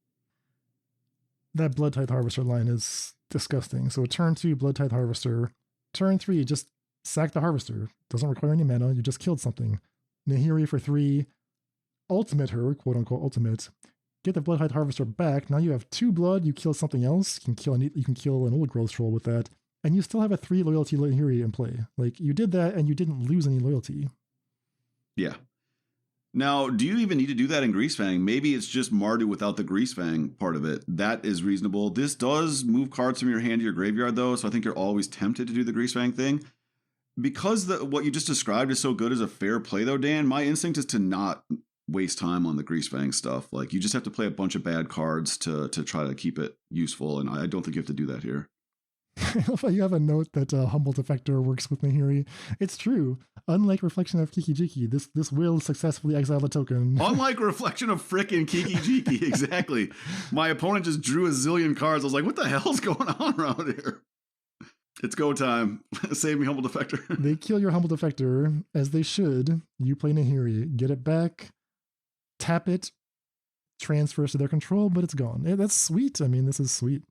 That Bloodtithe Harvester line is disgusting. So turn 2, Bloodtithe Harvester. Turn 3, just sack the Harvester. Doesn't require any mana. You just killed something. Nahiri for 3. Ultimate her, quote unquote ultimate. Get the Bloodtithe Harvester back. Now you have 2 blood. You kill something else. You can kill an Old Growth Troll with that. And you still have a 3 loyalty Nahiri in play. Like, you did that and you didn't lose any loyalty. Yeah. Now, do you even need to do that in Greasefang? Maybe it's just Mardu without the Greasefang part of it. That is reasonable. This does move cards from your hand to your graveyard, though, so I think you're always tempted to do the Greasefang thing. Because what you just described is so good as a fair play, though, Dan, my instinct is to not waste time on the Greasefang stuff. Like, you just have to play a bunch of bad cards to try to keep it useful, and I don't think you have to do that here. You have a note that Humble Defector works with Nahiri. It's true. Unlike Reflection of Kiki-Jiki, this will successfully exile the token. Unlike Reflection of frickin' Kiki-Jiki, exactly. My opponent just drew a zillion cards. I was like, what the hell's going on around here? It's go time. Save me, Humble Defector. They kill your Humble Defector, as they should. You play Nahiri. Get it back. Tap it. Transfers to their control, but it's gone. Yeah, that's sweet. I mean, this is sweet.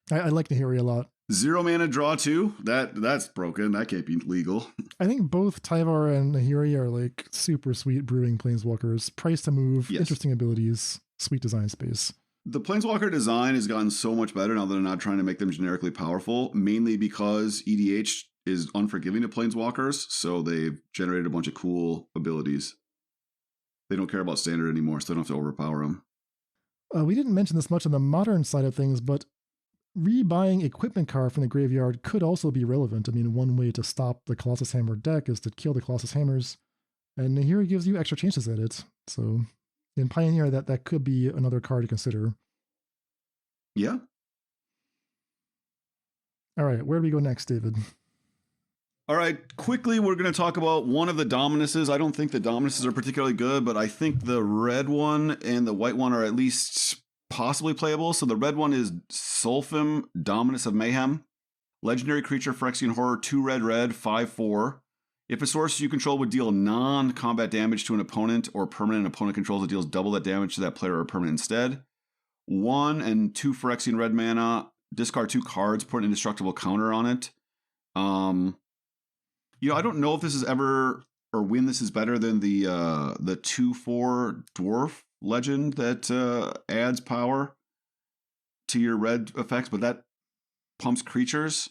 I like Nahiri a lot. 0 mana draw 2? That's broken. That can't be legal. I think both Tyvar and Nahiri are like super sweet brewing planeswalkers. Price to move, yes. Interesting abilities, sweet design space. The planeswalker design has gotten so much better now that they're not trying to make them generically powerful, mainly because EDH is unforgiving to planeswalkers, so they've generated a bunch of cool abilities. They don't care about standard anymore, so they don't have to overpower them. We didn't mention this much on the modern side of things, but rebuying equipment card from the graveyard could also be relevant. I mean, one way to stop the Colossus Hammer deck is to kill the Colossus Hammers, and Nahiri gives you extra chances at it. So in Pioneer, that could be another card to consider. Yeah. All right, where do we go next, David? All right, quickly, we're going to talk about one of the Dominuses. I don't think the Dominuses are particularly good, but I think the red one and the white one are at least possibly playable. So the red one is Sulfim, Dominus of Mayhem. Legendary creature, Phyrexian Horror, 2 red, 5/4. If a source you control would deal non-combat damage to an opponent or permanent opponent controls, it deals double that damage to that player or permanent instead. 1 and 2 Phyrexian red mana. Discard 2 cards, put an indestructible counter on it. I don't know if this is ever or when this is better than the 2/4 dwarf legend that adds power to your red effects, but that pumps creatures.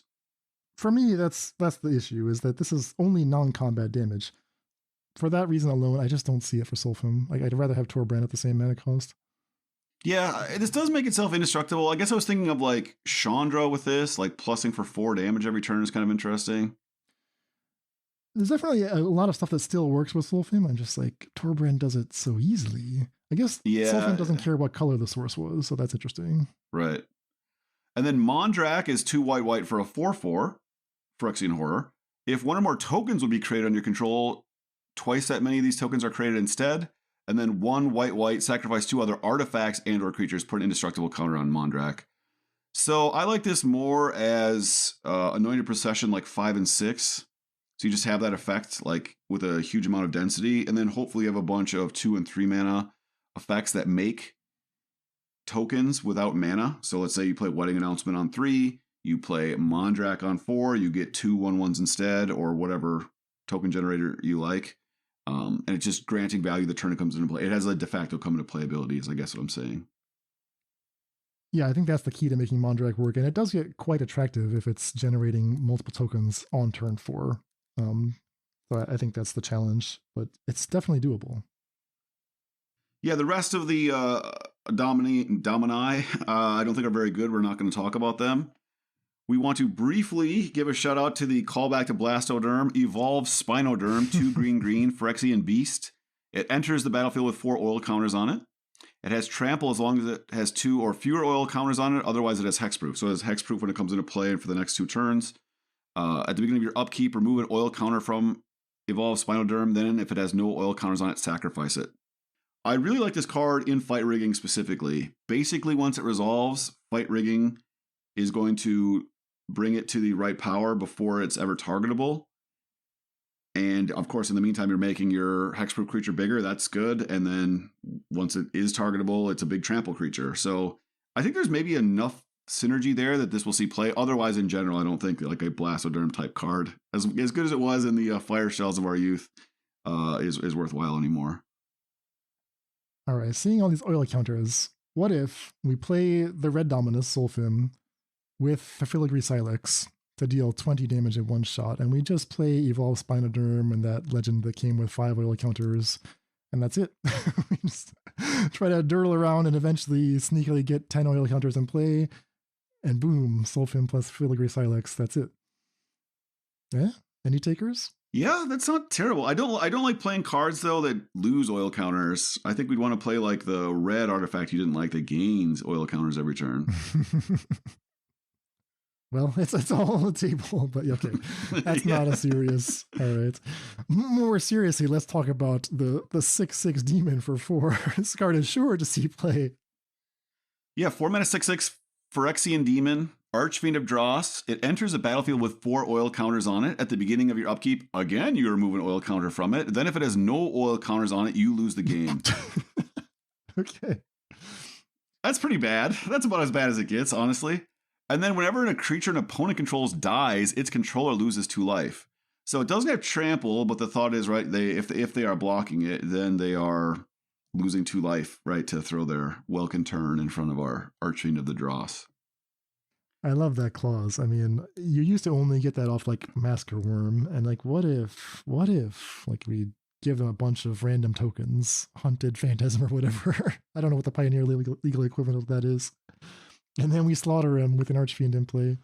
For me, that's the issue, is that this is only non-combat damage. For that reason alone, I just don't see it for Sulfim. Like, I'd rather have Torbrand at the same mana cost. Yeah, this does make itself indestructible. I guess I was thinking of like Chandra with this, like plussing for 4 damage every turn is kind of interesting. There's definitely a lot of stuff that still works with Solfim. I'm just like, Torbrand does it so easily. I guess Solfim doesn't care what color the source was, so that's interesting. Right. And then Mondrak is 2 white for a 4/4, Phyrexian Horror. If one or more tokens would be created on your control, twice that many of these tokens are created instead. And then 1 white, sacrifice 2 other artifacts and or creatures, put an indestructible counter on Mondrak. So I like this more as Anointed Procession like 5 and 6. So you just have that effect like with a huge amount of density. And then hopefully you have a bunch of 2 and 3 mana effects that make tokens without mana. So let's say you play Wedding Announcement on 3, you play Mondrak on 4, you get 2 1/1s instead, or whatever token generator you like. And it's just granting value the turn it comes into play. It has a de facto come into play abilities, I guess what I'm saying. Yeah, I think that's the key to making Mondrak work. And it does get quite attractive if it's generating multiple tokens on turn 4. So I think that's the challenge, but it's definitely doable. Yeah, the rest of the Domini, I don't think are very good. We're not going to talk about them. We want to briefly give a shout out to the callback to Blastoderm, Evolve Spinoderm, 2 green, Phyrexian Beast. It enters the battlefield with 4 oil counters on it. It has Trample as long as it has 2 or fewer oil counters on it. Otherwise, it has Hexproof. So it has Hexproof when it comes into play and for the next 2 turns. At the beginning of your upkeep, remove an oil counter from Evolve Spinoderm. Then, if it has no oil counters on it, sacrifice it. I really like this card in Fight Rigging specifically. Basically, once it resolves, Fight Rigging is going to bring it to the right power before it's ever targetable. And of course, in the meantime, you're making your hexproof creature bigger. That's good. And then once it is targetable, it's a big trample creature. So I think there's maybe enough synergy there that this will see play. Otherwise, in general, I don't think like a Blastoderm type card, as good as it was in the Fire Shells of our youth, is worthwhile anymore. All right, seeing all these oil counters, what if we play the Red Dominus Solfim with the Filigree Sylex to deal 20 damage in one shot, and we just play Evolve Spinoderm and that legend that came with 5 oil counters, and that's it. We just try to dirtle around and eventually sneakily get 10 oil counters in play, and boom, Solfim plus Filigree Sylex, that's it. Yeah? Any takers? Yeah, that's not terrible. I don't like playing cards though that lose oil counters. I think we'd want to play like the red artifact you didn't like that gains oil counters every turn. Well, it's all on the table, but okay, that's not a serious. All right. More seriously, let's talk about the 6/6 demon for 4. This card is sure to see play. Yeah, 4 mana 6/6 Phyrexian Demon, Archfiend of Dross. It enters a battlefield with 4 oil counters on it. At the beginning of your upkeep, again, you remove an oil counter from it. Then if it has no oil counters on it, you lose the game. Okay. That's pretty bad. That's about as bad as it gets, honestly. And then whenever a creature an opponent controls dies, its controller loses 2 life. So it doesn't have trample, but the thought is, right, if they are blocking it, then they are losing 2 life, right, to throw their Welkin Turn in front of our Archfiend of the Dross. I love that clause. I mean, you used to only get that off like Masker Worm, and like, what if like we give them a bunch of random tokens, Hunted Phantasm or whatever. I don't know what the Pioneer legal equivalent of that is. And then we slaughter him with an Archfiend in play.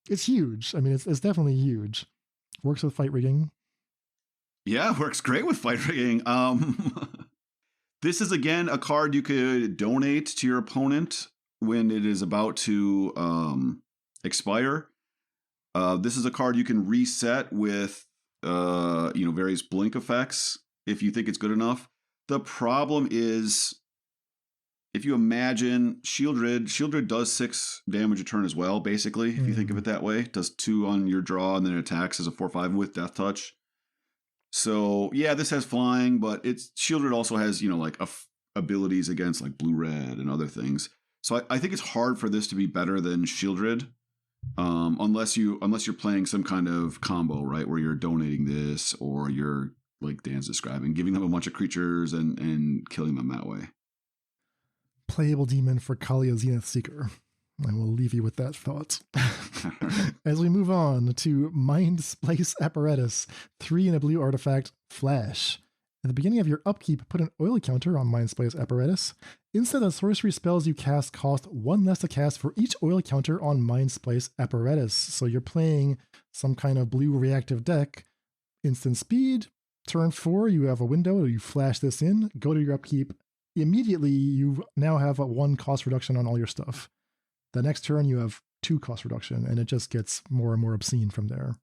It's huge. I mean, it's definitely huge. Works with Fight Rigging. Yeah, works great with Fight Rigging. This is, again, a card you could donate to your opponent when it is about to expire. This is a card you can reset with various blink effects if you think it's good enough. The problem is, if you imagine Shieldred does 6 damage a turn as well, basically, if you think of it that way. It does 2 on your draw and then it attacks as a 4/5 with Death Touch. So, yeah, this has flying, but Shieldred also has, like abilities against like blue-red and other things. So I think it's hard for this to be better than Shieldred, unless you're playing some kind of combo, right, where you're donating this or you're, like Dan's describing, giving them a bunch of creatures and killing them that way. Playable demon for Kalia Zenith Seeker. I will leave you with that thought. As we move on to Mindsplice Apparatus, 3 in a blue artifact, Flash. At the beginning of your upkeep, put an oil counter on Mindsplice Apparatus. Instead of sorcery spells you cast cost 1 less to cast for each oil counter on Mindsplice Apparatus. So you're playing some kind of blue reactive deck. Instant speed, turn 4, you have a window, you flash this in, go to your upkeep. Immediately, you now have a 1 cost reduction on all your stuff. The next turn, you have 2 cost reduction, and it just gets more and more obscene from there.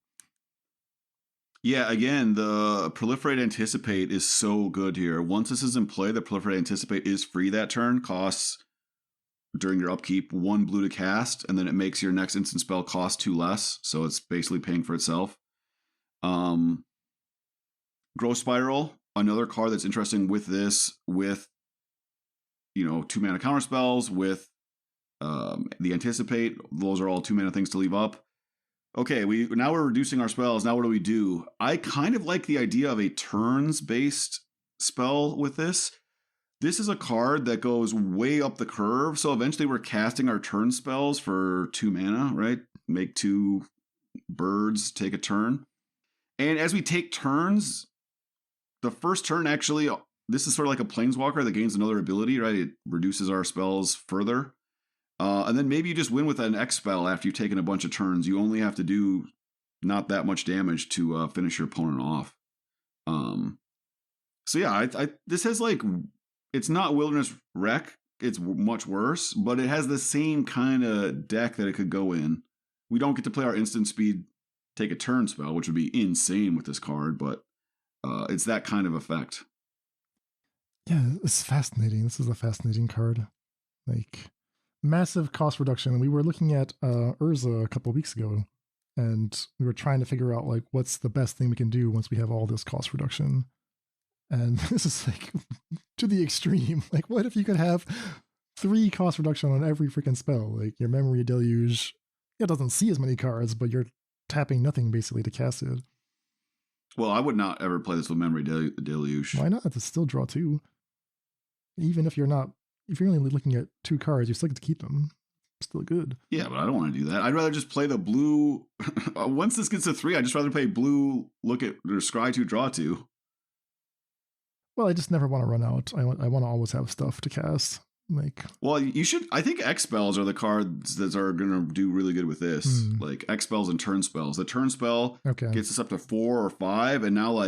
Yeah, again, the Proliferate Anticipate is so good here. Once this is in play, the Proliferate Anticipate is free that turn, costs during your upkeep 1 blue to cast, and then it makes your next instant spell cost 2 less, so it's basically paying for itself. Growth Spiral, another card that's interesting with this, with 2 mana counter spells, with the Anticipate. Those are all 2 mana things to leave up. Okay, now we're reducing our spells. Now what do we do? I kind of like the idea of a turns-based spell with this. This is a card that goes way up the curve, so eventually we're casting our turn spells for 2 mana, right? Make 2 birds take a turn. And as we take turns, the first turn actually, this is sort of like a Planeswalker that gains another ability, right? It reduces our spells further. And then maybe you just win with an X spell after you've taken a bunch of turns. You only have to do not that much damage to finish your opponent off. So yeah, this has it's not Wilderness Wreck. It's much worse, but it has the same kind of deck that it could go in. We don't get to play our instant speed take a turn spell, which would be insane with this card, but it's that kind of effect. Yeah, it's fascinating. This is a fascinating card. Massive cost reduction. We were looking at Urza a couple of weeks ago, and we were trying to figure out what's the best thing we can do once we have all this cost reduction. And this is to the extreme. What if you could have 3 cost reduction on every freaking spell? Your Memory Deluge, it doesn't see as many cards, but you're tapping nothing basically to cast it. Well, I would not ever play this with Memory Deluge. Why not? It's still draw 2. Even if you're only looking at 2 cards, you still get to keep them. Still good. Yeah, but I don't want to do that. I'd rather just play the blue. Once this gets to 3, I'd just rather play blue, look at, or scry 2, draw 2. Well, I just never want to run out. I want to always have stuff to cast. Well, you should. I think X spells are the cards that are going to do really good with this. X spells and turn spells. The turn spell gets us up to 4 or 5, and now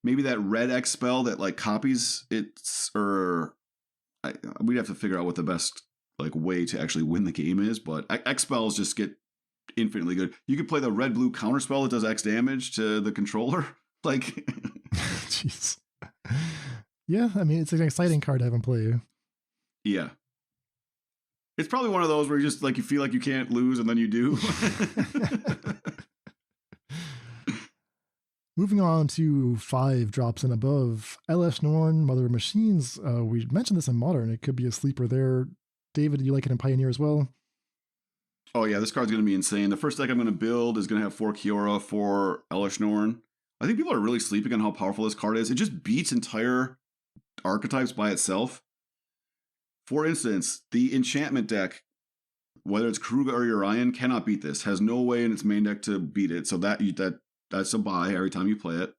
maybe that red X spell that copies it's, or we'd have to figure out what the best way to actually win the game is. But X spells just get infinitely good. You could play the red blue counter spell that does X damage to the controller. Jeez. Yeah, I mean, it's an exciting card to have in play. Yeah. It's probably one of those where you just you feel like you can't lose and then you do. Moving on to 5 drops and above. Elesh Norn, Mother of Machines. We mentioned this in Modern. It could be a sleeper there. David, do you like it in Pioneer as well? Oh yeah, this card's going to be insane. The first deck I'm going to build is going to have 4 Kiora for Elesh Norn. I think people are really sleeping on how powerful this card is. It just beats entire archetypes by itself. For instance, the enchantment deck, whether it's Kruga or Urian, cannot beat this. Has no way in its main deck to beat it. So that's a buy every time you play it.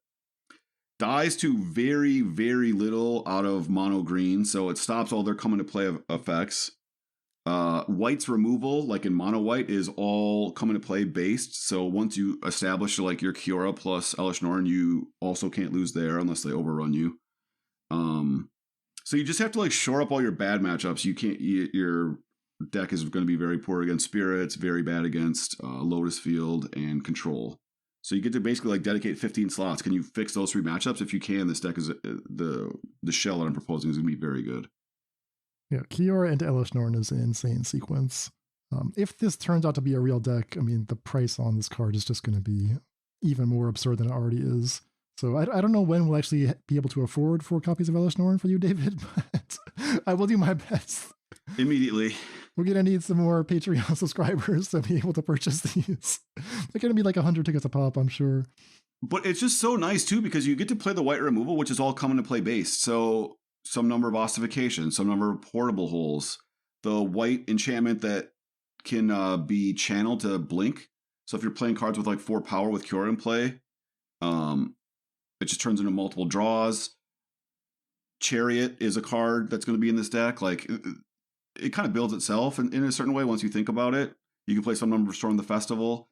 Dies to very, very little out of mono green, so it stops all their coming to play effects. White's removal, like in mono white, is all coming to play based. So once you establish your Kiora plus Elesh Norn, you also can't lose there unless they overrun you. So you just have to shore up all your bad matchups. Your deck is going to be very poor against Spirits, very bad against Lotus Field and Control. So you get to basically dedicate 15 slots. Can you fix those 3 matchups? If you can, this deck is the shell that I'm proposing is going to be very good. Yeah, Kiora into Elesh Norn is an insane sequence. If this turns out to be a real deck, I mean, the price on this card is just going to be even more absurd than it already is. So I don't know when we'll actually be able to afford 4 copies of Elesh Norn for you, David, but I will do my best. Immediately. We're going to need some more Patreon subscribers to be able to purchase these. They're going to be 100 tickets a pop, I'm sure. But it's just so nice, too, because you get to play the white removal, which is all coming to play based. So some number of ossifications, some number of portable holes, the white enchantment that can be channeled to blink. So if you're playing cards with 4 power with Kiora in play, It just turns into multiple draws. Chariot is a card that's going to be in this deck. Like, it kind of builds itself in a certain way once you think about it. You can play some number of Storm the Festival.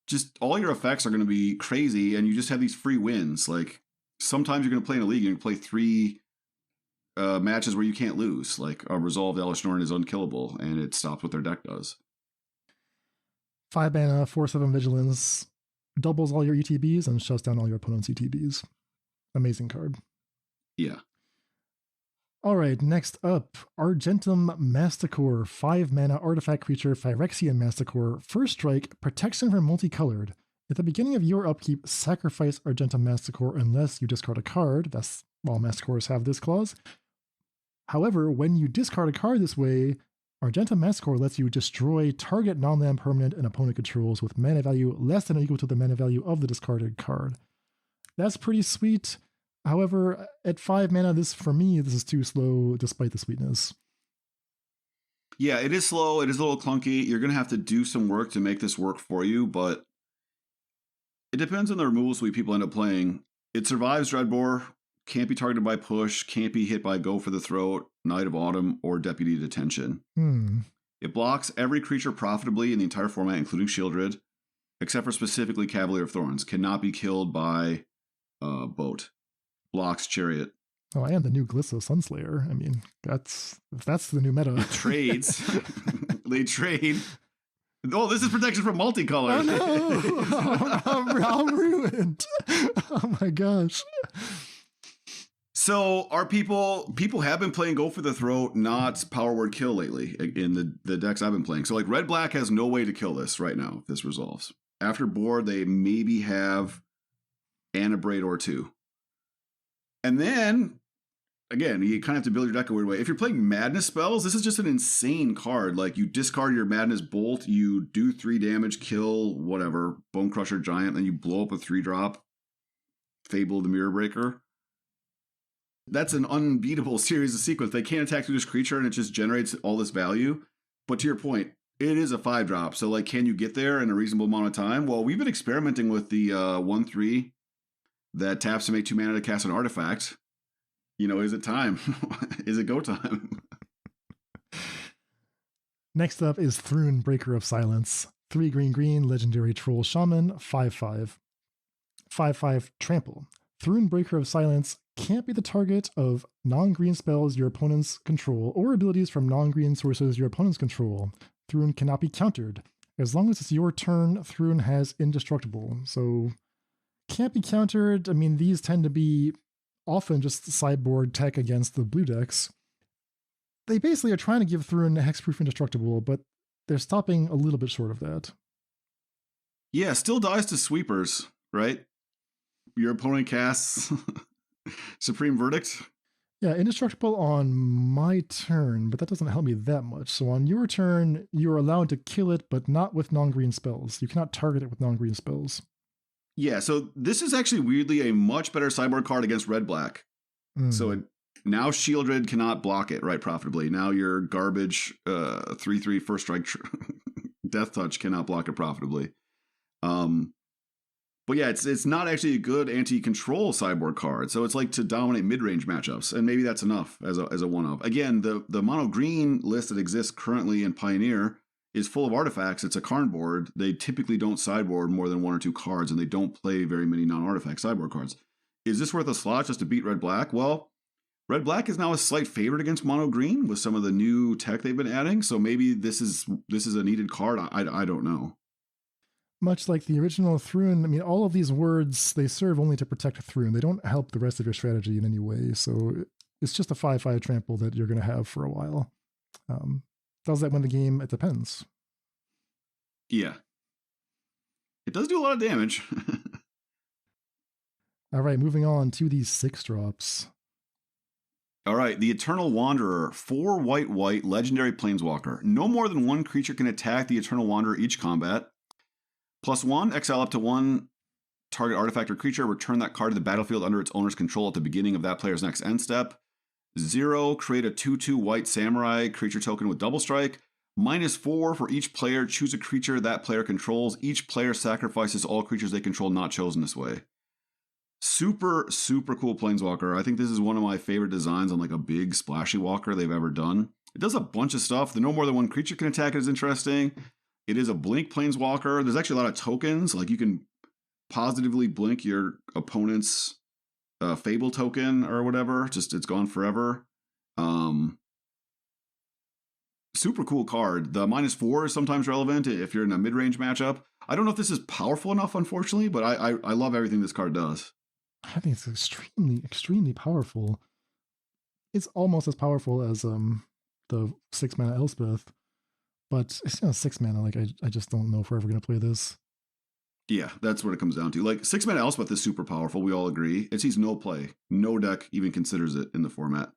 Just all your effects are going to be crazy, and you just have these free wins. Like, sometimes you're going to play in a league, and you play 3 matches where you can't lose. Like, a Resolved Elesh Norn is unkillable, and it stops what their deck does. 5 mana, 4/7 Vigilance, doubles all your ETBs and shuts down all your opponent's ETBs. Amazing card. Yeah. All right, next up, Argentum Masticore, 5 mana artifact creature, Phyrexian Masticore, first strike, protection from multicolored. At the beginning of your upkeep, sacrifice Argentum Masticore unless you discard a card. That's all Masticores have this clause. However, when you discard a card this way, Argentum Masticore lets you destroy target non-land permanent and opponent controls with mana value less than or equal to the mana value of the discarded card. That's pretty sweet. However, at 5 mana, for me, this is too slow despite the sweetness. Yeah, it is slow. It is a little clunky. You're going to have to do some work to make this work for you, but it depends on the removal suite people end up playing. It survives Dreadbore, can't be targeted by push, can't be hit by Go for the Throat, Night of Autumn, or Deputy Detention. It blocks every creature profitably in the entire format, including Shieldred, except for specifically Cavalier of Thorns. Cannot be killed by Boat. Blocks Chariot. Oh, and the new Glissa Sunslayer. I mean, that's the new meta. It trades. They trade. Oh, this is protection from multicolor. Oh no! I'm ruined. Oh my gosh. So are people have been playing Go for the Throat, not Power Word Kill lately in the decks I've been playing. So like Red Black has no way to kill this right now if this resolves. After board, they maybe have Anabrade or 2. And then, again, you kind of have to build your deck a weird way. If you're playing Madness spells, this is just an insane card. Like, you discard your Madness Bolt, you do 3 damage, kill, whatever, Bone Crusher Giant, then you blow up a 3-drop Fable the Mirror Breaker. That's an unbeatable series of sequence. They can't attack through this creature, and it just generates all this value. But to your point, it is a 5-drop. So, like, can you get there in a reasonable amount of time? Well, we've been experimenting with the 1/3 that taps to make 2 mana to cast an artifact. You know, is it time? Is it go time? Next up is Thrun, Breaker of Silence. 3 green, legendary troll shaman, 5/5. 5/5 trample. Thrun, Breaker of Silence can't be the target of non-green spells your opponents control or abilities from non-green sources your opponents control. Thrun cannot be countered. As long as it's your turn, Thrun has indestructible. So can't be countered. I mean, these tend to be often just sideboard tech against the blue decks. They basically are trying to give Thrun hexproof indestructible, but they're stopping a little bit short of that. Yeah, still dies to sweepers, right? Your opponent casts Supreme Verdict. Yeah, indestructible on my turn, but that doesn't help me that much. So on your turn, you're allowed to kill it, but not with non-green spells. You cannot target it with non-green spells. Yeah, so this is actually weirdly a much better sideboard card against Red-Black. So now Shieldred cannot block it, right, profitably. Now your garbage 3/3 first strike Death Touch cannot block it profitably. But yeah, it's not actually a good anti-control sideboard card. So it's like to dominate mid-range matchups, and maybe that's enough as a one-of. Again, the mono-green list that exists currently in Pioneer is full of artifacts. It's a Karn board. They typically don't sideboard more than 1 or 2 cards, and they don't play very many non-artifact sideboard cards. Is this worth a slot just to beat Red-Black? Well, Red-Black is now a slight favorite against mono-green with some of the new tech they've been adding, so maybe this is a needed card. I don't know. Much like the original Thrun, I mean, all of these words, they serve only to protect Thrun. They don't help the rest of your strategy in any way, so it's just a 5/5 trample that you're going to have for a while. Does that win the game? It depends. Yeah. It does do a lot of damage. All right, moving on to these 6-drops. All right, the Eterrnal Wanderer, 4 white, legendary planeswalker. No more than 1 creature can attack the Eterrnal Wanderer each combat. +1, exile up to 1 target artifact or creature, return that card to the battlefield under its owner's control at the beginning of that player's next end step. 0, create a 2/2 white samurai creature token with double strike. -4 for each player, choose a creature that player controls. Each player sacrifices all creatures they control not chosen this way. Super, super cool Planeswalker. I think this is one of my favorite designs on like a big splashy walker they've ever done. It does a bunch of stuff. The no more than one creature can attack is interesting. It is a blink Planeswalker. There's actually a lot of tokens. Like you can positively blink your opponent's Fable token or whatever. Just it's gone forever. Super cool card. The -4 is sometimes relevant if you're in a mid-range matchup. I don't know if this is powerful enough, unfortunately, but I love everything this card does. I think it's extremely, extremely powerful. It's almost as powerful as the 6 mana Elspeth, but it's 6 mana. Like I just don't know if we're ever going to play this. Yeah, that's what it comes down to. Like 6 mana Elspeth is super powerful. We all agree. It sees no play. No deck even considers it in the format.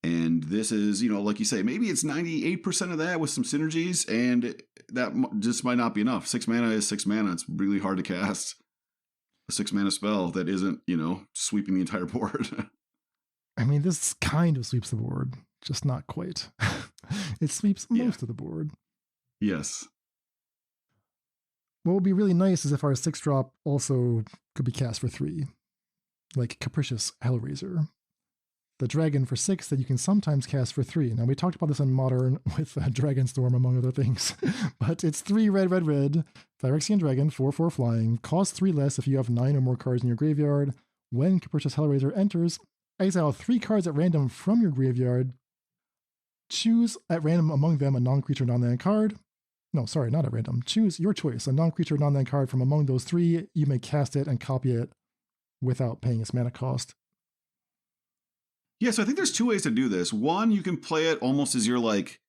And this is, like you say, maybe it's 98% of that with some synergies, and that just might not be enough. 6 mana is 6 mana. It's really hard to cast a 6 mana spell that isn't, sweeping the entire board. I mean, this kind of sweeps the board, just not quite. It sweeps most of the board. Yes. What would be really nice is if our 6-drop also could be cast for 3, like Capricious Hellraiser. The dragon for 6 that you can sometimes cast for 3. Now, we talked about this in Modern with Dragonstorm, among other things. But it's 3 red, Phyrexian Dragon, 4/4 flying, costs 3 less if you have 9 or more cards in your graveyard. When Capricious Hellraiser enters, exile 3 cards at random from your graveyard. Choose at random among them a non-creature, non-land card. No, sorry, not at random. Choose your choice, a non-creature, non-land card from among those 3. You may cast it and copy it without paying its mana cost. Yeah, so I think there's 2 ways to do this. One, you can play it almost as your like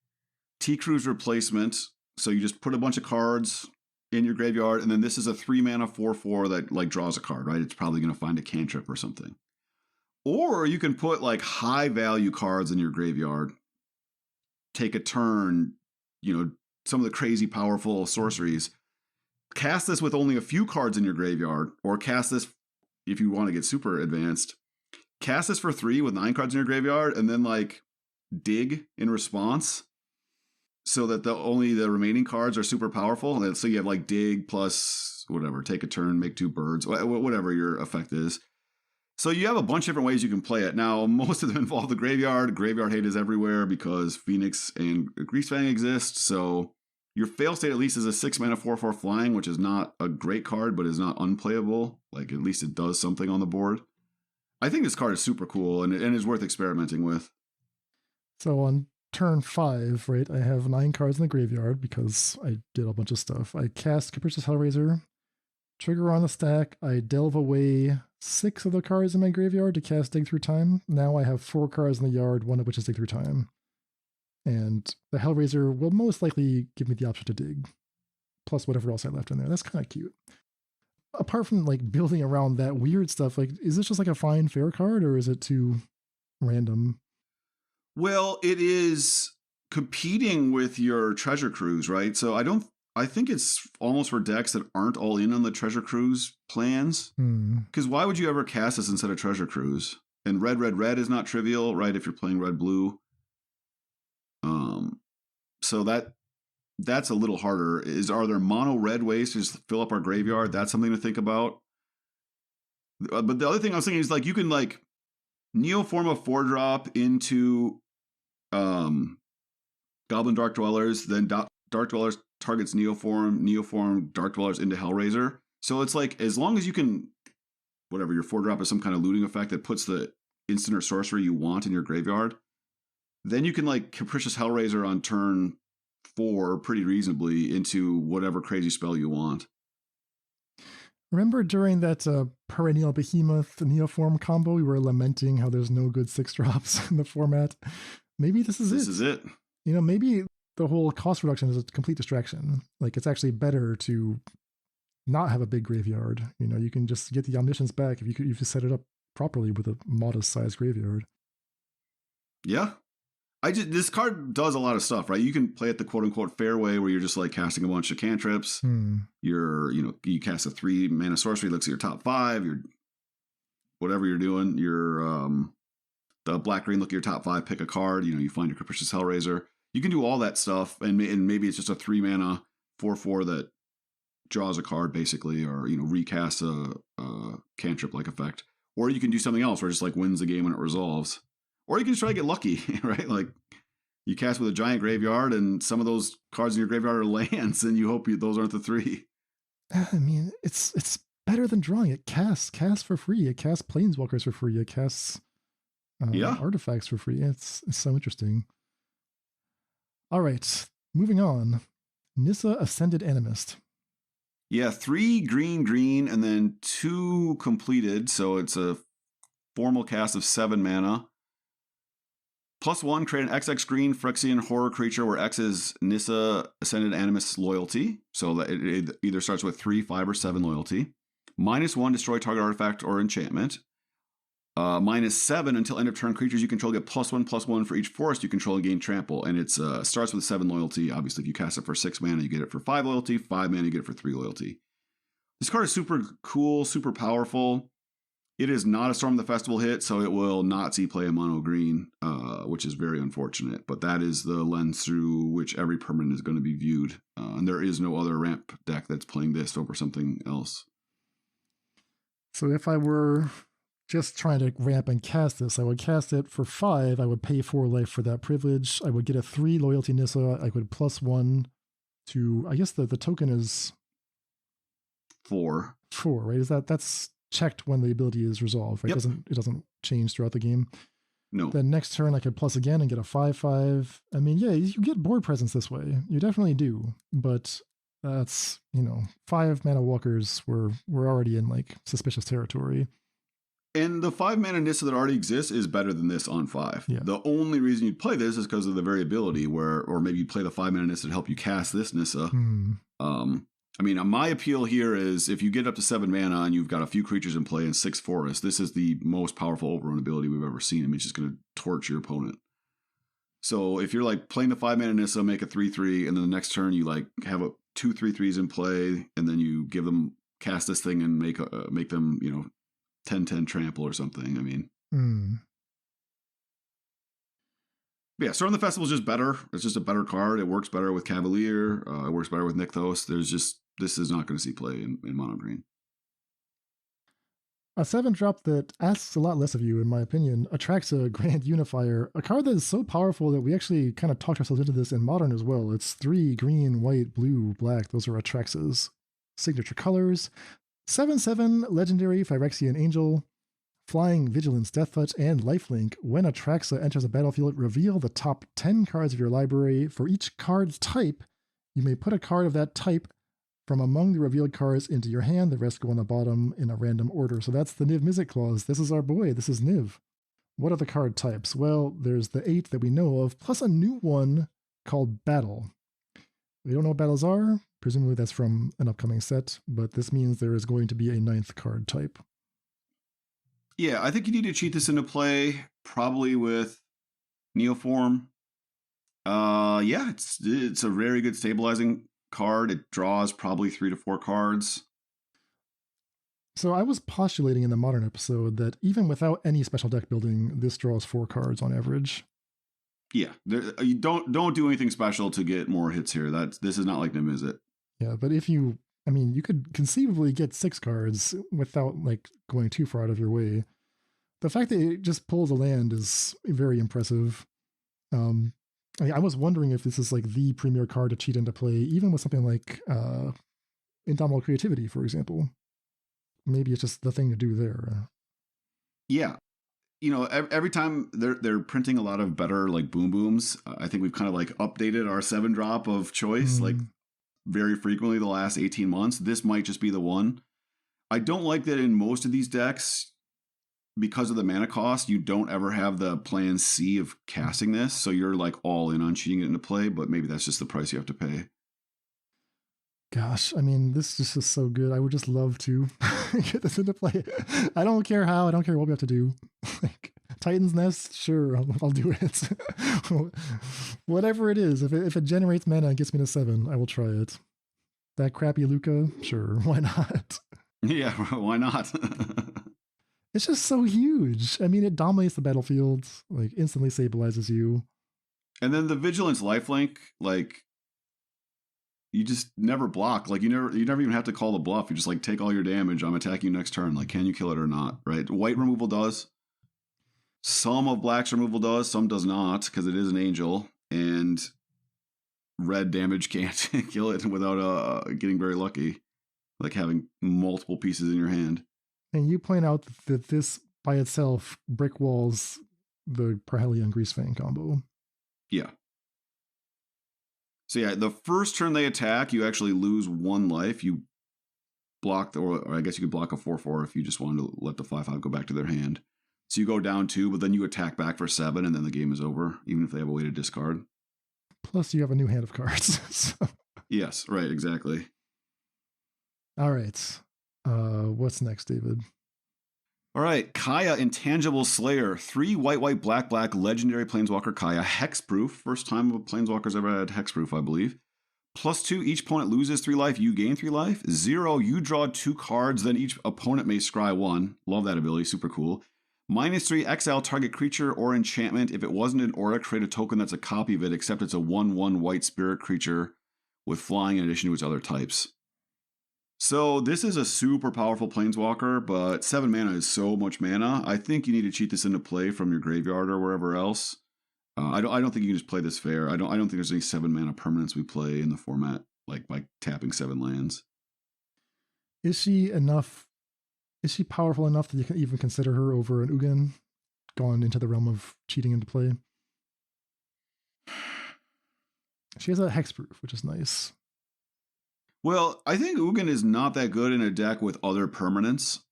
T-Cruise replacement. So you just put a bunch of cards in your graveyard, and then this is a 3 mana 4/4 that like draws a card, right? It's probably going to find a cantrip or something. Or you can put like high value cards in your graveyard, take a turn, some of the crazy powerful sorceries, cast this with only a few cards in your graveyard, or cast this if you want to get super advanced. Cast this for 3 with 9 cards in your graveyard, and then like dig in response, so that only the remaining cards are super powerful. And so you have like dig plus whatever, take a turn, make 2 birds, whatever your effect is. So you have a bunch of different ways you can play it. Now, most of them involve the graveyard. Graveyard hate is everywhere because Phoenix and Greasefang exist. So your fail state at least is a 6 mana 4/4 flying, which is not a great card, but is not unplayable. Like at least it does something on the board. I think this card is super cool and is worth experimenting with. So on turn 5, right, I have 9 cards in the graveyard because I did a bunch of stuff. I cast Capricious Hellraiser, trigger on the stack, I delve away 6 of the cards in my graveyard to cast Dig Through Time. Now I have 4 cards in the yard, one of which is Dig Through Time. And the Hellraiser will most likely give me the option to dig, plus whatever else I left in there. That's kind of cute. Apart from like building around that weird stuff, like is this just like a fine fair card, or is it too random? Well, it is competing with your Treasure Cruise, right? So I think it's almost for decks that aren't all in on the Treasure Cruise plans. Because why would you ever cast this instead of Treasure Cruise? And red is not trivial, right? If you're playing red-blue. So that's a little harder. Are there mono red ways to just fill up our graveyard? That's something to think about. But the other thing I was thinking is like you can like Neoform a 4-drop into Goblin Dark Dwellers, then Dark Dwellers targets Neoform Dark Dwellers into Hellraiser. So it's like as long as you can, whatever, your 4-drop is some kind of looting effect that puts the instant or sorcery you want in your graveyard, then you can like Capricious Hellraiser on turn 4 pretty reasonably into whatever crazy spell you want. Remember during that Perennial Behemoth Neoform combo, we were lamenting how there's no good 6-drops in the format. Maybe this is it. Maybe the whole cost reduction is a complete distraction. Like it's actually better to not have a big graveyard. You can just get the omniscience back if you set it up properly with a modest sized graveyard. Yeah. This card does a lot of stuff, right? You can play it the quote unquote fair way where you're just like casting a bunch of cantrips. You cast a 3 mana sorcery, looks at your top 5, your whatever you're doing, your the black green, look at your top 5, pick a card, you find your Capricious Hellraiser. You can do all that stuff, and maybe it's just a 3 mana 4/4 that draws a card basically, or recasts a cantrip-like effect. Or you can do something else where it just like wins the game when it resolves. Or you can just try to get lucky, right? Like you cast with a giant graveyard, and some of those cards in your graveyard are lands, and you hope those aren't the 3. I mean, it's better than drawing. It casts for free. It casts planeswalkers for free. It casts artifacts for free. It's so interesting. All right, moving on. Nissa Ascended Animist. Yeah, 3 green, and then 2 completed. So it's a formal cast of 7 mana. +1, create an XX green Phyrexian horror creature where X is Nissa Ascended Animist loyalty. So that it either starts with 3, 5, or 7 loyalty. -1, destroy target artifact or enchantment. -7, until end of turn, creatures you control get +1/+1 for each forest you control and gain trample. And it starts with 7 loyalty. Obviously, if you cast it for 6 mana, you get it for 5 loyalty. 5 mana, you get it for 3 loyalty. This card is super cool, super powerful. It is not a Storm of the Festival hit, so it will not see play in mono green, which is very unfortunate. But that is the lens through which every permanent is going to be viewed. And there is no other ramp deck that's playing this over something else. So if I were just trying to ramp and cast this, I would cast it for 5. I would pay 4 life for that privilege. I would get a 3 loyalty Nissa. I would +1 to, I guess the token is 4. 4, right? That's checked when the ability is resolved, right? Yep. It doesn't change throughout the game. No. Then next turn I could plus again and get a 5/5. I mean, yeah, you get board presence this way. You definitely do. But that's, 5 mana walkers we're already in like suspicious territory. And the 5 mana Nissa that already exists is better than this on 5. Yeah. The only reason you'd play this is because of the variability, or maybe you play the 5 mana Nissa to help you cast this Nissa. I mean, my appeal here is if you get up to 7 mana and you've got a few creatures in play and 6 forests, this is the most powerful overrun ability we've ever seen. I mean, it's just going to torch your opponent. So if you're like playing the 5 mana Nissa, make a 3/3, and then the next turn you like have 2 3/3s in play, and then you give them cast this thing and make them 10/10 trample or something. I mean, yeah, Storm of the Festival is just better. It's just a better card. It works better with Cavalier. It works better with Nykthos. This is not going to see play in mono green. A 7-drop that asks a lot less of you, in my opinion, attracts a Grand Unifier, a card that is so powerful that we actually kind of talked ourselves into this in Modern as well. It's 3 green, white, blue, black. Those are Atrax's signature colors. 7/7 legendary Phyrexian Angel. Flying, Vigilance, Death Touch, and Lifelink. When Atraxa enters a battlefield, reveal the top 10 cards of your library. For each card's type, you may put a card of that type from among the revealed cards into your hand. The rest go on the bottom in a random order. So that's the Niv Mizzet clause. This is our boy. This is Niv. What are the card types? Well, there's the 8 that we know of, plus a new one called Battle. We don't know what battles are. Presumably that's from an upcoming set, but this means there is going to be a 9th card type. Yeah, I think you need to cheat this into play, probably with Neoform. Yeah, it's a very good stabilizing card. It draws probably 3 to 4 cards. So I was postulating in the Modern episode that even without any special deck building, this draws 4 cards on average. Yeah, you don't do anything special to get more hits here. This is not like Niv Mizzet. Yeah, but you could conceivably get 6 cards without like going too far out of your way. The fact that it just pulls a land is very impressive. I was wondering if this is like the premier card to cheat into play, even with something like Indomitable Creativity, for example. Maybe it's just the thing to do there. Yeah. Every time they're printing a lot of better like boom booms. I think we've kind of like updated our 7-drop of choice like very frequently the last 18 months. This might just be the one. I don't like that in most of these decks, because of the mana cost, you don't ever have the plan C of casting this. So you're like all in on cheating it into play, but maybe that's just the price you have to pay. Gosh, I mean, this just is so good. I would just love to get this into play. I don't care how. I don't care what we have to do. Like Titan's Nest, sure, I'll do it. Whatever it is, if it generates mana and gets me to 7, I will try it. That crappy Luca, sure, why not? Yeah, why not? It's just so huge. I mean, it dominates the battlefield, like instantly stabilizes you. And then the Vigilance Lifelink, like you just never block. Like you never even have to call the bluff. You just like take all your damage. I'm attacking you next turn. Like, can you kill it or not? Right? White removal does. Some of black's removal does. Some does not because it is an angel. And red damage can't kill it without getting very lucky. Like having multiple pieces in your hand. And you point out that this by itself brick walls the Parhelion Greasefang combo. Yeah. So yeah, the first turn they attack, you actually lose 1 life. You block, or I guess you could block a 4/4 if you just wanted to let the 5/5 go back to their hand. So you go down 2, but then you attack back for 7, and then the game is over, even if they have a way to discard. Plus, you have a new hand of cards. So. Yes, right, exactly. All right. What's next, David? All right, Kha Intangible Slayer. 3 white, black, legendary Planeswalker Kha. Hexproof. First time a Planeswalker's ever had Hexproof, I believe. +2, each opponent loses 3 life, you gain 3 life. 0, you draw 2 cards, then each opponent may scry 1. Love that ability, super cool. -3, exile target creature or enchantment. If it wasn't an aura, create a token that's a copy of it, except it's a 1/1 white spirit creature with flying in addition to its other types. So this is a super powerful Planeswalker, but 7 mana is so much mana. I think you need to cheat this into play from your graveyard or wherever else. I don't think you can just play this fair. I don't think there's any 7 mana permanents we play in the format, like by tapping 7 lands. Is she powerful enough that you can even consider her over an Ugin, gone into the realm of cheating into play? She has a hexproof, which is nice. Well, I think Ugin is not that good in a deck with other permanents.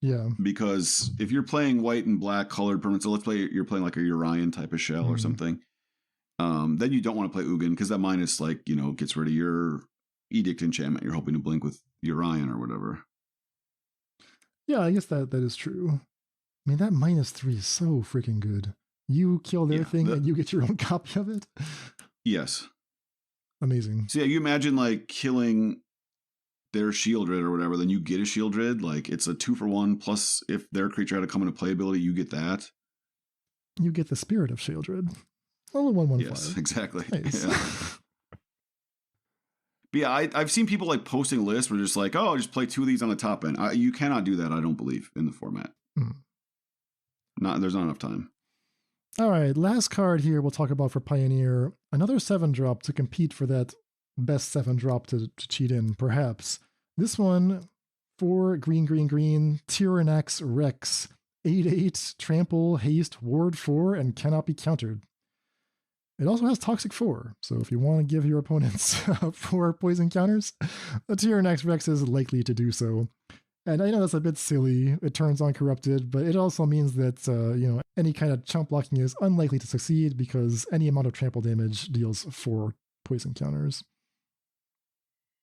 Yeah. Because if you're playing white and black colored permanents, so let's play you're playing like a Urian type of shell or something, then you don't want to play Ugin because that minus gets rid of your Edict enchantment you're hoping to blink with Urian or whatever. Yeah, I guess that is true. I mean, that -3 is so freaking good. You kill their thing and you get your own copy of it. Yes. Amazing. So yeah, you imagine like killing their Shieldred or whatever, then you get a Shieldred. Like it's a 2-for-1 plus if their creature had to come into play ability, you get that. You get the Spirit of Shieldred. Only 1/1 Yes, flyer. exactly. Nice. Yeah. But yeah, I've seen people like posting lists where just like, oh, just play 2 of these on the top end. You cannot do that, I don't believe, in the format. There's not enough time. All right, last card here we'll talk about for Pioneer. Another 7-drop to compete for that best 7-drop to cheat in, perhaps. This one, 4 green, Tyrannax Rex. 8/8, trample, haste, ward 4, and cannot be countered. It also has Toxic 4, so if you want to give your opponents 4 poison counters, the Tyrannax Rex is likely to do so. And I know that's a bit silly, it turns on corrupted, but it also means that any kind of chump blocking is unlikely to succeed because any amount of trample damage deals 4 poison counters.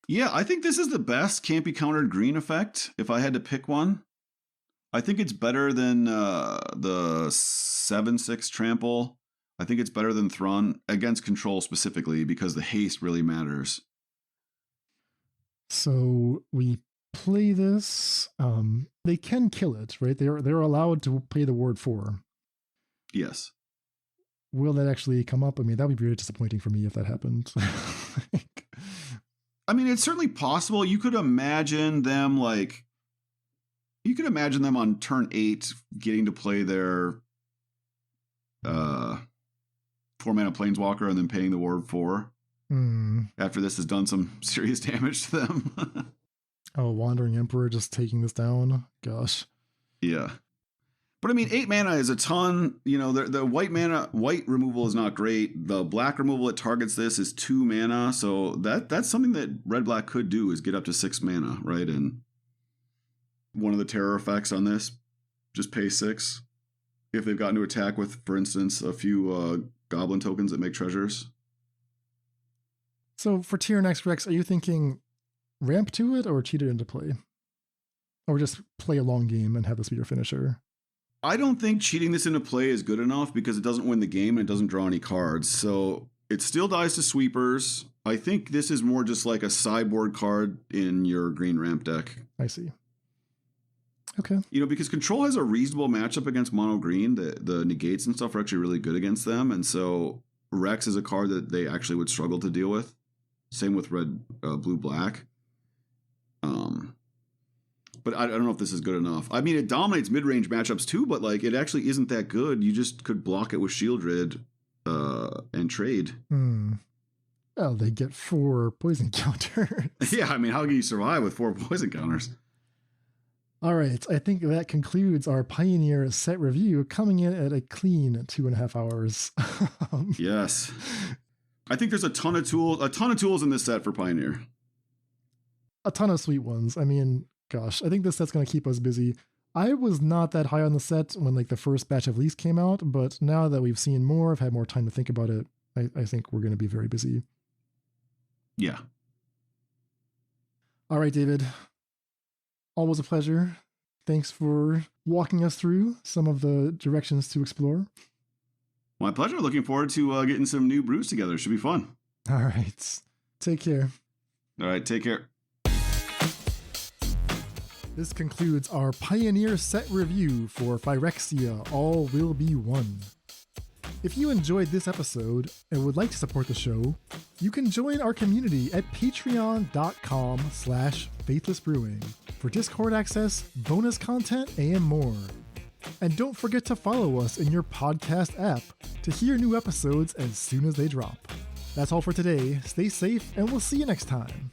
Yeah, I think this is the best can't be countered green effect, if I had to pick one. I think it's better than the 7/6 trample. I think it's better than Thrun against control specifically because the haste really matters. So we play this. They can kill it, right? They're allowed to play the ward 4. Yes. Will that actually come up? I mean, that would be very disappointing for me if that happened. I mean, it's certainly possible. You could imagine them on turn 8 getting to play their 4-mana Planeswalker and then paying the ward 4 after this has done some serious damage to them. Oh, Wandering Emperor just taking this down. Gosh. Yeah. But I mean, 8 mana is a ton. The white removal is not great. The black removal that targets this is 2 mana. So that's something that red-black could do is get up to 6 mana, right? And one of the terror effects on this, just pay 6. If they've gotten to attack with, for instance, a few goblin tokens that make treasures. So for Tyrannax Rex, are you thinking ramp to it or cheat it into play? Or just play a long game and have this be your finisher? I don't think cheating this into play is good enough because it doesn't win the game and it doesn't draw any cards. So it still dies to sweepers. I think this is more just like a sideboard card in your green ramp deck. I see. Okay. Because control has a reasonable matchup against mono green. The negates and stuff are actually really good against them. And so Rex is a card that they actually would struggle to deal with. Same with red, blue, black. But I don't know if this is good enough. I mean, it dominates mid-range matchups too, but like it actually isn't that good. You just could block it with Shieldred and trade. Well, they get 4 poison counters. Yeah, I mean, how can you survive with 4 poison counters? All right, I think that concludes our Pioneer set review, coming in at a clean 2.5 hours. Yes. I think there's a ton of tools in this set for Pioneer. A ton of sweet ones. I mean, gosh, I think this set's going to keep us busy. I was not that high on the set when like the first batch of leaks came out, but now that we've seen more, I've had more time to think about it. I think we're going to be very busy. Yeah. All right, David. Always a pleasure. Thanks for walking us through some of the directions to explore. My pleasure. Looking forward to getting some new brews together. Should be fun. All right. Take care. All right. Take care. This concludes our Pioneer set review for Phyrexia All Will Be One. If you enjoyed this episode and would like to support the show, you can join our community at patreon.com/Faithless Brewing for Discord access, bonus content, and more. And don't forget to follow us in your podcast app to hear new episodes as soon as they drop. That's all for today. Stay safe, and we'll see you next time.